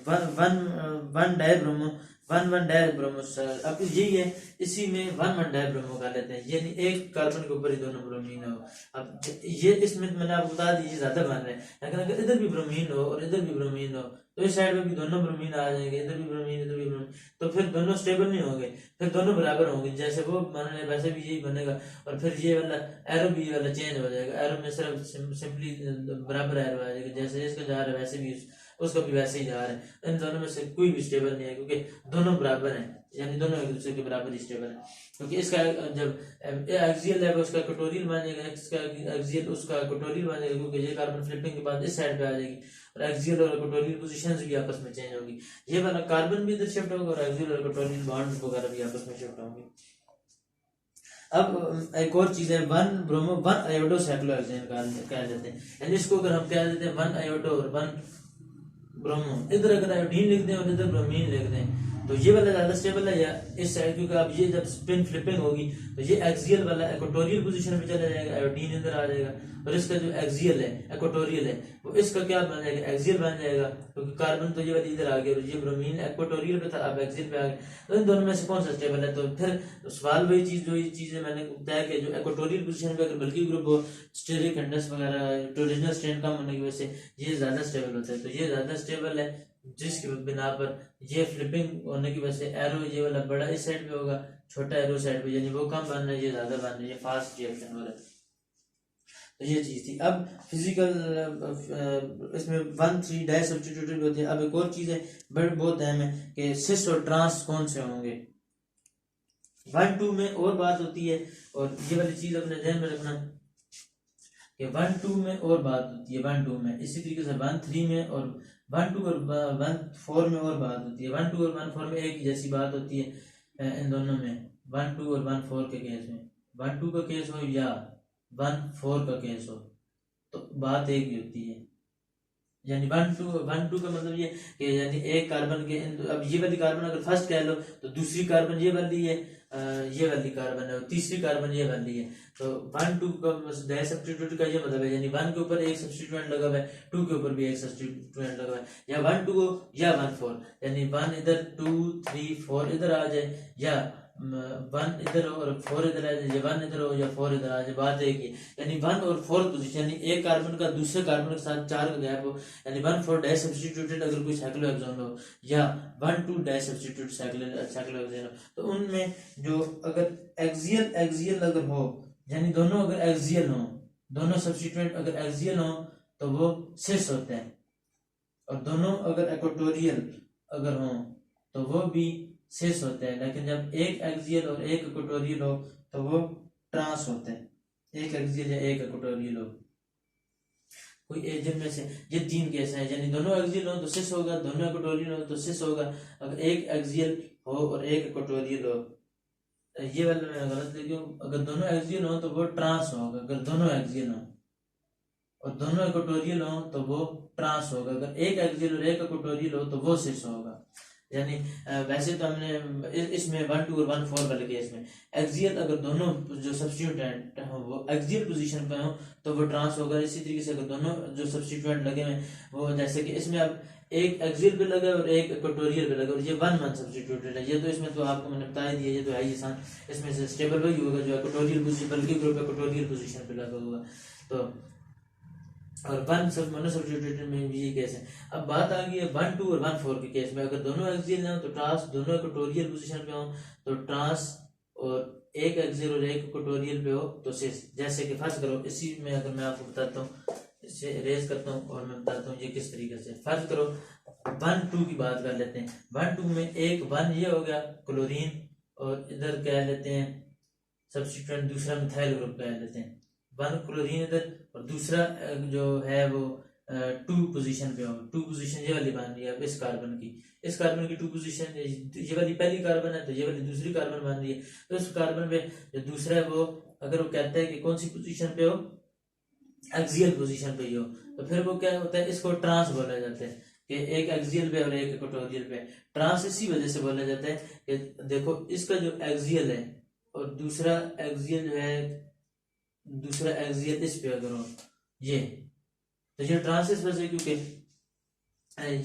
1 डाइब्रोमो, 1 डाइब्रोमो, अब यही है, इसी में 1 डाइब्रोमो का लेते हैं, यानी एक कार्बन के ऊपर ही दोनों ब्रोमीन हो। अब ये इसमें मैंने आपको बता दी ज्यादा बन रहे हैं, लेकिन अगर इधर भी ब्रोमीन हो और इधर भी ब्रोमीन हो तो इस साइड में भी दोनों ब्रोमीन आ जाएंगे, इधर भी ब्रोमीन इधर भी ब्रोमीन, तो फिर दोनों स्टेबल नहीं होंगे, फिर दोनों बराबर होंगे, जैसे वो मान रहे वैसे भी यही बनेगा, और फिर ये वाला एरो भी वाला चेंज हो जाएगा, एरो में सिर्फ सिंपली बराबर एरो आ जाएगा, जैसे इसका जा रहा है वैसे भी उसका भी वैसे ही जा रहा है। इन दोनों में से कोई भी स्टेबल नहीं है, क्योंकि दोनों बराबर हैं, यानी दोनों एक दूसरे के बराबर ही स्टेबल है। क्योंकि इसका जब एक्सियल है उसका इक्वेटोरियल बन जाएगा, इसका एक्सियल उसका इक्वेटोरियल बन जाएगा, क्योंकि ये कार्बन फ्लिपिंग के बाद इस साइड पे आ जाएगी, और एक्सियल और इक्वेटोरियल पोजीशंस भी आपस में चेंज होगी, ये वाला कार्बन भी इधर शिफ्ट होगा और एक्सियल और इक्वेटोरियल बॉन्ड वगैरह भी आपस में शिफ्ट होंगे। अब एक और चीज है 1 ब्रोमो 1 आयोडो साइक्लोहेक्सेन कह देते हैं, यानी इसको अगर हम कह देते हैं 1 आयोडो और 1 ब्रोमो, इधर अगर आयोडीन लिख दें और इधर ब्रोमीन लिख दें तो ये वाला ज्यादा स्टेबल है या इस साइड, क्योंकि अब ये जब स्पिन फ्लिपिंग होगी तो ये एक्सियल वाला इक्वेटोरियल पोजीशन पे चला जाएगा, आयोडीन इधर आ जाएगा, और इसका जो एक्सियल है इक्वेटोरियल है वो इसका क्या बन जाएगा, एक्सियल बन जाएगा, क्योंकि कार्बन तो ये वाली इधर आ गया और ये ब्रोमीन इक्वेटोरियल पे था, अब एक्सियल पे आ गया, तो इन दोनों में से कौन सा स्टेबल है। तो फिर सवाल वही चीज जो ये चीजें मैंने बताया कि जो इक्वेटोरियल पोजीशन पे अगर बल्कि ग्रुप हो, स्टेरिक इंडेक्स वगैरह टोरिजिनल स्ट्रेन कम होने की वजह से ये ज्यादा स्टेबल होता है, तो ये ज्यादा स्टेबल है, जिसकी बिना पर ये फ्लिपिंग होने की वजह से एरो ये वाला बड़ा इस साइड पे होगा, छोटा एरो साइड पे, यानी वो कम बन रहा है ये ज्यादा बन रहा है, ये फास्ट रिएक्शन हो रहा है। तो ये चीज थी। अब फिजिकल इसमें 1,3 डाई सब्स्टिट्यूटेड होते हैं। अब एक और चीज है बड़ी बहुत अहम है कि सिस और ट्रांस कौन से होंगे। 1-2 में और बात होती है, और ये वाली चीज अपने ध्यान में रखना कि 1-2 में और बात होती है, 1-2 में इसी तरीके से 1-3 में और 1-2 और 1-4 में और बात होती है। 1-2 और 1-4 में एक जैसी बात होती है इन दोनों में, 1-2 और 1-4 के केस में, 1-2 का केस हो या 1-4 का केस हो तो बात एक ही होती है। यानी 1-2 का मतलब ये कि यानी एक कार्बन के, अब ये वाली कार्बन अगर फर्स्ट कह लो तो दूसरी कार्बन ये वाली है, ये वाली कार्बन है, और तीसरी कार्बन ये वाली है, तो 1-2 का डाई सब्स्टिट्यूट का ये मतलब है, यानी 1 के ऊपर एक सब्स्टिट्यूएंट लगा हुआ है, 2 के ऊपर भी एक सब्स्टिट्यूएंट लगा हुआ है, या 1-2 या 1-4, यानी 1 इधर 2 3 4 इधर आ जाए, या 1 इधर और 4 इधर आ जाए, या 1 इधर हो या 4 इधर आ जाए, बात एक ही। यानी 1 और 4 पोजीशन, यानी एक कार्बन का दूसरे कार्बन के साथ 4 का गैप हो, यानी 1-4 डाई सब्स्टिट्यूटेड अगर कोई साइक्लोहेक्सेन हो, या 1-2 डाई सब्स्टिट्यूट साइक्लोहेक्सेन हो, तो उनमें जो अगर एक्सियल अगर हो, यानी दोनों अगर एक्सियल हो, दोनों सब्स्टिट्यूएंट अगर एक्सियल हो तो वो सिस होते हैं, और दोनों अगर इक्वेटोरियल अगर हो तो वो भी सिस होते हैं। लेकिन जब एक एक्सियल और एक इक्वेटोरियल हो तो वो ट्रांस होते हैं, एक एक्सियल या एक इक्वेटोरियल हो कोई जिनमें से, ये 3 केस हैं, यानी दोनों एक्सियल हो तो सिस होगा, दोनों इक्वेटोरियल हो तो सिस होगा, अगर एक एक्सियल हो और एक इक्वेटोरियल हो, ये वाला मैं गलत लिखी हूँ, अगर दोनों एक्सियल हो तो वो ट्रांस होगा, अगर दोनों एक्सियल हो और दोनों इक्वेटोरियल हो तो वो ट्रांस होगा, अगर एक एक्सियल और एक इक्वेटोरियल हो तो वो सिस होगा। यानी वैसे तो हमने इसमें 1-2 और 1-4 वाले केस में एक्सियल अगर दोनों जो सब्स्टिट्यूएंट हो वो एक्सियल पोजीशन पे हो तो वो ट्रांस होगा। इसी तरीके से अगर दोनों जो सब्स्टिट्यूएंट लगे हुए वो, जैसे कि इसमें अब एक एक्सियल पे लगा और एक इक्वेटोरियल पे लगा, और ये 1-1 सब्स्टिट्यूटेड है, ये तो इसमें तो आपको मैंने बता दिया, ये तो है ही आसान, इसमें से स्टेबल वही होगा जो इक्वेटोरियल पोजीशन, बल्कि ग्रुप इक्वेटोरियल पोजीशन पे लगा होगा। तो और 1 सब मोनो सब्स्टिट्यूटेड में भी ये केस है। अब बात आ गई है 1-2 और 1-4 के केस में, अगर दोनों एक्सियल हो तो ट्रांस, दोनों इक्वेटोरियल पोजीशन पे हो तो ट्रांस और एक एक्सियल और एक इक्वेटोरियल पे हो तो सिस। जैसे कि फर्ज करो, इसी में अगर मैं आपको बताता हूँ, इसे इरेज करता हूँ और मैं बताता हूँ ये किस तरीके से। फर्ज करो 1 2 की बात कर लेते हैं। 1 2 में एक 1 ये हो गया क्लोरीन, और इधर कह लेते हैं सब्स्टिट्यूएंट दूसरा मिथाइल ग्रुप कह लेते हैं। 1 क्लोरीन इधर, और दूसरा जो है वो 2 पोजीशन पे हो। 2 पोजीशन ये वाली बन रही है इस कार्बन की, इस कार्बन की 2 पोजीशन, ये वाली पहली कार्बन है तो ये वाली दूसरी कार्बन बन रही है। तो इस कार्बन पे जो दूसरा है वो, अगर वो कहता है कि कौन सी पोजीशन पे हो, एक्सियल पोजीशन पे ही हो, तो फिर वो क्या होता है, इसको ट्रांस बोला जाता है कि एक एक्सियल पे और एक इक्वेटोरियल पे। ट्रांस इसी वजह से बोला जाता है कि देखो इसका जो एक्सियल है और दूसरा एक्सियल जो है, दूसरा एक्सियल इस पे अगर हो ये, तो ये ट्रांस इस वजह से, क्योंकि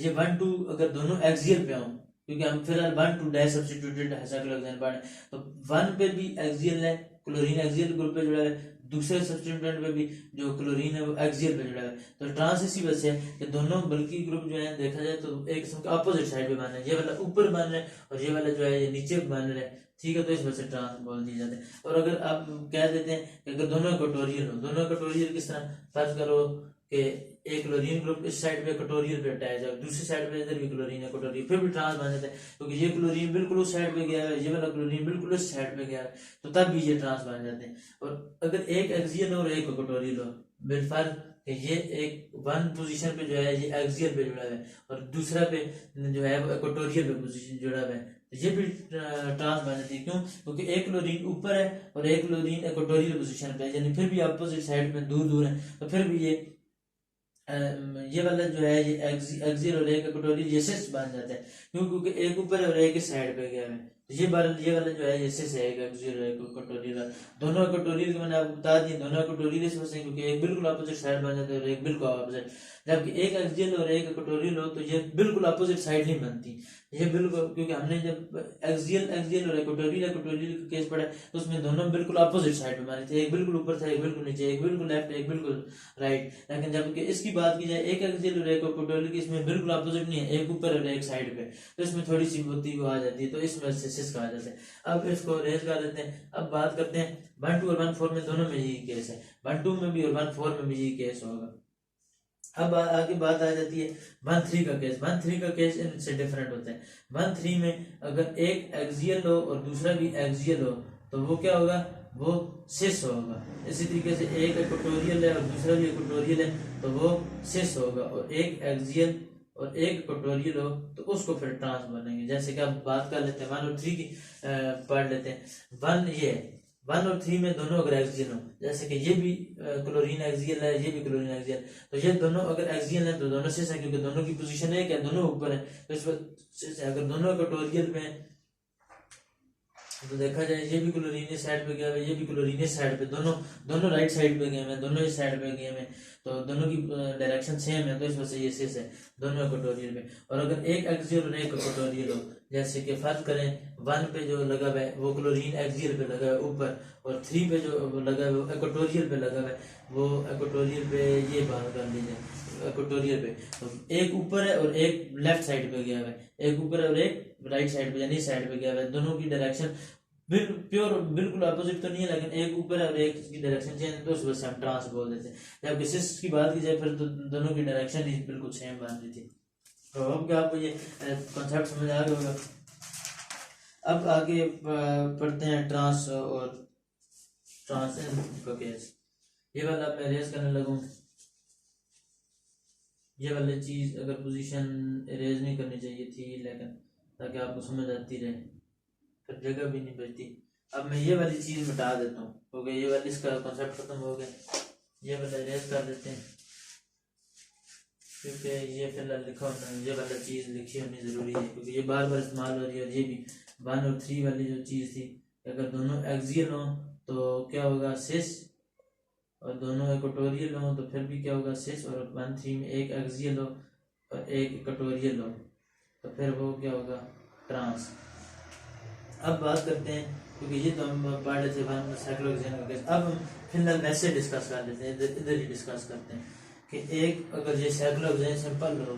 ये 1 2 अगर दोनों एक्सियल पे हो, क्योंकि हम फिलहाल 1 2 डाई सब्स्टिट्यूटेड साइक्लोहेक्सेन पढ़, तो 1 पे भी एक्सियल है, क्लोरीन एक्सियल ग्रुप पे जुड़ा है, दूसरे सब्स्टिट्यूएंट पे भी जो क्लोरीन है वो एक्सियल पे जुड़ा है। तो ट्रांस इसी वजह से है कि दोनों बल्कि ग्रुप जो है देखा जाए तो एक किस्म के अपोजिट साइड पे बन रहे हैं, ये वाला ऊपर बन रहा है और ये वाला जो है ये नीचे बन रहा है, ठीक है। तो इस वजह से ट्रांस बोल दिए जाते हैं। और अगर आप कह देते हैं कि अगर दोनों इक्वेटोरियल हो, दोनों इक्वेटोरियल किस तरह, फर्ज करो कि एक क्लोरीन ग्रुप इस साइड पे इक्वेटोरियल पे अटैच है, दूसरी साइड पे इधर भी क्लोरीन इक्वेटोरियल, फिर भी ट्रांस बन जाता है क्योंकि ये क्लोरीन बिल्कुल उस साइड पे गया है, ये वाला क्लोरीन बिल्कुल उस साइड पे गया है, तो तब भी ये ट्रांस बन जाते हैं। और अगर एक एक्सियल और एक इक्वेटोरियल हो, बिलफर्ज ये एक 1 पोजीशन पे जो है ये एक्सियल पे जुड़ा है और दूसरा पे जो है वो इक्वेटोरियल पे पोजीशन जुड़ा है, तो ये भी ट्रांस बन जाती है। क्यों? क्योंकि एक क्लोरीन ऊपर है और एक क्लोरीन इक्वेटोरियल पोजीशन पे है, यानी फिर भी अपोजिट साइड में दूर दूर है, तो फिर भी ये वाला जो है ये एक्सियल और एक इक्वेटोरियल ये सिस बन जाता है। क्यों? क्योंकि एक ऊपर है और एक साइड पे गया है, तो ये वाला जो है ये सिस है, एक एक्सियल और एक इक्वेटोरियल। दोनों इक्वेटोरियल मैंने आपको बता दिया, दोनों इक्वेटोरियल इस वजह से क्योंकि एक बिल्कुल अपोजिट साइड बन जाता है और एक बिल्कुल अपोजिट, जबकि एक एक्सियल और एक इक्वेटोरियल हो तो ये बिल्कुल अपोजिट साइड नहीं बनती, ये बिल्कुल, क्योंकि हमने जब एक्सियल और इक्वेटोरियल का केस पढ़ा तो उसमें दोनों बिल्कुल अपोजिट साइड पे बने थे, एक बिल्कुल ऊपर था, एक बिल्कुल नीचे, एक बिल्कुल लेफ्ट, एक बिल्कुल राइट। लेकिन जबकि इसकी बात की जाए एक एक्सियल और एक इक्वेटोरियल की, इसमें बिल्कुल अपोजिट नहीं है, एक ऊपर और एक साइड पे, तो इसमें थोड़ी सी बुद्धि वो आ जाती है, तो इसमें सिस कहा जाता है। अब इसको रेज कर देते हैं। अब बात करते हैं 1 2 और 1 4 में दोनों में यही केस है, 1 2 में भी और 1 4 में भी यही केस होगा। अब आगे बात आ जाती है 1 3 का केस। 1 3 का केस इनसे डिफरेंट होता है। 1 3 में अगर एक एक्सियल हो और दूसरा भी एक्सियल हो तो वो क्या होगा, वो सिस होगा। इसी तरीके से एक इक्वेटोरियल है और दूसरा भी इक्वेटोरियल है तो वो सिस होगा, और एक एक्सियल और एक इक्वेटोरियल हो तो उसको फिर ट्रांस बनेंगे। जैसे कि आप बात कर लेते हैं 1 और 3 की, पढ़ लेते हैं। 1 और 3 में दोनों अगर एक्सियल हो, जैसे कि ये भी क्लोरीन एक्सियल है, ये भी क्लोरीन एक्सियल, तो ये दोनों अगर एक्सियल है तो दोनों सिस है, क्योंकि दोनों की पोजीशन एक है, दोनों ऊपर है, तो इस वजह से अगर दोनों इक्वेटोरियल में तो देखा जाए ये भी क्लोरीन इस साइड पे गया है, ये भी क्लोरीन इस साइड पे, दोनों राइट साइड पे गए हैं, दोनों इस साइड पे गए हैं, तो दोनों की डायरेक्शन सेम है, तो इस वजह से ये सिस है दोनों इक्वेटोरियल में। और अगर एक एक्सियल और एक इक्वेटोरियल हो, जैसे कि फर्ज करें 1 पे जो लगा हुआ है वो क्लोरीन एक्सियल पे लगा हुआ है ऊपर, और 3 पे जो लगा हुआ है वो इक्वेटोरियल पे लगा हुआ है, वो इक्वेटोरियल पे ये बात कर लीजिए इक्वेटोरियल पे, तो एक ऊपर है और एक लेफ्ट साइड पे गया हुआ है, एक ऊपर है और एक राइट साइड पे यानी साइड पे गया हुआ है, दोनों की डायरेक्शन प्योर बिल्कुल अपोजिट तो नहीं है, लेकिन एक ऊपर है और एक की डायरेक्शन चेंज है, तो उस वजह से हम ट्रांस बोल देते हैं। जब सिस की बात की जाए फिर तो दोनों की डायरेक्शन ही बिल्कुल सेम बन रही थी। तो अब क्या आपको ये कॉन्सेप्ट समझ आ गया होगा। अब आगे पढ़ते हैं ट्रांस और ट्रांसन का केस। ये वाला मैं रेज करने लगूं, ये वाली चीज अगर पोजीशन रेज नहीं करनी चाहिए थी, लेकिन ताकि आपको समझ आती रहे, फिर जगह भी नहीं बचती। अब मैं ये वाली चीज मिटा देता हूँ, हो गया ये वाली, इसका कॉन्सेप्ट खत्म हो गया, ये वाला रेज कर देते हैं, क्योंकि ये फिलहाल लिखा होना, ये वाला चीज लिखी होनी जरूरी है, क्योंकि ये बार बार इस्तेमाल हो रही है। और ये भी 1 और 3 वाली जो चीज थी, अगर दोनों एक्सियल हो तो क्या होगा, सिस, और दोनों इक्वेटोरियल हो तो फिर भी क्या होगा, सिस, और 1 3 में एक एक्सियल हो और एक इक्वेटोरियल हो तो फिर वो क्या होगा, ट्रांस। अब बात करते हैं, क्योंकि ये तो हम पढ़ रहे थे साइक्लोहेक्सेन का केस, अब हम फिलहाल वैसे डिस्कस कर लेते हैं, इधर ही डिस्कस करते हैं कि एक अगर ये साइक्लोहेक्सेन सिंपल हो,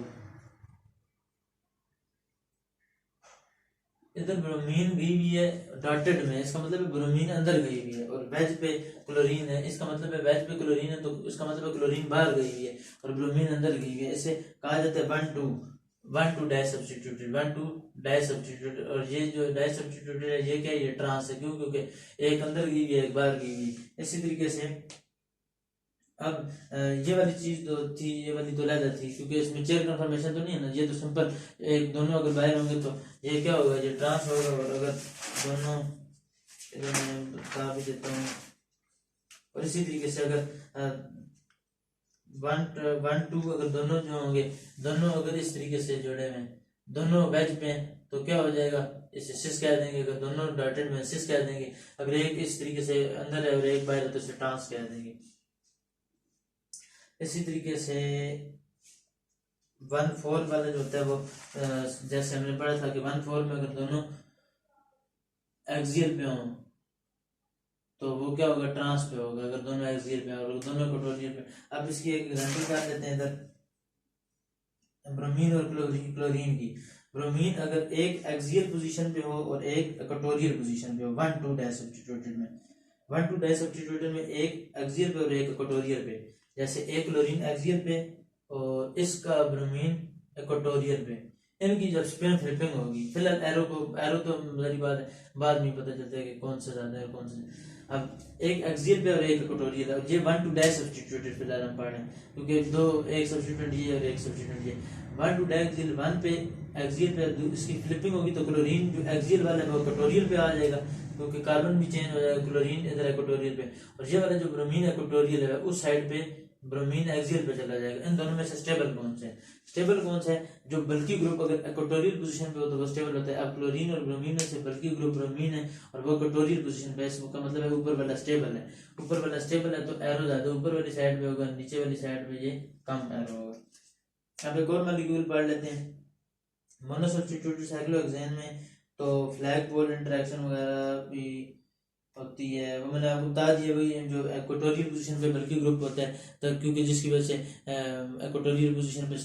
इधर ब्रोमीन गई हुई है डॉटेड में, इसका मतलब है ब्रोमीन अंदर गई हुई है, और वेज पे क्लोरीन है, इसका मतलब है वेज पे क्लोरीन है तो इसका मतलब है क्लोरीन बाहर गई हुई है और ब्रोमीन अंदर गई हुई है। इसे कहा जाता है 1,2 डाई सब्स्टिट्यूटेड, 1,2 डाई सब्स्टिट्यूटेड। और ये जो डाई सब्स्टिट्यूटेड है ये क्या है, ये ट्रांस है, क्यों? क्योंकि एक अंदर गई हुई है एक बाहर गई हुई है। इसी तरीके से अब ये वाली चीज तो थी, ये वाली तो अलग थी क्योंकि इसमें चेयर कन्फर्मेशन तो नहीं है ना, ये तो सिंपल एक दोनों अगर बाहर होंगे तो ये क्या होगा, ये ट्रांस होगा। और अगर दोनों, इधर मैं बता भी देता हूँ। और इसी तरीके से अगर 1,2 अगर दोनों जो होंगे, दोनों अगर इस तरीके से जुड़े हुए हैं, दोनों वेज पे तो क्या हो जाएगा, इसे सिस कह देंगे। अगर दोनों डॉटेड में सिस कह देंगे। अगर एक इस तरीके से अंदर है और एक बाहर है तो इसे ट्रांस कह देंगे। इसी तरीके से 1,4 वाला जो होता है वो जैसे हमने पढ़ा था कि 1,4 में अगर दोनों एक्सियल पे हों तो वो क्या होगा, ट्रांस पे होगा। अगर दोनों एक्सियल पे और दोनों इक्वेटोरियल पे। अब इसकी एक एग्जांपल कर लेते हैं इधर, ब्रोमीन और क्लोरीन की। ब्रोमीन अगर एक एक्सियल पोजीशन पे हो और एक इक्वेटोरियल पोजीशन पे हो, 1,2 डाई सब्स्टिट्यूटेड में, 1,2 डाई सब्स्टिट्यूटेड में एक एक्सियल पे और एक इक्वेटोरियल पे। जैसे एक क्लोरीन एक्सियल पे और इसका ब्रोमीन इक्वेटोरियल पे, इनकी जब स्पिन फ्लिपिंग होगी, फिलहाल एरो तो मेरी बात है, बाद में पता चलता है कि कौन सा ज्यादा है कौन सा। अब एक एक्सियल पे और एक इक्वेटोरियल है, ये 1,2 डाई सब्स्टिट्यूटेड फिलहाल हम पढ़ रहे हैं क्योंकि दो, एक सब्स्टिट्यूट ये और एक सब्स्टिट्यूट ये। 1,2 डाई एक्सियल 1 पे एक्सियल पे इसकी फ्लिपिंग होगी तो क्लोरीन जो एक्सियल वाला है वो इक्वेटोरियल पे आ जाएगा क्योंकि कार्बन भी चेंज हो जाएगा, क्लोरीन इधर इक्वेटोरियल पे। और ये वाला जो ब्रोमीन इक्वेटोरियल है उस साइड पे ब्रोमीन एक्सियल पे चला जाएगा। इन दोनों में से स्टेबल कौन सा है? स्टेबल कौन सा है? जो बल्कि ग्रुप अगर इक्वेटोरियल पोजीशन पे हो तो वो स्टेबल होता है। अब क्लोरीन और ब्रोमीन में से बल्कि ग्रुप ब्रोमीन है और वो इक्वेटोरियल पोजीशन पे है, इसका मतलब है ऊपर वाला स्टेबल है। ऊपर वाला स्टेबल है तो एरो ज्यादा ऊपर वाली साइड पे होगा, नीचे वाली साइड पे ये कम एरो होगा। अब एक और मॉलिक्यूल पढ़ लेते हैं मोनोसब्स्टिट्यूटेड साइक्लोहेक्सेन में। तो फ्लैग पोल इंटरेक्शन वगैरह भी होती है, वो मैंने आपको बता दिया। भाई जो इक्वेटोरियल पोजीशन पे बल्कि ग्रुप होता है तो क्योंकि जिसकी वजह से इक्वेटोरियल पोजीशन पे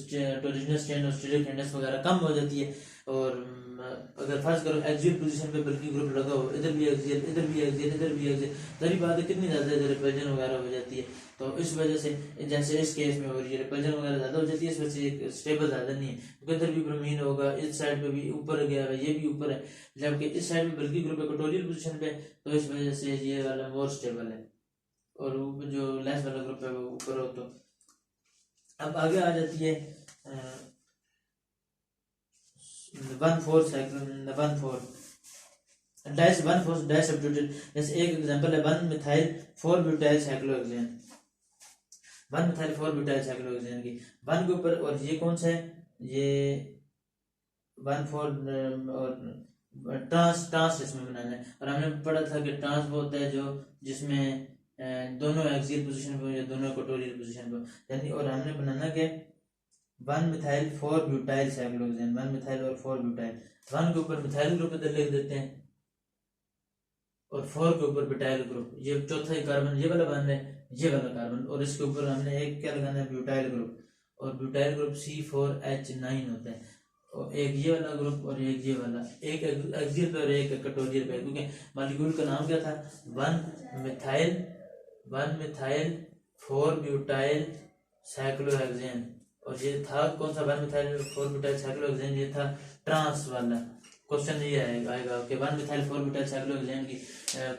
टोरिजिनस स्ट्रेन और स्टीरिक हैंडस वगैरह कम हो जाती है। और अगर फर्ज करो एक्सियल पोजीशन पे बल्कि ग्रुप लगा हो, इधर भी एक्सियल इधर भी एक्सियल इधर भी एक्सियल, तभी बात है कितनी ज्यादा इधर रिपल्जन वगैरह हो जाती है। तो इस वजह से जैसे इस केस में हो रही है, रिपल्जन वगैरह ज्यादा हो जाती है, इस वजह से स्टेबल ज्यादा नहीं है क्योंकि इधर भी ब्रोमीन होगा, इस साइड पे भी ऊपर गया है, ये भी ऊपर है, जबकि इस साइड में बल्कि ग्रुप इक्वेटोरियल पोजीशन पे, तो इस वजह से ये वाला मोर स्टेबल है और जो लेस वाला ग्रुप है वो ऊपर हो। तो अब आगे आ जाती है 1,4 साइक्लोन 1,4 डाई सब्स्टिट्यूटेड। जैसे एक एग्जांपल है 1,मिथाइल 4-ब्यूटाइल साइक्लोहेक्सेन, 1,मिथाइल 4-ब्यूटाइल साइक्लोहेक्सेन की 1 के ऊपर। और ये कौन सा है, ये 1,4 और ट्रांस इसमें बनाना है। और हमने पढ़ा था कि ट्रांस वो होता है जो जिसमें दोनों एक्सियल पोजीशन पे या दोनों इक्वेटोरियल पोजीशन पे, यानी। और हमने बनाना क्या, 1,मिथाइल 4-ब्यूटाइल साइक्लोहेक्सेन, 1 मिथाइल और 4-ब्यूटाइल। 1 के ऊपर मिथाइल ग्रुप इधर लिख देते हैं और 4 के ऊपर ब्यूटाइल ग्रुप, ये चौथा ही कार्बन ये वाला बन है, ये वाला कार्बन। और इसके ऊपर हमने एक क्या लगाना है, ब्यूटाइल ग्रुप। और ब्यूटाइल ग्रुप C4H9 होता है। और एक ये वाला ग्रुप और एक ये वाला, एक एक्सियल पे और एक इक्वेटोरियल पे, क्योंकि मॉलिक्यूल का नाम क्या था, 1 मिथाइल 4-ब्यूटाइल साइक्लोहेक्सेन। और ये था कौन सा, 1 मिथाइल 4-ब्यूटाइल साइक्लोहेक्सेन, ये था ट्रांस वाला। क्वेश्चन ये आएगा कि 1 मिथाइल 4-ब्यूटाइल साइक्लोहेक्सेन की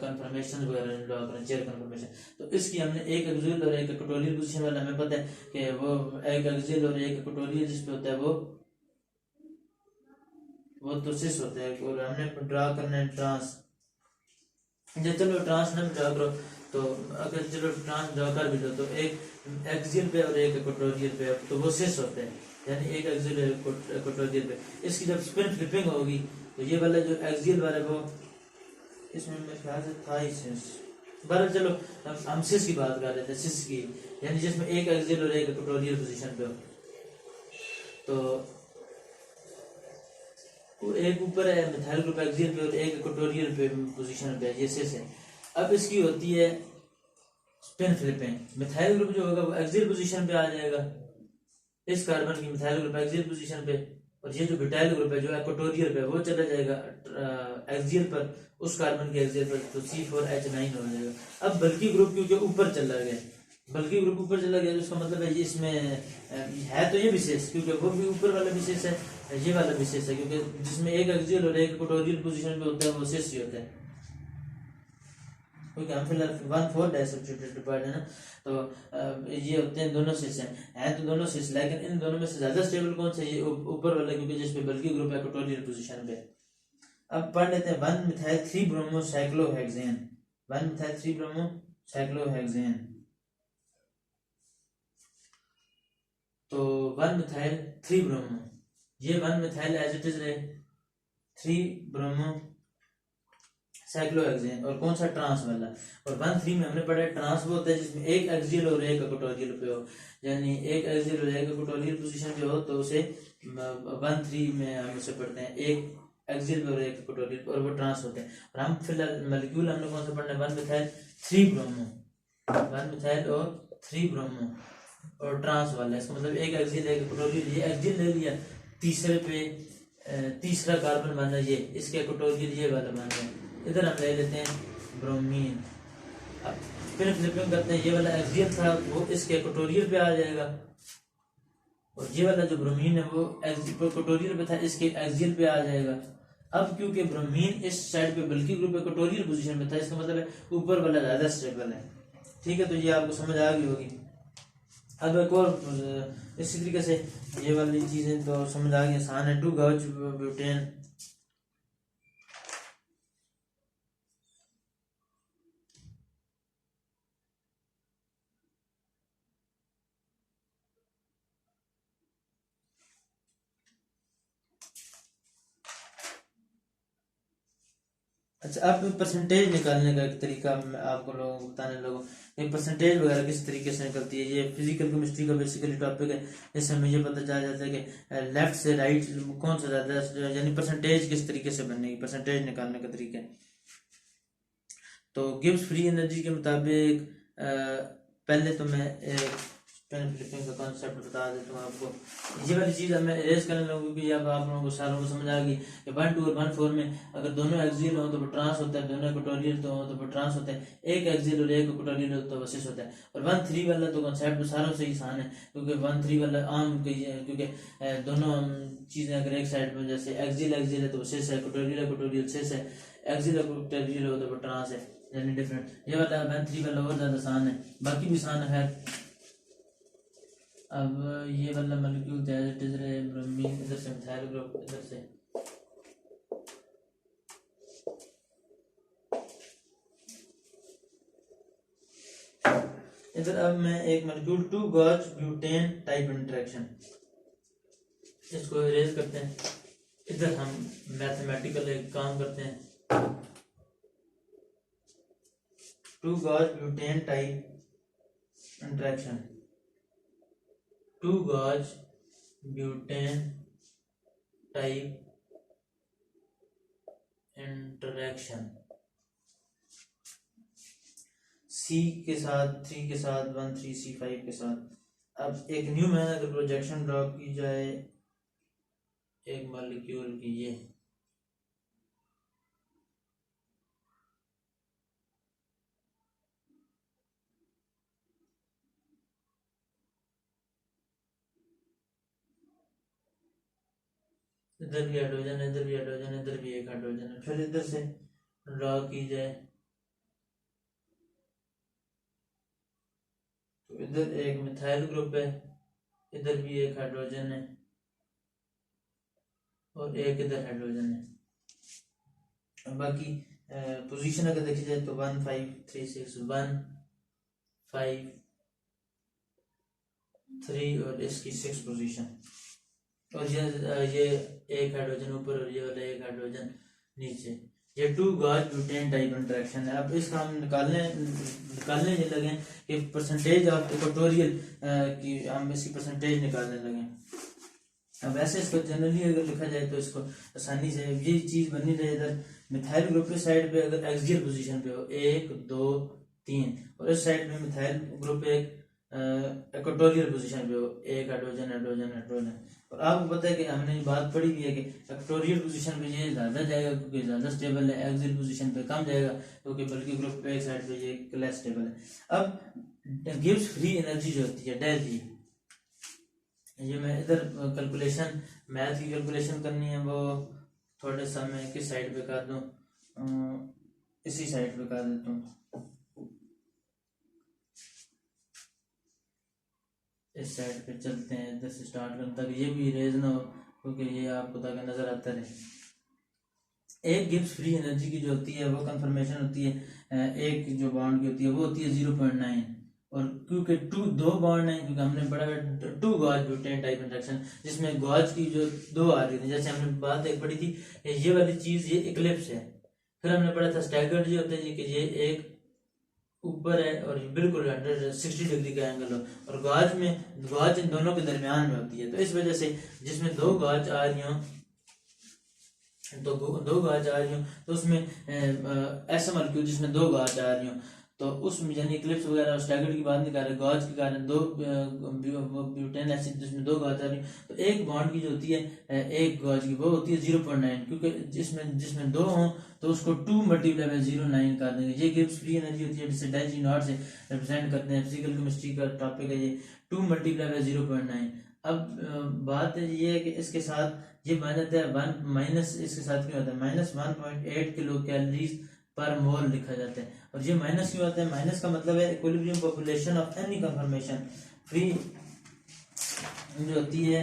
कंफर्मेशन वगैरह ड्रॉ करें, चेयर कंफर्मेशन। तो इसकी हमने एक एक्सियल और एक इक्वेटोरियल पोजीशन वाला हमें पता है कि वो एक एक्सियल और एक इक्वेटोरियल जिसपे होता है वो तो सिस होता है। और हमने ड्रा करना है ट्रांस। चलो ट्रांस ना ड्रा करो तो अगर चलो ट्रांस ड्रा कर भी दो तो एक एक्सियल पे और एक इक्वेटोरियल पे तो वो सिस होते हैं, यानी एक एक्सियल इक्वेटोरियल पे। इसकी जब स्पिन फ्लिपिंग होगी तो ये वाला जो एक्सियल वाला वो इसमें मेरे ख्याल से था ही सिस। बहरहाल चलो हम सिस की बात कर रहे थे, सिस की, यानी जिसमें एक एक्सियल और एक इक्वेटोरियल पोजीशन पे हो। तो एक ऊपर है मिथाइल ग्रुप एक्सियल पे और एक इक्वेटोरियल पे पोजीशन पे, ये सिस है। अब इसकी होती है स्पिन फ्लिपिंग। मिथाइल ग्रुप जो होगा वो एक्सियल पोजीशन पे आ जाएगा, इस कार्बन की मिथाइल ग्रुप एक्सियल पोजीशन पे और ये जो ब्यूटाइल ग्रुप है जो इक्वेटोरियल पे वो चला जाएगा एक्सियल पर, उस कार्बन के एक्सियल पर, तो C4H9 हो जाएगा। अब बल्कि ग्रुप क्योंकि ऊपर चला गया, बल्कि ग्रुप ऊपर चला गया तो उसका मतलब है ये इसमें है तो ये विशेष, क्योंकि वो भी ऊपर वाला विशेष है, ये वाला विशेष है, क्योंकि जिसमें एक एक्सियल और एक इक्वेटोरियल पोजीशन पे होता है वो शेष ही होता है, क्योंकि हम फिलहाल 1,4 डाइसब्स्टिट्यूटेड पार्ट है ना, तो ये होते हैं दोनों शेष हैं तो दोनों शेष, लेकिन इन दोनों में से ज्यादा स्टेबल कौन सा, ये ऊपर वाला, क्योंकि जिसपे बल्कि ग्रुप इक्वेटोरियल पोजीशन पे। अब पढ़ लेते हैं 1-मिथाइल 3-ब्रोमोसाइक्लोहेक्सेन, 1-मिथाइल 3-ब्रोमोसाइक्लोहेक्सेन। तो 1-मिथाइल 3-ब्रोमो, ये 1-मिथाइल एज इट इज रहे 3-ब्रोमो साइक्लोहेक्सेन, और कौन सा, ट्रांस वाला। और 1-3 में हमने पढ़ा ट्रांस वो होता है जिसमें एक एक्सियल और एक इक्वेटोरियल पे हो, यानी एक एक्सियल और एक इक्वेटोरियल पोजीशन पे हो तो उसे 1-3 में हम उसे पढ़ते हैं एक एक्सियल पे और एक इक्वेटोरियल पे, और वो ट्रांस होते हैं। और हम फिलहाल मॉलिक्यूल हमने कौन सा पढ़ना है, 1-मिथाइल 3-ब्रोमो, 1-मिथाइल और 3-ब्रोमो और ट्रांस वाला है, इसका मतलब एक एक्सियल एक इक्वेटोरियल, ये एक्सियल ले लिया, तीसरे पे तीसरा कार्बन बना ये, इसके इक्वेटोरियल ये वाला बन है, इधर हम ले लेते हैं ब्रोमीन। अब फिर फ्लिपिंग करते हैं, ये वाला एक्सियल था वो इसके इक्वेटोरियल पे आ जाएगा, और ये वाला जो ब्रोमीन है वो इक्वेटोरियल पे था, इसके एक्सियल पे आ जाएगा। अब क्योंकि ब्रोमीन इस साइड पे बल्कि ग्रुप इक्वेटोरियल पोजीशन पे था, इसका मतलब है ऊपर वाला ज्यादा स्टेबल है, ठीक है, तो ये आपको समझ आ गई होगी। अब एक और इसी तरीके से ये वाली चीजें तो समझ आ गई, आसान है। 2-गॉज ब्यूटेन, अच्छा अब परसेंटेज निकालने का एक तरीका मैं आपको लोगों को बताने लगूँ, ये परसेंटेज वगैरह किस तरीके से निकलती है। ये फिजिकल केमिस्ट्री का बेसिकली टॉपिक है, इससे हमें ये पता चल जाता है कि लेफ्ट से राइट कौन सा ज्यादा, यानी परसेंटेज किस तरीके से बनेगी, परसेंटेज निकालने का तरीका। तो गिब्स फ्री एनर्जी के मुताबिक पहले तो मैं पेन फ्लिपिंग का कॉन्सेप्ट बता देता हूँ आपको। ये वाली चीज़ अब मैं इरेज करने लगूँ कि अब आप लोगों को सारों को समझ आ गई कि 1-2 और 1-4 में अगर दोनों एक्सियल हो तो वो ट्रांस होता है, दोनों इक्वेटोरियल तो हो तो वो ट्रांस होता है, एक एक्सियल और एक इक्वेटोरियल हो तो वो सिस होता है। और 1-3 वाला तो कॉन्सेप्ट सारों से आसान है, क्योंकि 1-3 वाला आम क्योंकि दोनों चीज़ें अगर एक साइड में जैसे एक्सियल एक्सियल है तो वो सिस है, इक्वेटोरियल इक्वेटोरियल सिस है, एक्सियल इक्वेटोरियल हो तो वो ट्रांस है, यानी डिफरेंट। ये वाला 1-3 वाला और ज़्यादा आसान है, बाकी भी आसान है। अब ये वाला मॉलिक्यूल ब्रोमीन, इधर से मिथाइल ग्रुप, इधर से इधर। अब मैं एक molecule two gauche butane type interaction, इसको इरेज करते हैं। इधर हम मैथमेटिकल एक काम करते हैं, two gauche butane type interaction, two gauche butane type interaction, C के साथ 3 के साथ 1-3 C5 के साथ। अब एक न्यू मैन अगर प्रोजेक्शन ड्रॉ की जाए एक मॉलिक्यूल की, ये इधर भी हाइड्रोजन, इधर भी हाइड्रोजन, इधर भी एक हाइड्रोजन है। फिर इधर से ड्रॉ की जाए तो इधर एक मिथाइल ग्रुप है, इधर भी एक हाइड्रोजन है और एक इधर हाइड्रोजन है। बाकी पोजीशन अगर देखी जाए तो 1 5 3 6 1 5 3 और इसकी 6 पोजीशन, और ये एक हाइड्रोजन ऊपर और ये वाला एक हाइड्रोजन नीचे। ये 2-गॉज ब्यूटेन टाइप इंटरेक्शन है। अब इसका हम निकालने ये लगे कि परसेंटेज ऑफ इक्वेटोरियल की हम इसकी परसेंटेज निकालने लगे। अब वैसे इसको जनरली अगर लिखा जाए तो इसको आसानी से ये चीज बनी रहे, इधर मिथाइल ग्रुप के साइड पे अगर एक्सियल पोजीशन पे हो 1 2 3 और इस साइड में मिथाइल ग्रुप एक इक्वेटोरियल पोजीशन पे हो, एक हाइड्रोजन हाइड्रोजन हाइड्रोजन। और आपको पता है कि हमने ये बात पढ़ी भी है कि इक्वेटोरियल पोजीशन पे ये ज़्यादा जाएगा क्योंकि ज़्यादा स्टेबल है, एक्सियल पोजीशन पे कम जाएगा क्योंकि बल्कि ग्रुप पे एक साइड पे ये लेस स्टेबल है। अब गिब्स फ्री एनर्जी जो होती है डेल जी, ये मैं इधर कैलकुलेशन मैथ की कैलकुलेशन करनी है, वो थोड़ा सा मैं किस साइड पे कर दूं, इसी साइड पे कर देता हूँ, इस साइड पे चलते हैं, इधर से स्टार्ट करते ताकि ये भी इरेज ना हो क्योंकि ये आपको ताकि नजर आता रहे। एक गिब्स फ्री एनर्जी की जो होती है वो कंफर्मेशन होती है एक जो बॉन्ड की होती है वो होती है 0.9, और क्योंकि दो बॉन्ड है, क्योंकि हमने पढ़ा है 2 गॉज ब्यूटेन टाइप इंटरेक्शन जिसमें गॉज की जो 2 आ रही थी, जैसे हमने बात एक पढ़ी थी ये वाली चीज ये इक्लिप्स है। फिर हमने पढ़ा था स्टैगर्ड जो होता है कि ये एक ऊपर है और ये बिल्कुल 160 डिग्री का एंगल हो, और गॉज इन दोनों के दरमियान में होती है। तो इस वजह से जिसमें 2 गॉज आ रही हो दो गॉज आ रही हो तो उसमें ऐसा मॉलिक्यूल जिसमें 2 गॉज आ रही हो तो उसमें यानी इक्लिप्स वगैरह स्टैगर्ड की बात नहीं कर रहे, गॉज के कारण 2 ब्यूटेन एसिड जिसमें 2 गॉज आ रही तो एक बॉन्ड की जो होती है एक गॉज की वो होती है 0.9, क्योंकि जिसमें 2 हों तो उसको 2 मल्टीप्लाई बाय 0.9 कर देंगे। ये गिब्स फ्री एनर्जी होती है जिसे डेल जी नॉट से रिप्रेजेंट करते हैं। फिजिकल केमिस्ट्री का टॉपिक है ये, 2 मल्टीप्लाई बाय 0.9। अब बात ये है कि इसके साथ ये मान जाता है 1 माइनस, इसके साथ क्या होता है माइनस 1.8 किलो कैलोरीज पर मोल लिखा जाता है। और ये माइनस क्यों आता है, माइनस का मतलब है equilibrium population of any confirmation free जो होती है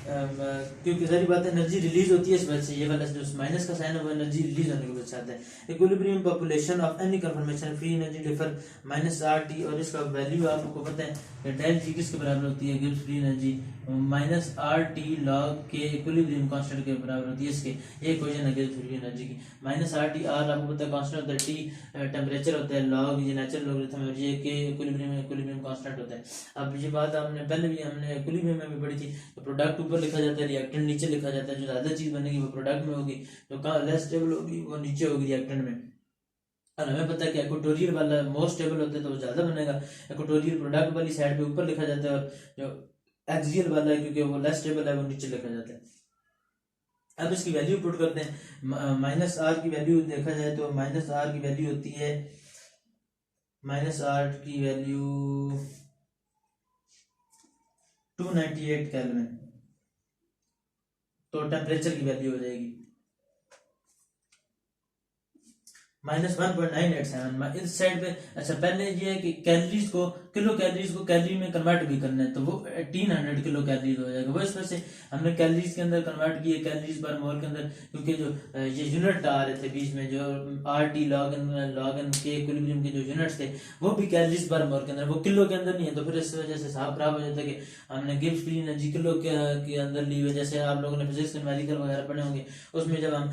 क्योंकि सारी बात एनर्जी रिलीज होती है इस वजह से, ये वाला जो माइनस का साइन है वो एनर्जी रिलीज होने की वजह से आता है। Equilibrium population of any confirmation free energy differ minus R T, और इसका वैल्यू आपको पता है डेल जी किसके बराबर होती है, Gibbs free energy minus R T log के इक्विलिब्रियम कांस्टेंट के बराबर होती है। इसके ये क्वेश्चन है गिब्स फ्री एनर्जी की। माइनस आर टी, आर आपको पता है कांस्टेंट होता है, टी टेम्परेचर होता है, लॉग ये नेचुरल लॉगरिथम है, ये के इक्विलिब्रियम कांस्टेंट होता है। अब ये बात आपने पहले भी हमने इक्विलिब्रियम में भी पढ़ी थी, तो प्रोडक्ट ऊपर लिखा जाता है, रिएक्टेंट नीचे लिखा जाता है। जो ज्यादा चीज बनेगी वो प्रोडक्ट में होगी, जो लेस स्टेबल होगी वो नीचे होगी रिएक्टेंट में। और हमें पता है कि इक्वेटोरियल वाला मोस्ट स्टेबल होता है तो वो ज्यादा बनेगा, इक्वेटोरियल प्रोडक्ट वाली साइड पे ऊपर लिखा जाता है, और जो एक्सियल वाला है क्योंकि वो लेस स्टेबल है वो नीचे लिखा जाता है। अब इसकी वैल्यू पुट करते हैं, माइनस आर की वैल्यू देखा जाए तो माइनस आर की वैल्यू होती है, माइनस आर की वैल्यू 298 केल्विन, तो टेम्परेचर की वैल्यू हो जाएगी माइनस 1.987 इस साइड पे। अच्छा पहले ये है कि कैलोरीज को किलो कैलोरीज को कैलोरी में कन्वर्ट भी करना है, तो वो 1800 किलो कैलोरीज हो जाएगा। वो इस वजह से हमने कैलोरीज के अंदर कन्वर्ट किए कैलोरीज पर मोल के अंदर, क्योंकि जो ये यूनिट आ रहे थे बीच में जो आर टी लॉग एन के इक्विलिब्रियम के जो यूनिट्स थे वो भी कैलोरीज पर मोल के अंदर, वो किलो के अंदर नहीं है। तो फिर इस वजह से हिसाब खराब हो जाता है कि हमने गिब्स फ्री एनर्जी किलो के अंदर ली हुई। जैसे आप लोगों ने फिजिक्स के मेडिकल वगैरह पढ़े होंगे, उसमें जब हम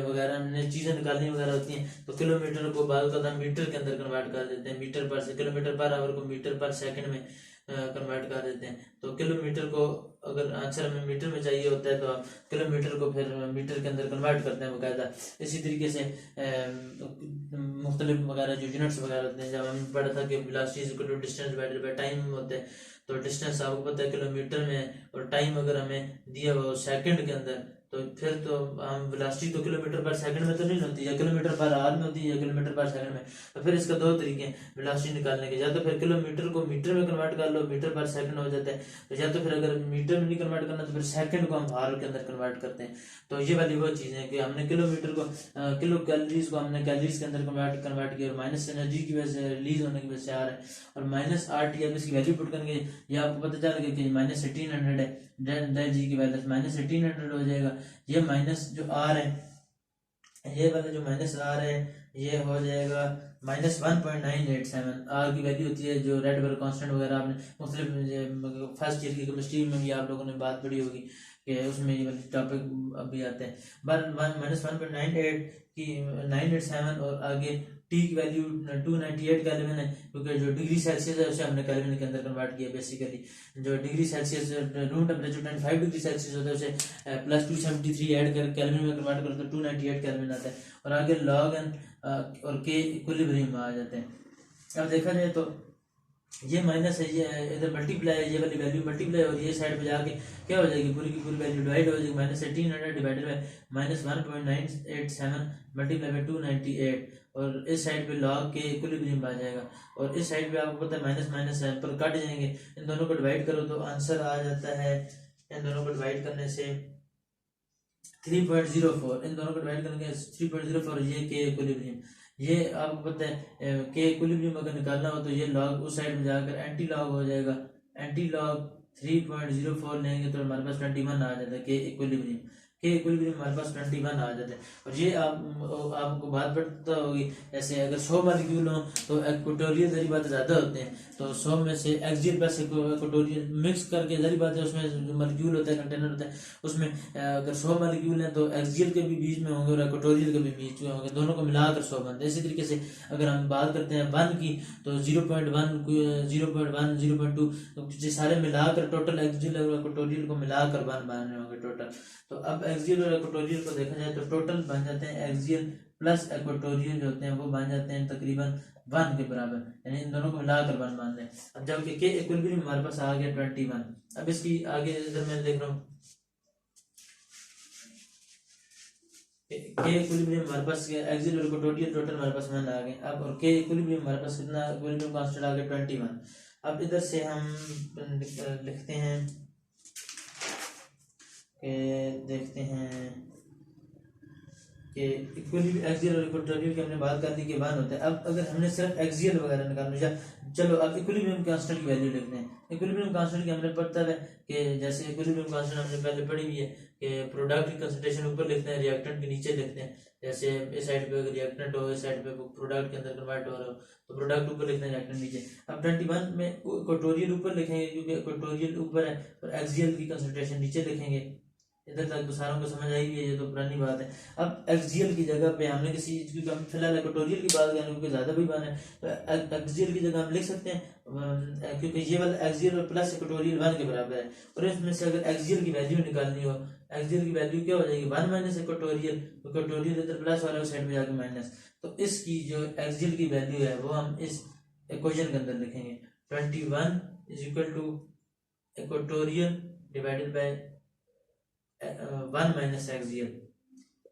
वगैरह हमने चीजें निकालनी वगैरह होती हैं तो किलोमीटर को बाल का दाम मीटर के अंदर कन्वर्ट कर देते हैं, मीटर पर से किलोमीटर पर आवर को मीटर पर सेकंड में कन्वर्ट कर देते हैं। तो किलोमीटर को अगर आंसर हमें मीटर में चाहिए होता है तो आप किलोमीटर को फिर मीटर के अंदर कन्वर्ट करते हैं बाकायदा। इसी तरीके से मुख्तलिफ वगैरह जो यूनिट्स वगैरह होते हैं, जब हम पढ़ा था कि velocity is equal to distance divided by time होते हैं, तो डिस्टेंस आपको पता है किलोमीटर में, और टाइम अगर हमें दिया हुआ सेकंड के अंदर तो फिर तो हम वेलोसिटी तो किलोमीटर पर सेकंड में तो नहीं होती, या किलोमीटर पर आवर में होती है या किलोमीटर पर सेकंड में। तो फिर इसका 2 तरीके हैं वेलोसिटी निकालने के, या तो फिर किलोमीटर को मीटर में कन्वर्ट कर लो, मीटर पर सेकंड हो जाता है, तो या तो फिर अगर मीटर में नहीं कन्वर्ट करना तो फिर सेकंड को हम आवर के अंदर कन्वर्ट करते हैं। तो ये वाली वो चीज़ है कि हमने किलोमीटर को किलो कैलोरीज को हमने कैलोरीज के अंदर कन्वर्ट किया, और माइनस एनर्जी की वजह से रिलीज होने की वजह से आ रहा है, और माइनस आर टी अब इसकी वैल्यू पुट करेंगे, ये आपको पता चल गया कि माइनस 1800 है, डेल जी की वैल्यू माइनस 1800 हो जाएगा। ये माइनस जो आर है, ये वाला जो माइनस आर है ये हो जाएगा माइनस 1.987। आर की वैल्यू होती है जो रेड बल कांस्टेंट वगैरह आपने मुख्तलिफ फर्स्ट ईयर की केमिस्ट्री में भी आप लोगों ने बात पढ़ी होगी कि उसमें ये वाले टॉपिक अभी आते हैं। माइनस 1.98 की 987, और आगे टी की वैल्यू 298 केल्विन है, क्योंकि जो डिग्री सेल्सियस है उसे हमने केल्विन के अंदर कन्वर्ट किया। बेसिकली जो degree Celsius room temperature 25 degree Celsius होता है उसे प्लस 273 ऐड कर केल्विन में कन्वर्ट करो तो 298 केल्विन आता है, और आगे लॉग एन और के इक्विलिब्रियम में आ जाते हैं। अब देखा जाए तो ये माइनस है, ये इधर मल्टीप्लाई है, ये वाली वैल्यू मल्टीप्लाई और ये साइड पे जाके क्या हो जाएगी, पूरी की पूरी वैल्यू डिवाइड हो जाएगी। -1800 डिवाइडेड बाय -1.987 मल्टीप्लाई बाय 298 और इस साइड पे log के इक्विलिब्रियम आ जाएगा। और इस साइड पे आपको पता है माइनस माइनस है पर कट जाएंगे, इन दोनों को डिवाइड करो तो आंसर आ जाता है, इन दोनों को डिवाइड करने से 3.04, इन दोनों को डिवाइड करने 3.04, ये के इक्विलिब्रियम। ये आपको पता है के इक्विलिब्रियम अगर निकालना हो तो ये लॉग उस साइड में जाकर एंटी लॉग हो जाएगा, एंटी लॉग 3.04 लेंगे तो हमारे पास 21 आ जाता है के इक्विलिब्रियम। के इक्विलिब्रियम हमारे पास 21 आ जाते हैं। और ये आपको बात पता होगी, जैसे अगर 100 मालिक्यूल हो तो इक्वेटोरियल जरी बात ज़्यादा होते हैं, तो 100 में से एक्सियल प्लस इक्वेटोरियल मिक्स करके जरी बात है, उसमें जो मालिक्यूल होता है कंटेनर होता है उसमें अगर 100 मालिक्यूल हैं तो एक्सियल के भी बीच में होंगे और इक्वेटोरियल के भी बीच में होंगे, दोनों को मिलाकर 100 बनते हैं। इसी तरीके से अगर हम बात करते हैं 1 की तो 0.1 0.1 0.2 तो ये सारे मिलाकर टोटल एक्सियल और इक्वेटोरियल को मिलाकर 1 बन रहे होंगे टोटल। तो अब एक्सियल और इक्वेटोरियल को देखा जाए तो टोटल बन जाते हैं एक्सियल प्लस इक्वेटोरियल जो होते हैं वो बन जाते हैं तकरीबन 1 के बराबर, यानी इन दोनों को मिलाकर 1 मान लें। अब जबकि के इक्विलिब्रियम हमारे पास आ गया 21। अब इसकी आगे इधर मैं देख रहा हूँ के इक्विलिब्रियम हमारे पास एक्सियल और इक्वेटोरियल टोटल हमारे पास 1 आ गए। अब और के इक्विलिब्रियम हमारे पास कितना इक्विलिब्रियम कांस्टेंट आ गया 21। अब इधर से हम लिखते हैं कि देखते हैं कि इक्विलिब्रियम एक्सियल और इक्वेटोरियल की हमने बात कर दी कि 1 होता है। अब अगर हमने सिर्फ एक्सियल वगैरह निकालना है, चलो अब इक्विलिब्रियम कांस्टेंट की वैल्यू लिखते हैं। इक्विलिब्रियम कांस्टेंट की हमने पता है कि जैसे इक्विलिब्रियम कांस्टेंट हमने पहले पढ़ी हुई है कि प्रोडक्ट की कंसंट्रेशन ऊपर लिखते हैं, रिएक्टेंट के नीचे लिखते हैं। जैसे इस साइड पे अगर रिएक्टेंट हो, इस साइड पे प्रोडक्ट के अंदर कन्वर्ट हो रहा हो तो प्रोडक्ट ऊपर लिखते हैं, रिएक्टेंट नीचे। अब 21 में इक्वेटोरियल ऊपर लिखेंगे क्योंकि इक्वेटोरियल ऊपर है, और एक्सियल की कंसंट्रेशन नीचे लिखेंगे। इधर तक तो सारों को समझ आई है, ये तो पुरानी बात है। अब एक्सियल की जगह पे हमने किसी चीज की, हम फिलहाल इक्वेटोरियल की बात करें क्योंकि ज्यादा भी बात है, तो एक्सियल की जगह हम लिख सकते हैं क्योंकि ये वाला एक्सियल और प्लस इक्वेटोरियल 1 के बराबर है। और इसमें से अगर एक्सियल की वैल्यू निकालनी हो, एक्सियल की वैल्यू क्या हो जाएगी 1 माइनस इक्वेटोरियल, इक्वेटोरियल इधर प्लस वाला साइड में जाकर माइनस, तो इसकी जो एक्सियल की वैल्यू है वो हम इस इक्वेशन के अंदर लिखेंगे 21 is equal to equatorial divided by 1 minus axial,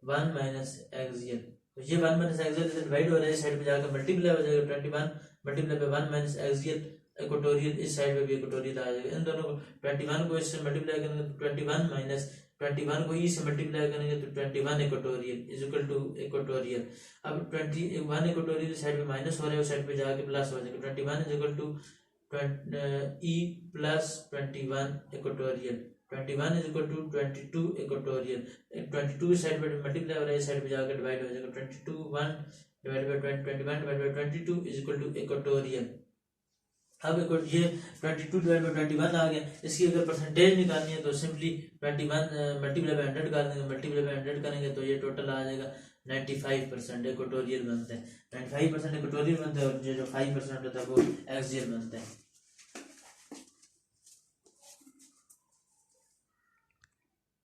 1 minus axial. तो ये 1 माइनस एक्सियल से डिवाइड हो रहा है, इस साइड पे जाकर मल्टीप्लाई हो जाएगा 21 multiply by 1 minus axial equatorial, इस साइड पे भी इक्वेटोरियल आ जाएगा। इन दोनों को 21 को इससे मल्टीप्लाई करेंगे तो 21 माइनस 21 को ई से मल्टीप्लाई करेंगे तो 21 equatorial is equal to equatorial. अब 21 इक्वेटोरियल साइड पे माइनस हो रहा है, उस साइड पे जाके प्लस हो जाएगा 21 is equal to E plus 21 equatorial, 21 is equal to 22 equatorial. 22 इस साइड पे मल्टीप्लाई हो रहा है, इस साइड पे जाकर डिवाइड हो जाएगा 22 1 divide by 21 divide by 22 is equal to equatorial. अब ये 22 डिवाइड बाय 21 आ गया। इसकी अगर परसेंटेज निकालनी है तो सिंपली 21 मल्टीप्लाई बाय 100 कर देंगे, मल्टीप्लाई बाय 100 करेंगे तो ये टोटल आ जाएगा 95% इक्वेटोरियल बनता है, 95% इक्वेटोरियल बनता है और जो 5% होता है वो एक्सियल बनता है।